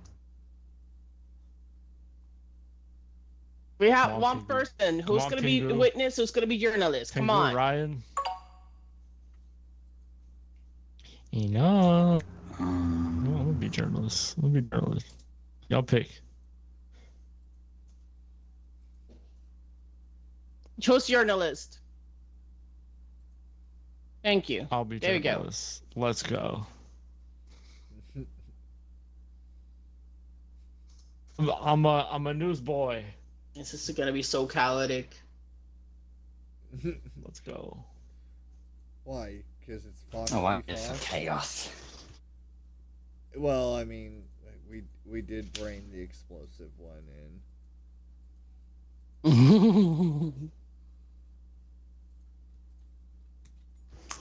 We have Come on, one Pingu. person Come who's on, gonna be Pingu. witness, who's gonna be journalist. Come Pingu, on. Ryan. No. Um, I'm gonna be journalist. Y'all pick. Who's journalist? Thank you. I'll be There you go. journalist. Let's go. I'm a newsboy. This is gonna be so chaotic. Let's go. Why? Because it's Foxy Oh, I'm just for Fox? chaos. Well, I mean, we did bring the explosive one in.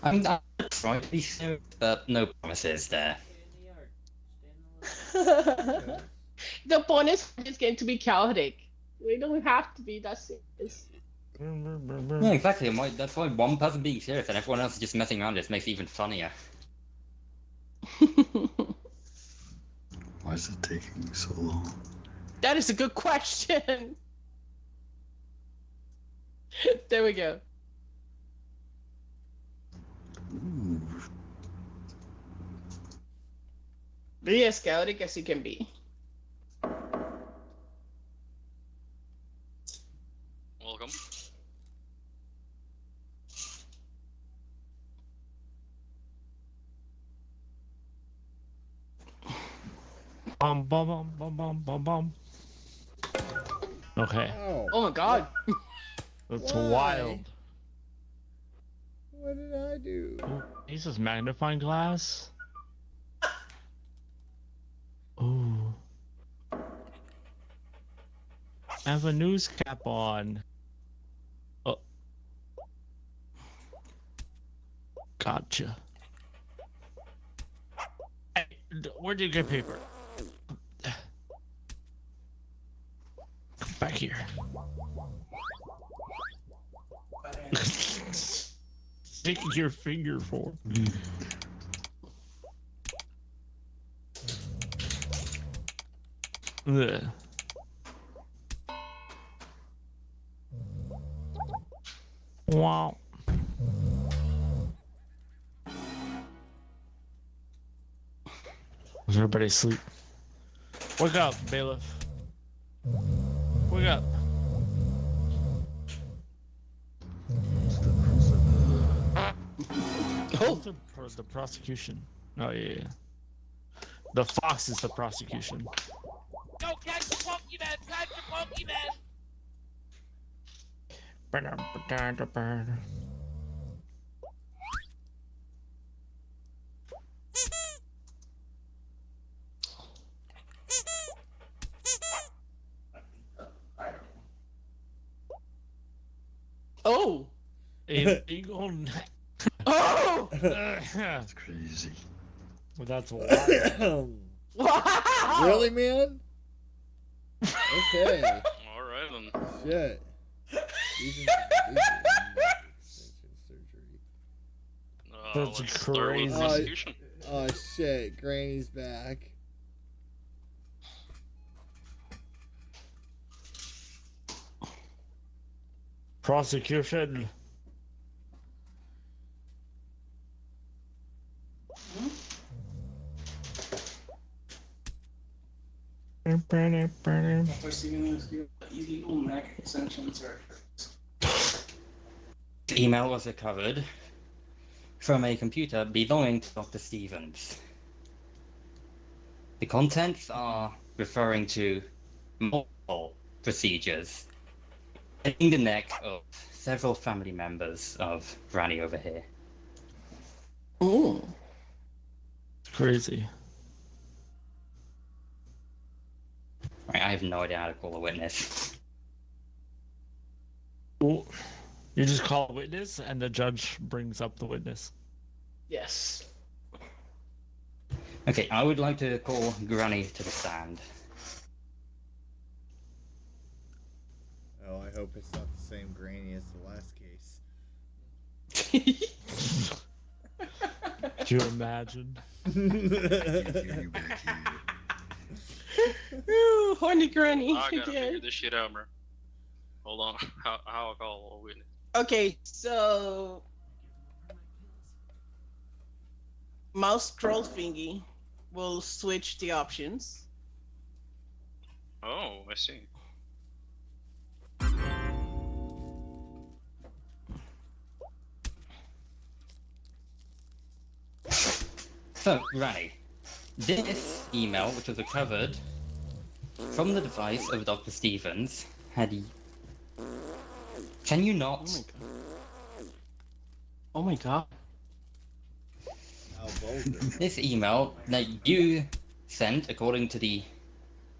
I'm trying to be soon, but no promises there. The point is it's going to be chaotic. We don't have to be that serious. Yeah, exactly. That's why one person being serious and everyone else is just messing around. It makes it even funnier. why is it taking so long? That is a good question. There we go. Ooh, Be as chaotic as you can be. Welcome. Bum bum bum bum bum bum bum. Okay, Oh, Oh my god. that's Why? wild. what did I do? Ooh, Jesus, magnifying glass. Ooh. I have a news cap on. Oh. Gotcha. Hey, where'd you get paper? Come back here. Sticking your finger for. Ugh. Wow. Is everybody asleep? Wake up, bailiff. Wake up. Oh. The prosecution. Oh yeah. The fox is the prosecution. Go catch the Pokemon! Catch the Pokemon! Oh. Illegal. Oh. That's crazy. Well, that's wild. Wow. Really, man? Okay. Alright then. Shit. Extension surgery. That's Let's start with crazy. prosecution. Oh shit, Granny's back. Prosecution. The email was recovered from a computer belonging to Dr. Stevens. The contents are referring to multiple procedures in the neck of several family members of Granny over here. Ooh. Crazy. Right, I have no idea how to call a witness. Well, you just call a witness, and the judge brings up the witness. Yes. Okay, I would like to call Granny to the stand. Oh, I hope it's not the same Granny as the last case. Do you imagine? Ooh, horny granny I gotta figure again. this shit out, bro. Hold on. How I call a witness? Okay, so mouse scroll thingy will switch the options. Oh, I see. So, Granny, this email, which was recovered from the device of Dr. Stevens, had. Can you not? Oh my god. How vulgar. This email that you sent, according to the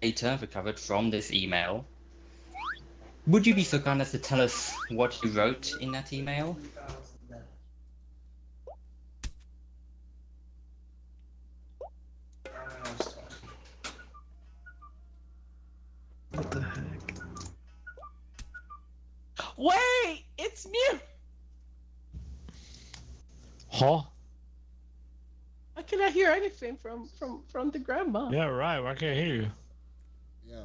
data recovered from this email, would you be so kind as to tell us what you wrote in that email? What the heck? Wait, it's mute. Huh? I cannot hear anything from the grandma. Yeah, right. Why can't I hear you? Yeah.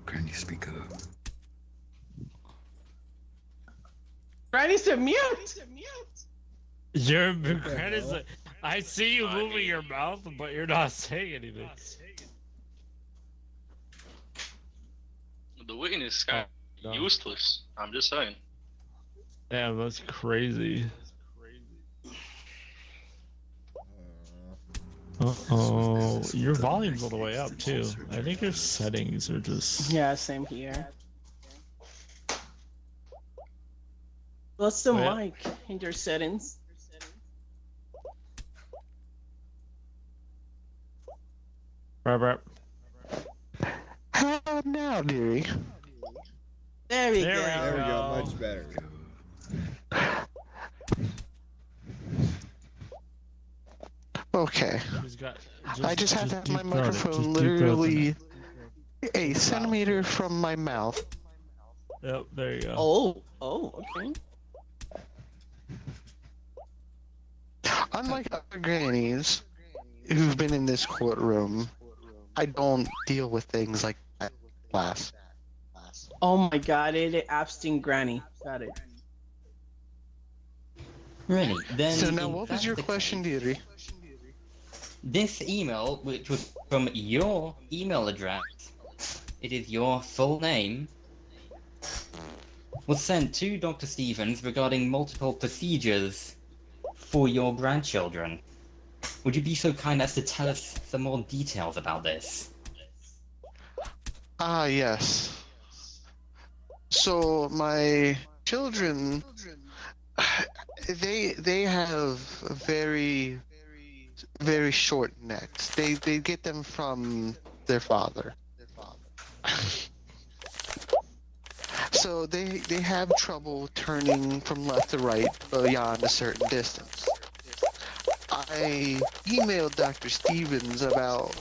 Granny, speak up. Granny's a mute. You're the Granny's hell? like, I see you I moving mean- your mouth, but you're not saying anything. The witness is kind No. of useless. I'm just saying. Damn, that's crazy. Uh-oh. Your volume's all the way up, too. I think your settings are just... Yeah, same here. What's the Yeah. mic in your settings? Right. How about now, dearie? There we There go. we There we go. go. Much better. Okay. I just have to have my deep throat it. microphone Just deep throat literally it. a centimeter from my mouth. Yep, there you go. Okay. Unlike other grannies who've been in this courtroom, I don't deal with things like that class. Oh my god, it Epstein Granny. Got it. Really? Then So now in what was that your the question, case, dearie? This email, which was from your email address, it is your full name, was sent to Dr. Stevens regarding multiple procedures for your grandchildren. Would you be so kind as to tell us some more details about this? Ah, yes. So my children, they have very short necks. They get them from their father. So they have trouble turning from left to right beyond a certain distance. I emailed Dr. Stevens about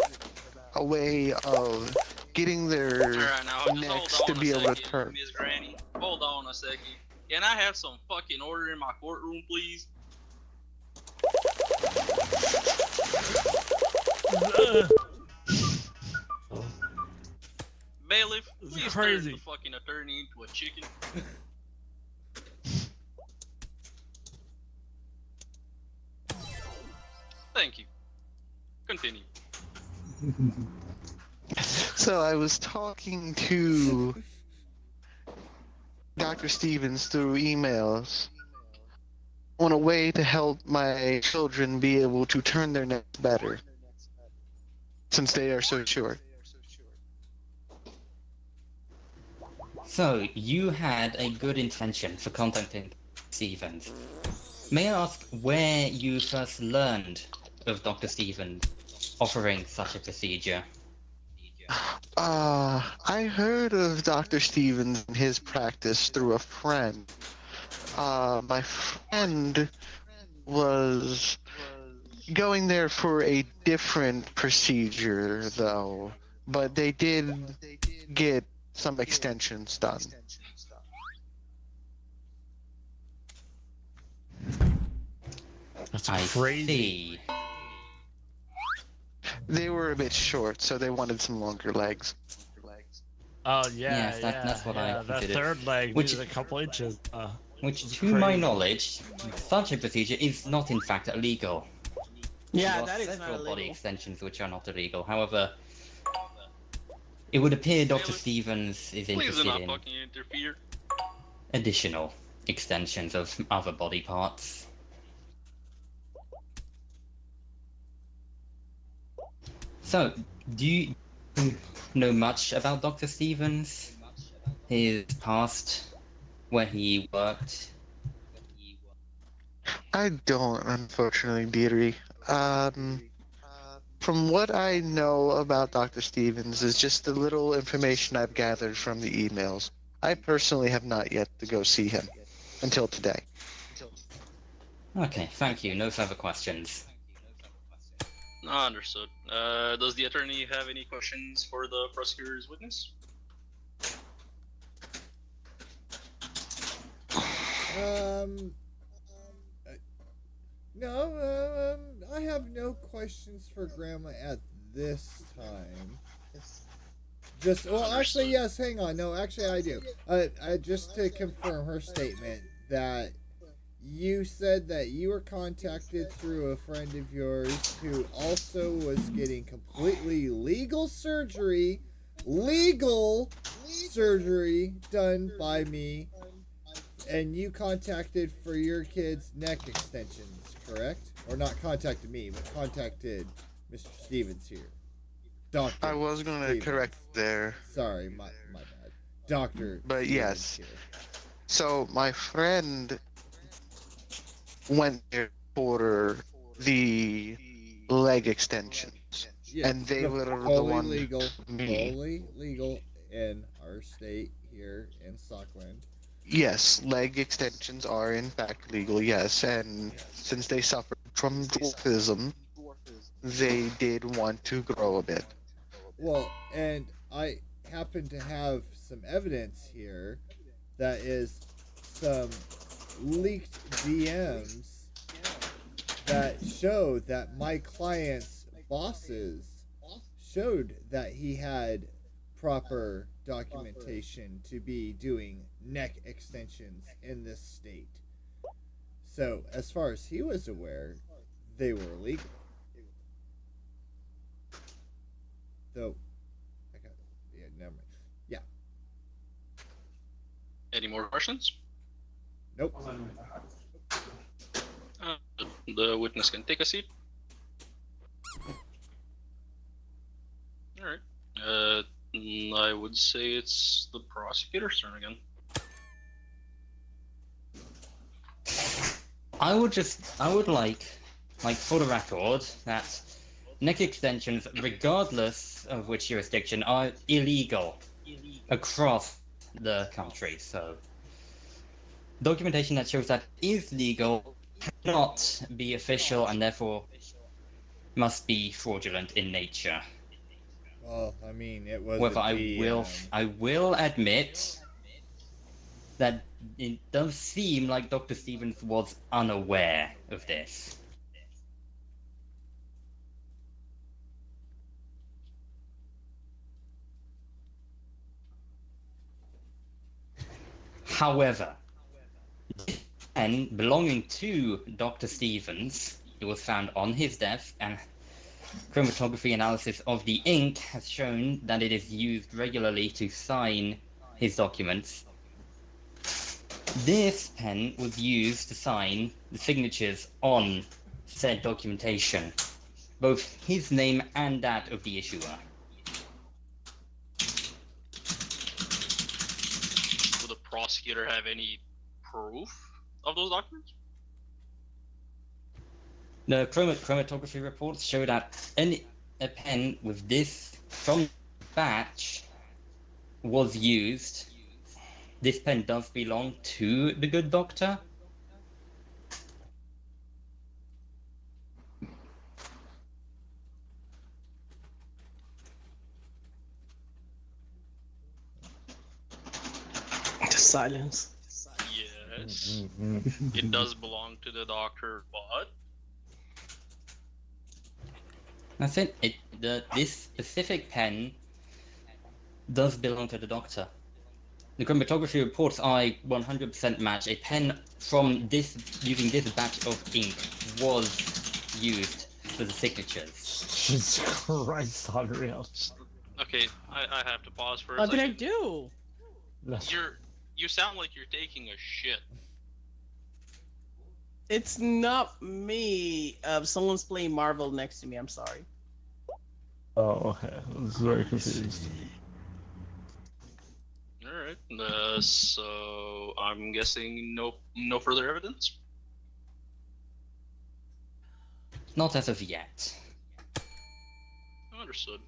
a way of getting their Alright, now just necks hold to on a be able to second, turn. Miss Granny. Hold on a second. Can I have some fucking order in my courtroom, please? Bailiff, This is please crazy. turn the fucking attorney into a chicken. Thank you. Continue. So I was talking to Dr. Stevens through emails on a way to help my children be able to turn their necks better, since they are so short. So, you had a good intention for contacting Stevens. May I ask where you first learned of Dr. Stevens offering such a procedure? I heard of Dr. Stevens and his practice through a friend. My friend was going there for a different procedure, though, but they did get some extensions done. That's I crazy. see. They were a bit short, so they wanted some longer legs. Oh, yeah, Yes, that's what I That considered. third leg Which- needed a couple inches. Which, It's to my crazy. knowledge, such a procedure is not in fact illegal. Yeah, There are that is not several body illegal. extensions which are not illegal. However, it would appear Dr. Bailiff, Stevens is Please do interested not in fucking interfere. additional extensions of other body parts. So, do you know much about Dr. Stevens? His past, where he worked? I don't, unfortunately, Deidre. From what I know about Dr. Stevens is just the little information I've gathered from the emails. I personally have not yet to go see him until today. Okay, thank you. No further questions. Understood. Does the attorney have any questions for the prosecutor's witness? No, I have no questions for Grandma at this time. Actually, yes. Hang on. No, actually, I do. Just to confirm her statement that you said that you were contacted through a friend of yours who also was getting completely legal surgery done by me, and you contacted for your kid's neck extensions, correct? Or not contacted me, but contacted Mr. Stevens here. Doctor. I was gonna correct there, Sorry, my bad. Doctor. but Stevens yes. here. So my friend went there for the leg extensions, Yes, and they were the fully one legal, me. fully legal in our state here in Stockland. Yes, leg extensions are in fact legal, yes, and since they suffered from dwarfism, they did want to grow a bit. Well, and I happen to have some evidence here that is some leaked DMs that show that my client's bosses showed that he had proper documentation to be doing neck extensions in this state. So, as far as he was aware, they were illegal. Though, I got, yeah, never mind. Yeah, Any more questions? nope. The witness can take a seat. All right. I would say it's the prosecutor's turn again. I would like for the record, that neck extensions, regardless of which jurisdiction, are illegal across the country. So, documentation that shows that is legal cannot be official and therefore must be fraudulent in nature. Well, I mean, it was However, a I will admit that it does seem like Dr. Stevens was unaware of this. However, this pen belonging to Dr. Stevens, it was found on his desk, and chromatography analysis of the ink has shown that it is used regularly to sign his documents. This pen was used to sign the signatures on said documentation, both his name and that of the issuer. Would the prosecutor have any proof of those documents? The chromatography reports show that a pen with this from batch was used. This pen does belong to the good doctor. Silence. Yes. It does belong to the doctor, but That's it. This specific pen does belong to the doctor. The chromatography reports I 100% match. A pen from using this batch of ink was used for the signatures. Jesus Christ, unreal. okay, I have to pause for a What did I second. do? You sound like you're taking a shit. It's not me. Someone's playing Marvel next to me. I'm sorry. Oh, okay. I was very confused. All right. So I'm guessing no further evidence. Not as of yet. Understood.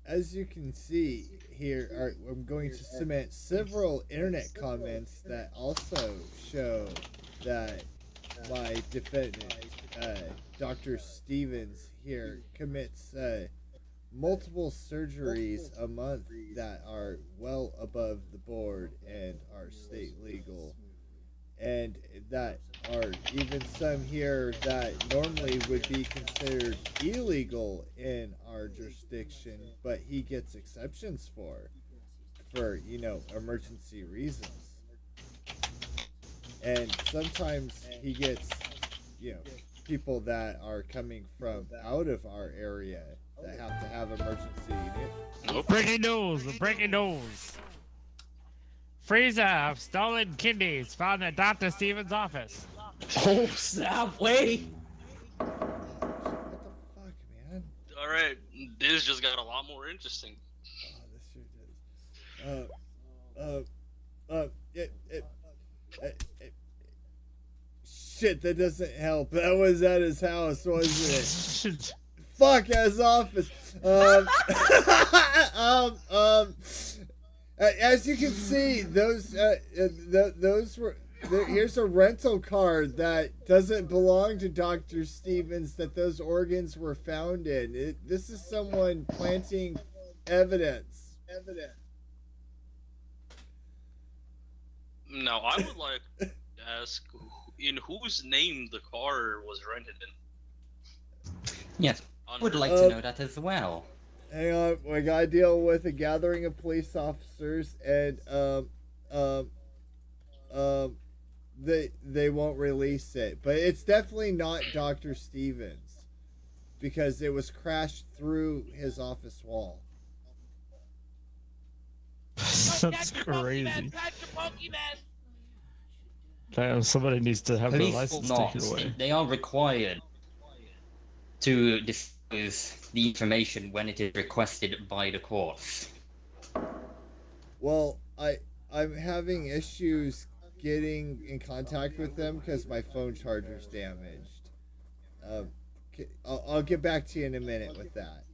As you can see here, I'm going to submit several internet comments that also show that my defendant, Dr. Stevens here, commits multiple surgeries a month that are well above the board and are state legal. And that are even some here that normally would be considered illegal in our jurisdiction, but he gets exceptions for emergency reasons. And sometimes he gets people that are coming from out of our area that have to have emergency unit. Nope. Breaking news! Breaking news! Freezer of stolen kidneys found at Dr. Stevens' office. Oh snap! Wait. What the fuck, man? All right, this just got a lot more interesting. Oh, this sure does. Shit, that doesn't help. That was at his house, wasn't it? Fuck his office. As you can see, those were. Here's a rental card that doesn't belong to Dr. Stevens that those organs were found in. This is someone planting evidence. Now, I would like to ask in whose name the car was rented in. Yes, Under- would like to know that as well. Hang on, we gotta deal with a gathering of police officers, and they won't release it, but it's definitely not Dr. Stevens because it was crashed through his office wall. That's Catch your Pokemon, crazy. catch your Pokemon. Damn, somebody needs to have their Police license will not. taken away. They are required to disclose the information when it is requested by the courts. Well, I'm having issues getting in contact with them because my phone charger's damaged. I'll get back to you in a minute with that.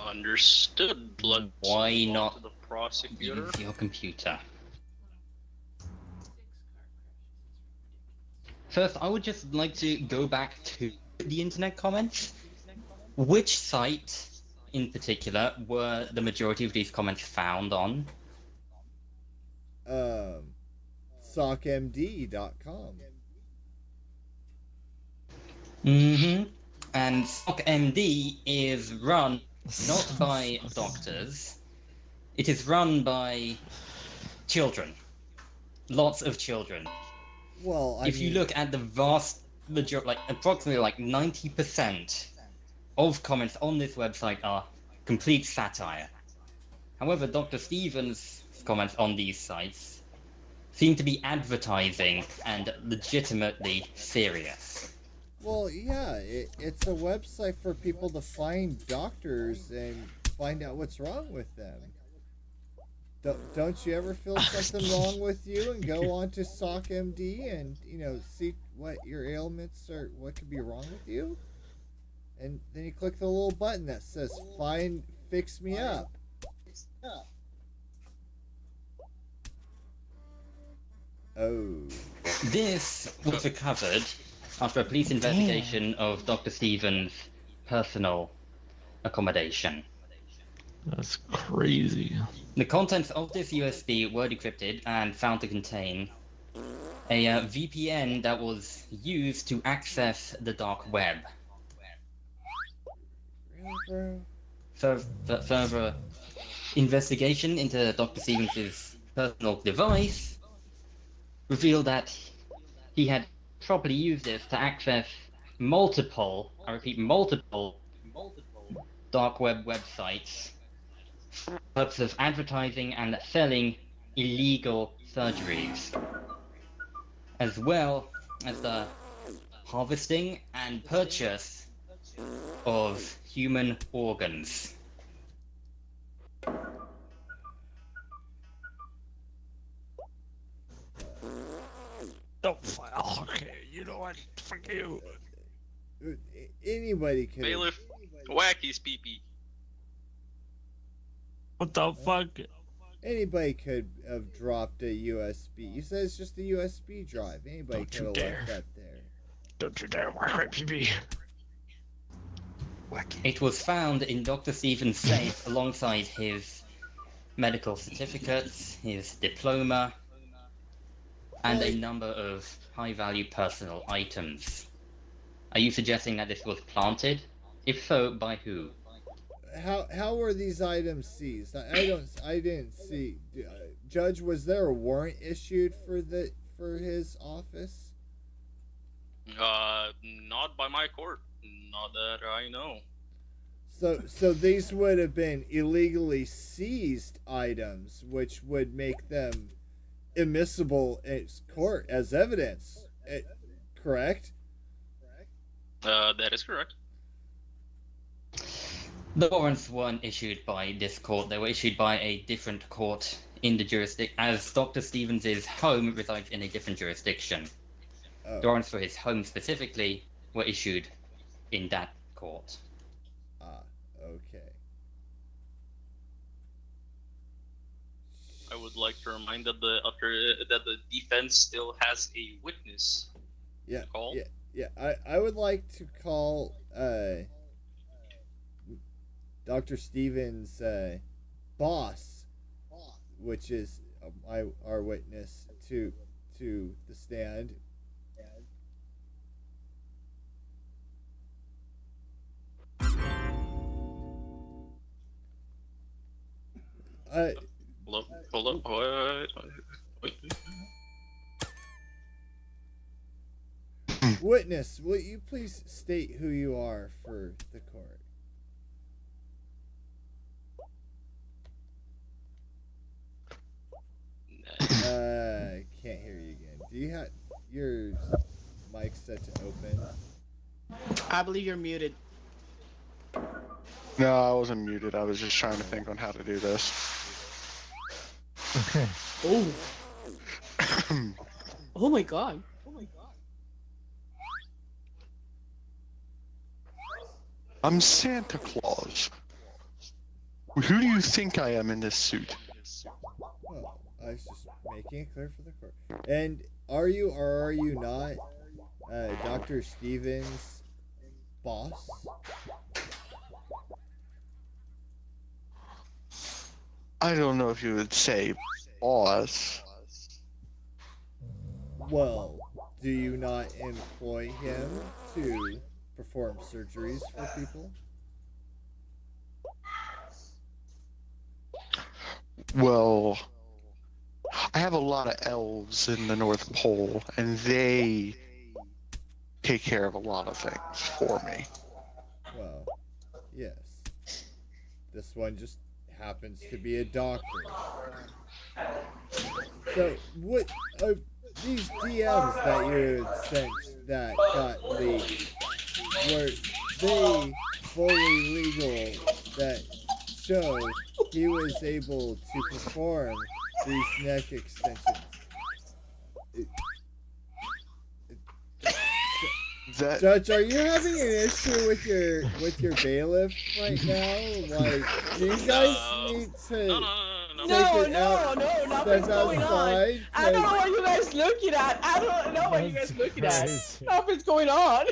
Understood. Let's Why move on not to the prosecutor? use your computer? First, I would just like to go back to the internet comments. Which site, in particular, were the majority of these comments found on? SockMD.com. Mm-hmm. And SockMD is run not by doctors. It is run by children. Lots of children. Well, If you look at the vast majority, like approximately like 90% of comments on this website are complete satire. However, Dr. Stevens' comments on these sites seem to be advertising and legitimately serious. Well, yeah, it's a website for people to find doctors and find out what's wrong with them. Don't you ever feel something wrong with you and go on to SockMD and, see what your ailments are, what could be wrong with you? And then you click the little button that says, fix me up. Oh. This was recovered after a police investigation of Dr. Stevens' personal accommodation. That's crazy. The contents of this USB were decrypted and found to contain a VPN that was used to access the dark web. Really, bro? Further investigation into Dr. Stevens' personal device revealed that he had properly used this to access multiple, I repeat, multiple dark web websites for the purpose of advertising and selling illegal surgeries, as well as the harvesting and purchase of human organs. Oh, okay, you know what? Fuck you. Anybody could. Bailiff, whack his pee-pee. What the fuck? Anybody could have dropped a USB. You said it's just a USB drive. Anybody Don't could you have dare. left that there. Don't you dare whack my PB. It was found in Dr. Stevens' safe alongside his medical certificates, his diploma, and a number of high-value personal items. Are you suggesting that this was planted? If so, by who? How were these items seized? I didn't see. Judge, was there a warrant issued for his office? Not by my court. Not that I know. So these would have been illegally seized items, which would make them immiscible in court as evidence. Correct? That is correct. The warrants weren't issued by this court, they were issued by a different court in the jurisdiction, as Dr. Stevens' home resides in a different jurisdiction. Oh. The warrants for his home specifically were issued in that court. Ah, okay. I would like to remind that the defense still has a witness. Yeah. Call. Yeah. I would like to call Dr. Stevens' boss, which is our witness, to the stand. Hold up. Wait. Witness, will you please state who you are for the court? Can't hear you again. Do you have your mic set to open? I believe you're muted. No, I wasn't muted. I was just trying to think on how to do this. Oh. Oh my god. I'm Santa Claus. Who do you think I am in this suit? Well, I was just making it clear for the court. And are you or are you not Dr. Stevens' boss? I don't know if you would say boss. Well, do you not employ him to perform surgeries for people? Well, I have a lot of elves in the North Pole, and they take care of a lot of things for me. Well, yes. This one just happens to be a doctor. So, what these DMs that you had sent that got leaked, were they fully legal that show he was able to perform these neck extensions? Judge, are you having an issue with your bailiff right now? Like, do you guys need to No, nothing's going on. I don't know what you guys looking at. I don't know what you guys looking at. Nothing's going on.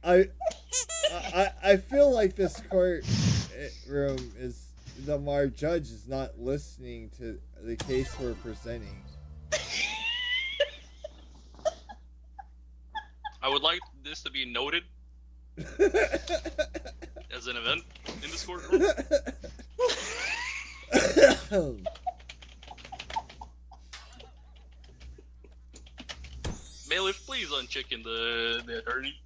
I feel like this court room is our judge is not listening to the case we're presenting. I would like this to be noted as an event in this courtroom. Bailiff, please unchicken the attorney.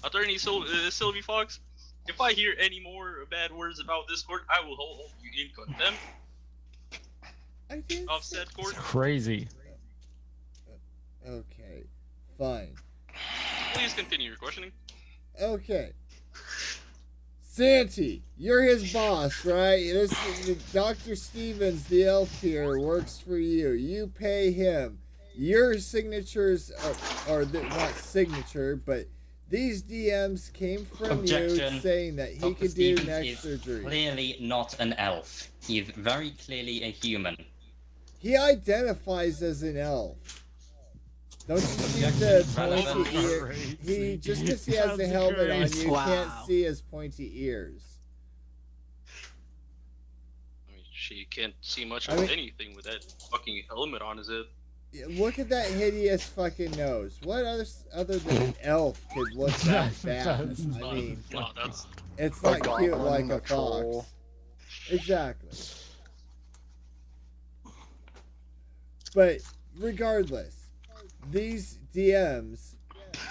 Attorney Sylvie Fox, if I hear any more bad words about this court, I will hold you in contempt of said court. It's crazy. Okay, fine. Please continue your questioning. Okay. Santy, you're his boss, right? This Dr. Stevens, the elf here, works for you. You pay him. Your signatures are not signature, but these DMs came from Objection. you saying that he Dr. could do Stevens neck is surgery. Clearly not an elf. He is very clearly a human. He identifies as an elf. Don't you see the pointy ear? He just because he has a helmet on, you can't see his pointy ears. I mean, she can't see much of anything with that fucking helmet on his head. Yeah, look at that hideous fucking nose. What other than an elf could look that bad? I mean, No, that's It's A not cute goblin, like a a troll. fox. Exactly. But regardless, these DMs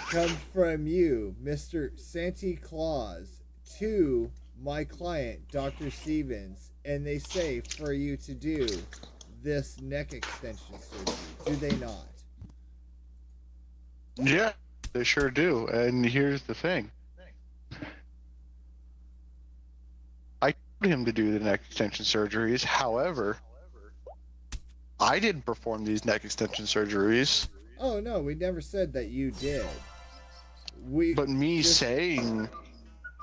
come from you, Mr. Santa Claus, to my client, Dr. Stevens, and they say for you to do this neck extension surgery. Do they not? Yeah, they sure do. And here's the thing. I told him to do the neck extension surgeries. However, I didn't perform these neck extension surgeries. Oh no, we never said that you did. But me just- saying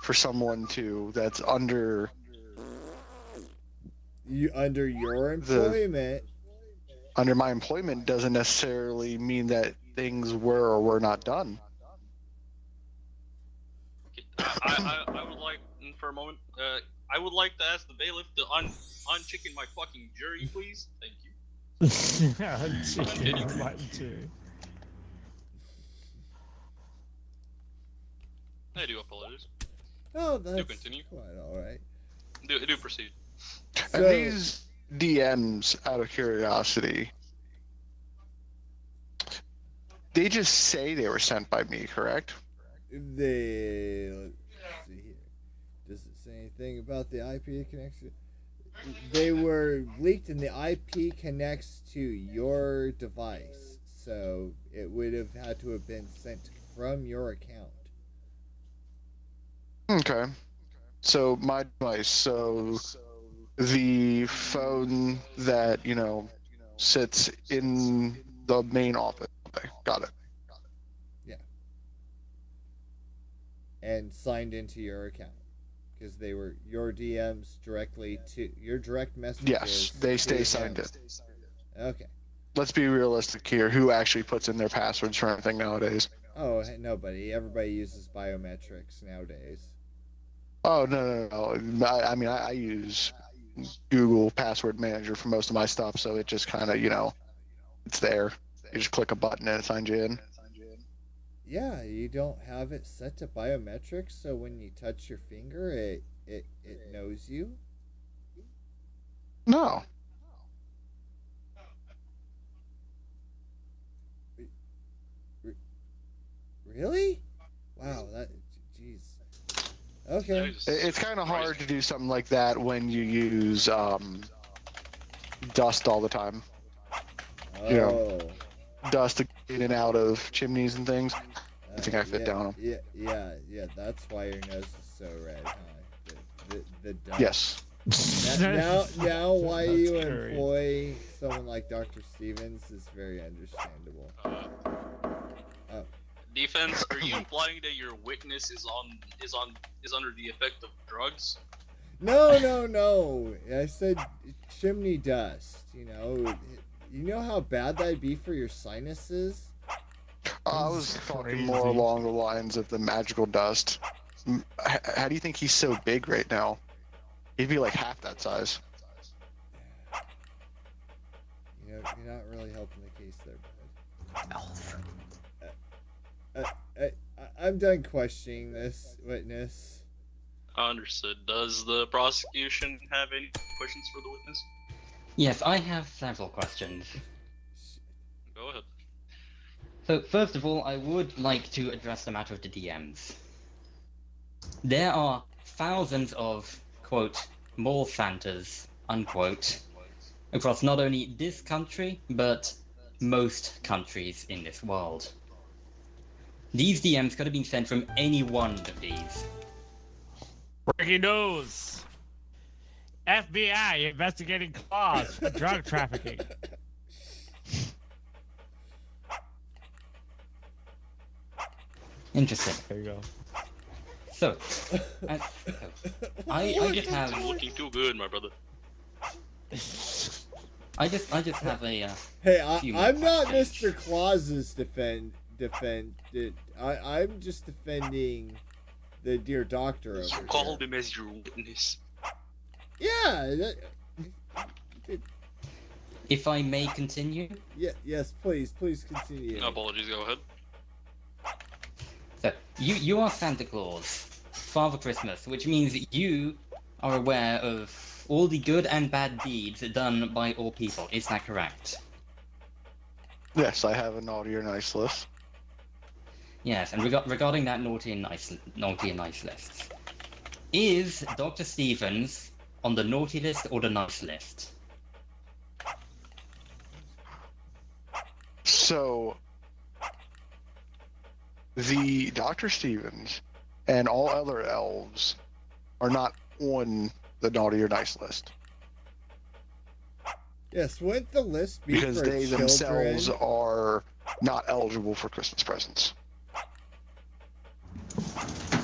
for someone to that's under you under your employment. Under my employment doesn't necessarily mean that things were or were not done. I would like, for a moment, I would like to ask the bailiff to unchicken my fucking jury, please. Thank you. Chicken mutton. I do apologize. Oh, that's Do continue. quite all right. Do proceed. And these DMs, out of curiosity, they just say they were sent by me, correct? Let's see here. Does it say anything about the IP connection? They were leaked and the IP connects to your device, so it would have had to have been sent from your account. Okay. So my device, so the phone that, sits in the main office. Okay, got it. Yeah. And signed into your account. Because they were your DMs directly to your direct messages. Yes, they stay to signed him. in. Okay. Let's be realistic here. Who actually puts in their passwords for anything nowadays? Oh, nobody. Everybody uses biometrics nowadays. Oh, no. I mean, I use Google Password Manager for most of my stuff, so it just kind of, it's there. You just click a button and it signs you in. Yeah, you don't have it set to biometrics, so when you touch your finger, it knows you. No. Really? Wow, that. Jeez. Okay. It's kind of hard to do something like that when you use dust all the time. Oh. Dust to get in and out of chimneys and things. I think I fit down them. Yeah. That's why your nose is so red, huh? The dust. Yes. Now, why you That's great. employ someone like Dr. Stevens is very understandable. Defense, are you implying that your witness is under the effect of drugs? No. I said chimney dust. You know how bad that'd be for your sinuses. I was talking more crazy. along the lines of the magical dust. How do you think he's so big right now? He'd be like half that size. You're not really helping the case there, bud. I'm done questioning this witness. Understood. Does the prosecution have any questions for the witness? Yes, I have several questions. Go ahead. So, first of all, I would like to address the matter of the DMs. There are thousands of, quote, mall Santas, unquote, across not only this country, but most countries in this world. These DMs could have been sent from any one of these. Breaking news! FBI investigating Claus for drug trafficking. Interesting. There you go. So, I just have You're looking too good, my brother. I just have a Hey, few I'm not questions. Mr. Claus's I'm just defending the dear doctor over You here. called him as your witness. Yeah. If I may continue. Yes, please continue. No apologies, go ahead. So, you are Santa Claus. Father Christmas, which means you are aware of all the good and bad deeds done by all people. Is that correct? Yes, I have a naughty or nice list. Yes, and regarding that naughty and nice list, is Dr. Stevens on the naughty list or the nice list? So, the Dr. Stevens and all other elves are not on the naughty or nice list Yes, wouldn't the list be because for they children? themselves are not eligible for Christmas presents.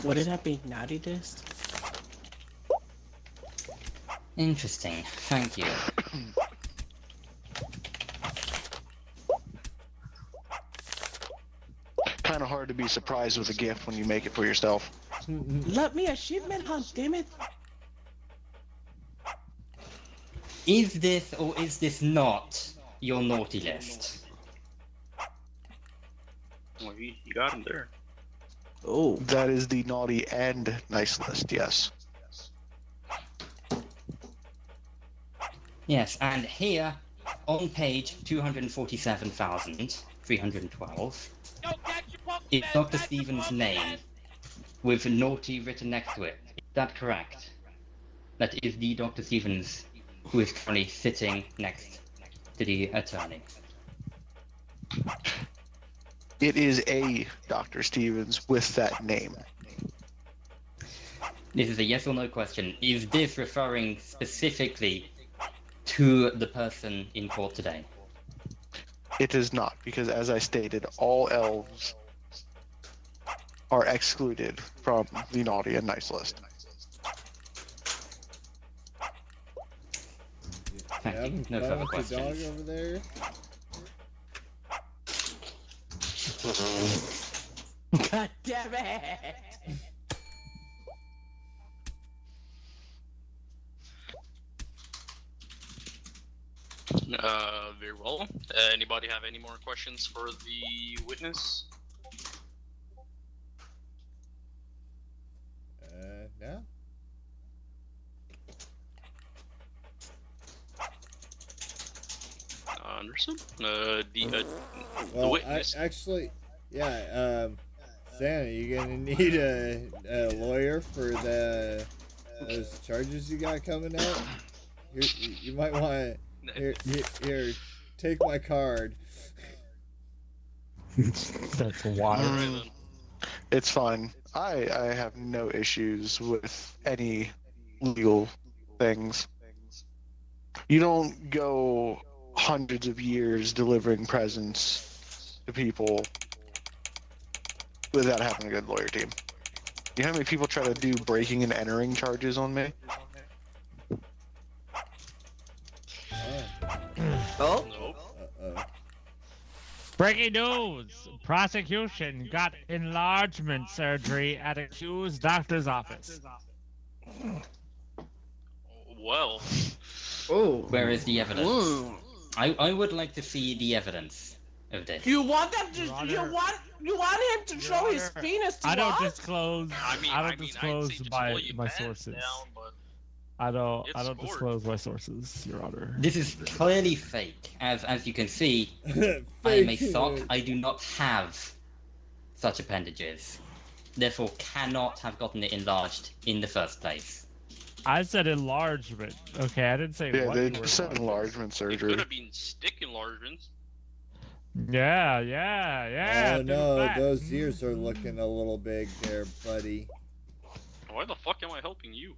What did that be? Naughty list? Interesting. Thank you. Kind of hard to be surprised with a gift when you make it for yourself. Let me achievement hunt, damn it! Is this or is this not your naughty list? Well, you got him there. Oh. That is the naughty and nice list, yes. Yes, and here on page 247,312 Yo, catch your is Pokemon, Dr. catch your Stevens' name Pokemon. with naughty written next to it. Is that correct? That is the Dr. Stevens who is currently sitting next to the attorney. It is a Dr. Stevens with that name. This is a yes or no question. Is this referring specifically to the person in court today? It is not, because as I stated, all elves are excluded from the naughty and nice list. Thank you. Having No fun further with the dog questions. over there? God damn it! Very well. Anybody have any more questions for the witness? No. Understood. The Well, witness. Santa, you gonna need a lawyer for those charges you got coming up? You might want to here, take my card. That's wild. Alright then. It's fine. I have no issues with any legal things. You don't go hundreds of years delivering presents to people without having a good lawyer team. You know how many people try to do breaking and entering charges on me? Oh? Nope. Uh-oh. Breaking news! Prosecution got enlargement surgery at accused doctor's office. Well. Oh. Where is the evidence? Mm. I would like to see the evidence of this. You want them to? Your Honor- You want him to Your show his Honor, penis to I don't us? disclose. I mean, I I'd don't say disclose just my pull your my pants sources. down, but I don't It's scored. disclose my sources, Your Honor. This is clearly fake. As you can see, I am a Fake sock. it. I do not have such appendages. Therefore, cannot have gotten it enlarged in the first place. I said enlargement. Okay, I didn't say Yeah, what they you were just said enlarging. enlargement it could surgery. have been stick enlargements. Yeah. Oh do no, that. those ears are looking a little big there, buddy. Why the fuck am I helping you?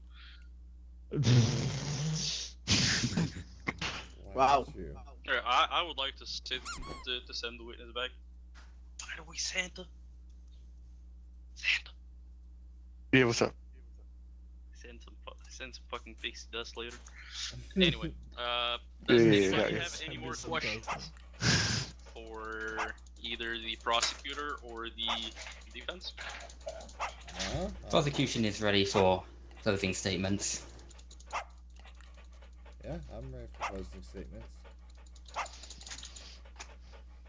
Why Wow. don't you? Alright, I would like to send the witness back. By the way, Santa. Yeah, what's up? Send some fucking pixie dust later. Anyway, Yeah, does yeah, anybody yeah. have any more questions for either the prosecutor or the defense? No? Prosecution is ready for closing statements. Yeah, I'm ready for closing statements.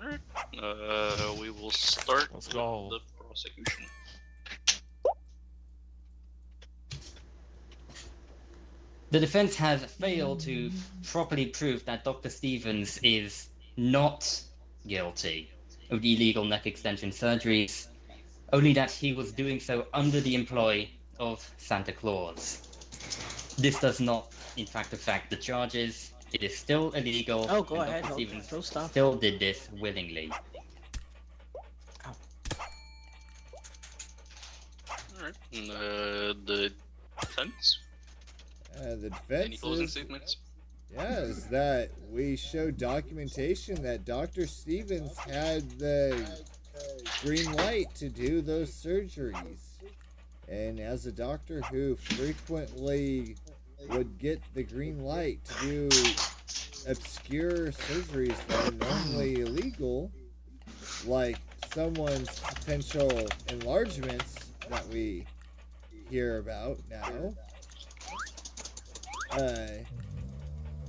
Alright. We will start Let's with go. the prosecution. The defense has failed to properly prove that Dr. Stevens is not guilty of the illegal neck extension surgeries, only that he was doing so under the employ of Santa Claus. This does not, in fact, affect the charges. It is still illegal, Oh, go and ahead. Dr. Stevens Throw stuff. still did this willingly. Alright. The defense? The Any defense closing is, statements? is that we showed documentation that Dr. Stevens had the green light to do those surgeries. And as a doctor who frequently would get the green light to do obscure surgeries that are normally illegal, like someone's potential enlargements that we hear about now,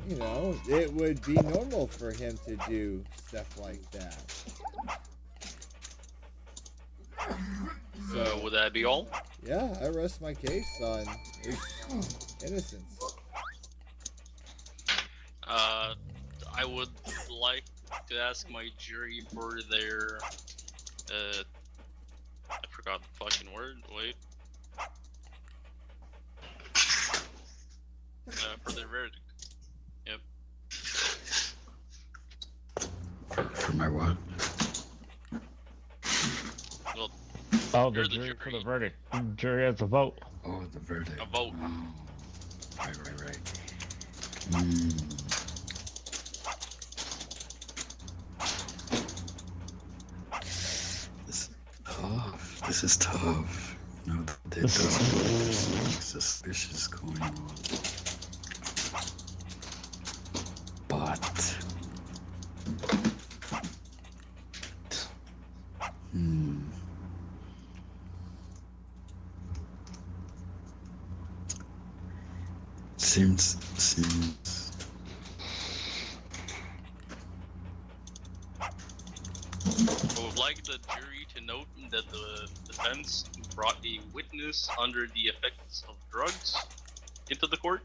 you know, it would be normal for him to do stuff like that. So, Would that be all? yeah, I rest my case on his innocence. I would like to ask my jury for their, I forgot the fucking word, wait. For their verdict. Yep. For my what? Well, Oh, the you're the jury for the jury. verdict. The jury has a vote. Oh, the verdict. A vote. Oh. Right. Hmm. This is tough. No, there doesn't look something suspicious going on. But seems I would like the jury to note that the defense brought a witness under the effects of drugs into the court.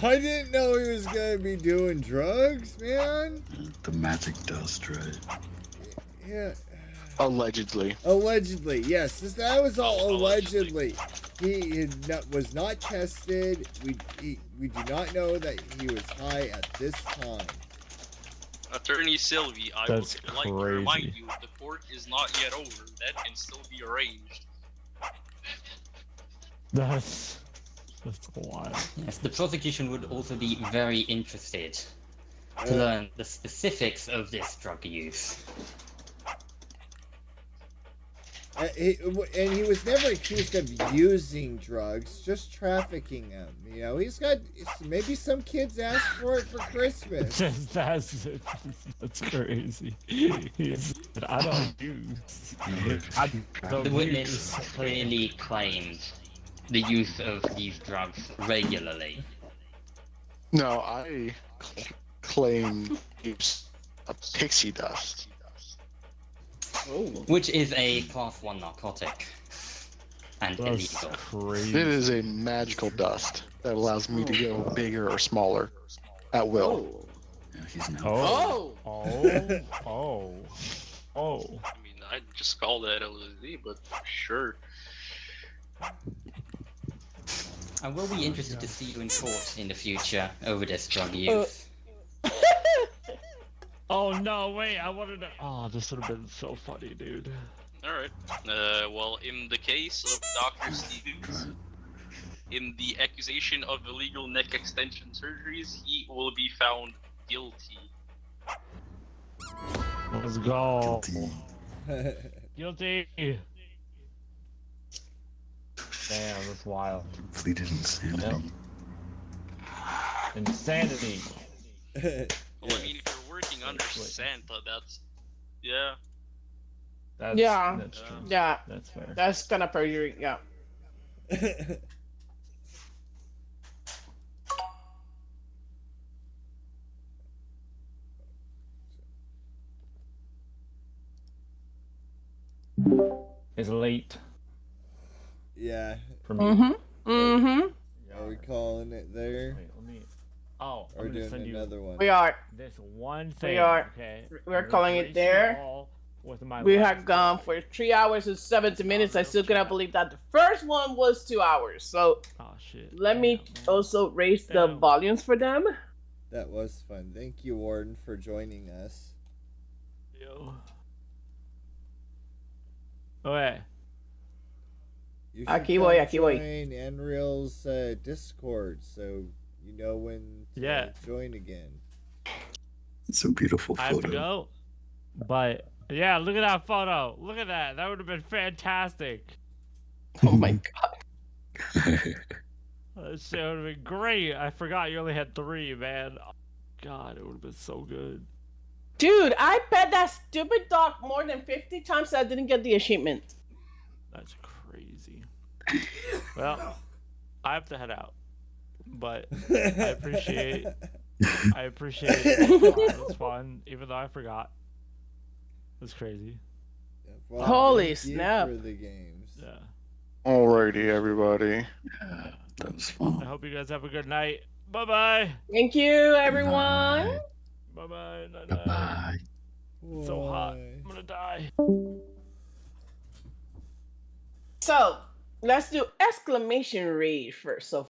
I didn't know he was gonna be doing drugs, man. the magic dust, right? Yeah. Allegedly. Allegedly, yes. That was all Allegedly. He was not tested. We do not know that he was high at this time. Attorney Sylvie, I That's would like to crazy. remind you the court is not yet over. That can still be arranged. That's wild. Yes, the prosecution would also be very interested to learn the specifics of this drug use. And he was never accused of using drugs, just trafficking them. You know, he's got maybe some kids asked for it for Christmas. That's crazy. He said, I don't use. I don't The use. witness clearly claimed the use of these drugs regularly. No, I claim use of pixie dust. Oh. Which is a class 1 narcotic and That's illegal. crazy. It is a magical dust that allows me to go bigger or smaller at will. Yeah, he's now. Oh. Oh. I mean, I'd just call that LSD, but sure. I will be interested to see you in court in the future over this drug use. Oh no! Wait, I wanted to. Oh, this would have been so funny, dude. Alright. Well, in the case of Dr. Stevens, in the accusation of illegal neck extension surgeries, he will be found guilty. Let's go. Guilty. Guilty. Damn, that's wild. Completed insanity. Insanity. Well, I mean, if you're working under Santa, that's... Yeah. That's, Yeah. That's true. Yeah, That's fair. that's kind of perjury. Yeah. It's late Yeah. for me. Mm-hmm. Mm-hmm. Are we calling it there? Wait, let me. Oh, Or I'm gonna doing send you another one? We are. this one thing. are. Okay. We're I'm gonna calling it grace you there. all with my We last have gone for 3 hours and 70 minutes. I real still cannot chat. believe that the first one was 2 hours. So Oh shit. let me Damn, man. also raise the Damn. volumes for them. That was fun. Thank you, Warden, for joining us. Yo. Okay. You Aquí should voy, come aquí voy. join Enreal's Discord so you know when to Yeah. join again. It's a beautiful I have to photo. go. But yeah, look at that photo. Look at that. That would have been fantastic. Oh my god. That shit would have been great. I forgot you only had 3, man. Oh, God, it would have been so good. Dude, I pet that stupid dog more than 50 times that I didn't get the achievement. That's crazy. Well, I have to head out. But I appreciate it. It was fun, even though I forgot. It was crazy. Well, Holy thank you snap. for the games. Yeah. Alrighty, everybody. Yeah, that was fun. I hope you guys have a good night. Bye bye. Thank you, everyone. Bye bye. Night Bye night. bye. It's so hot. Why? I'm gonna die. So let's do exclamation rage first. So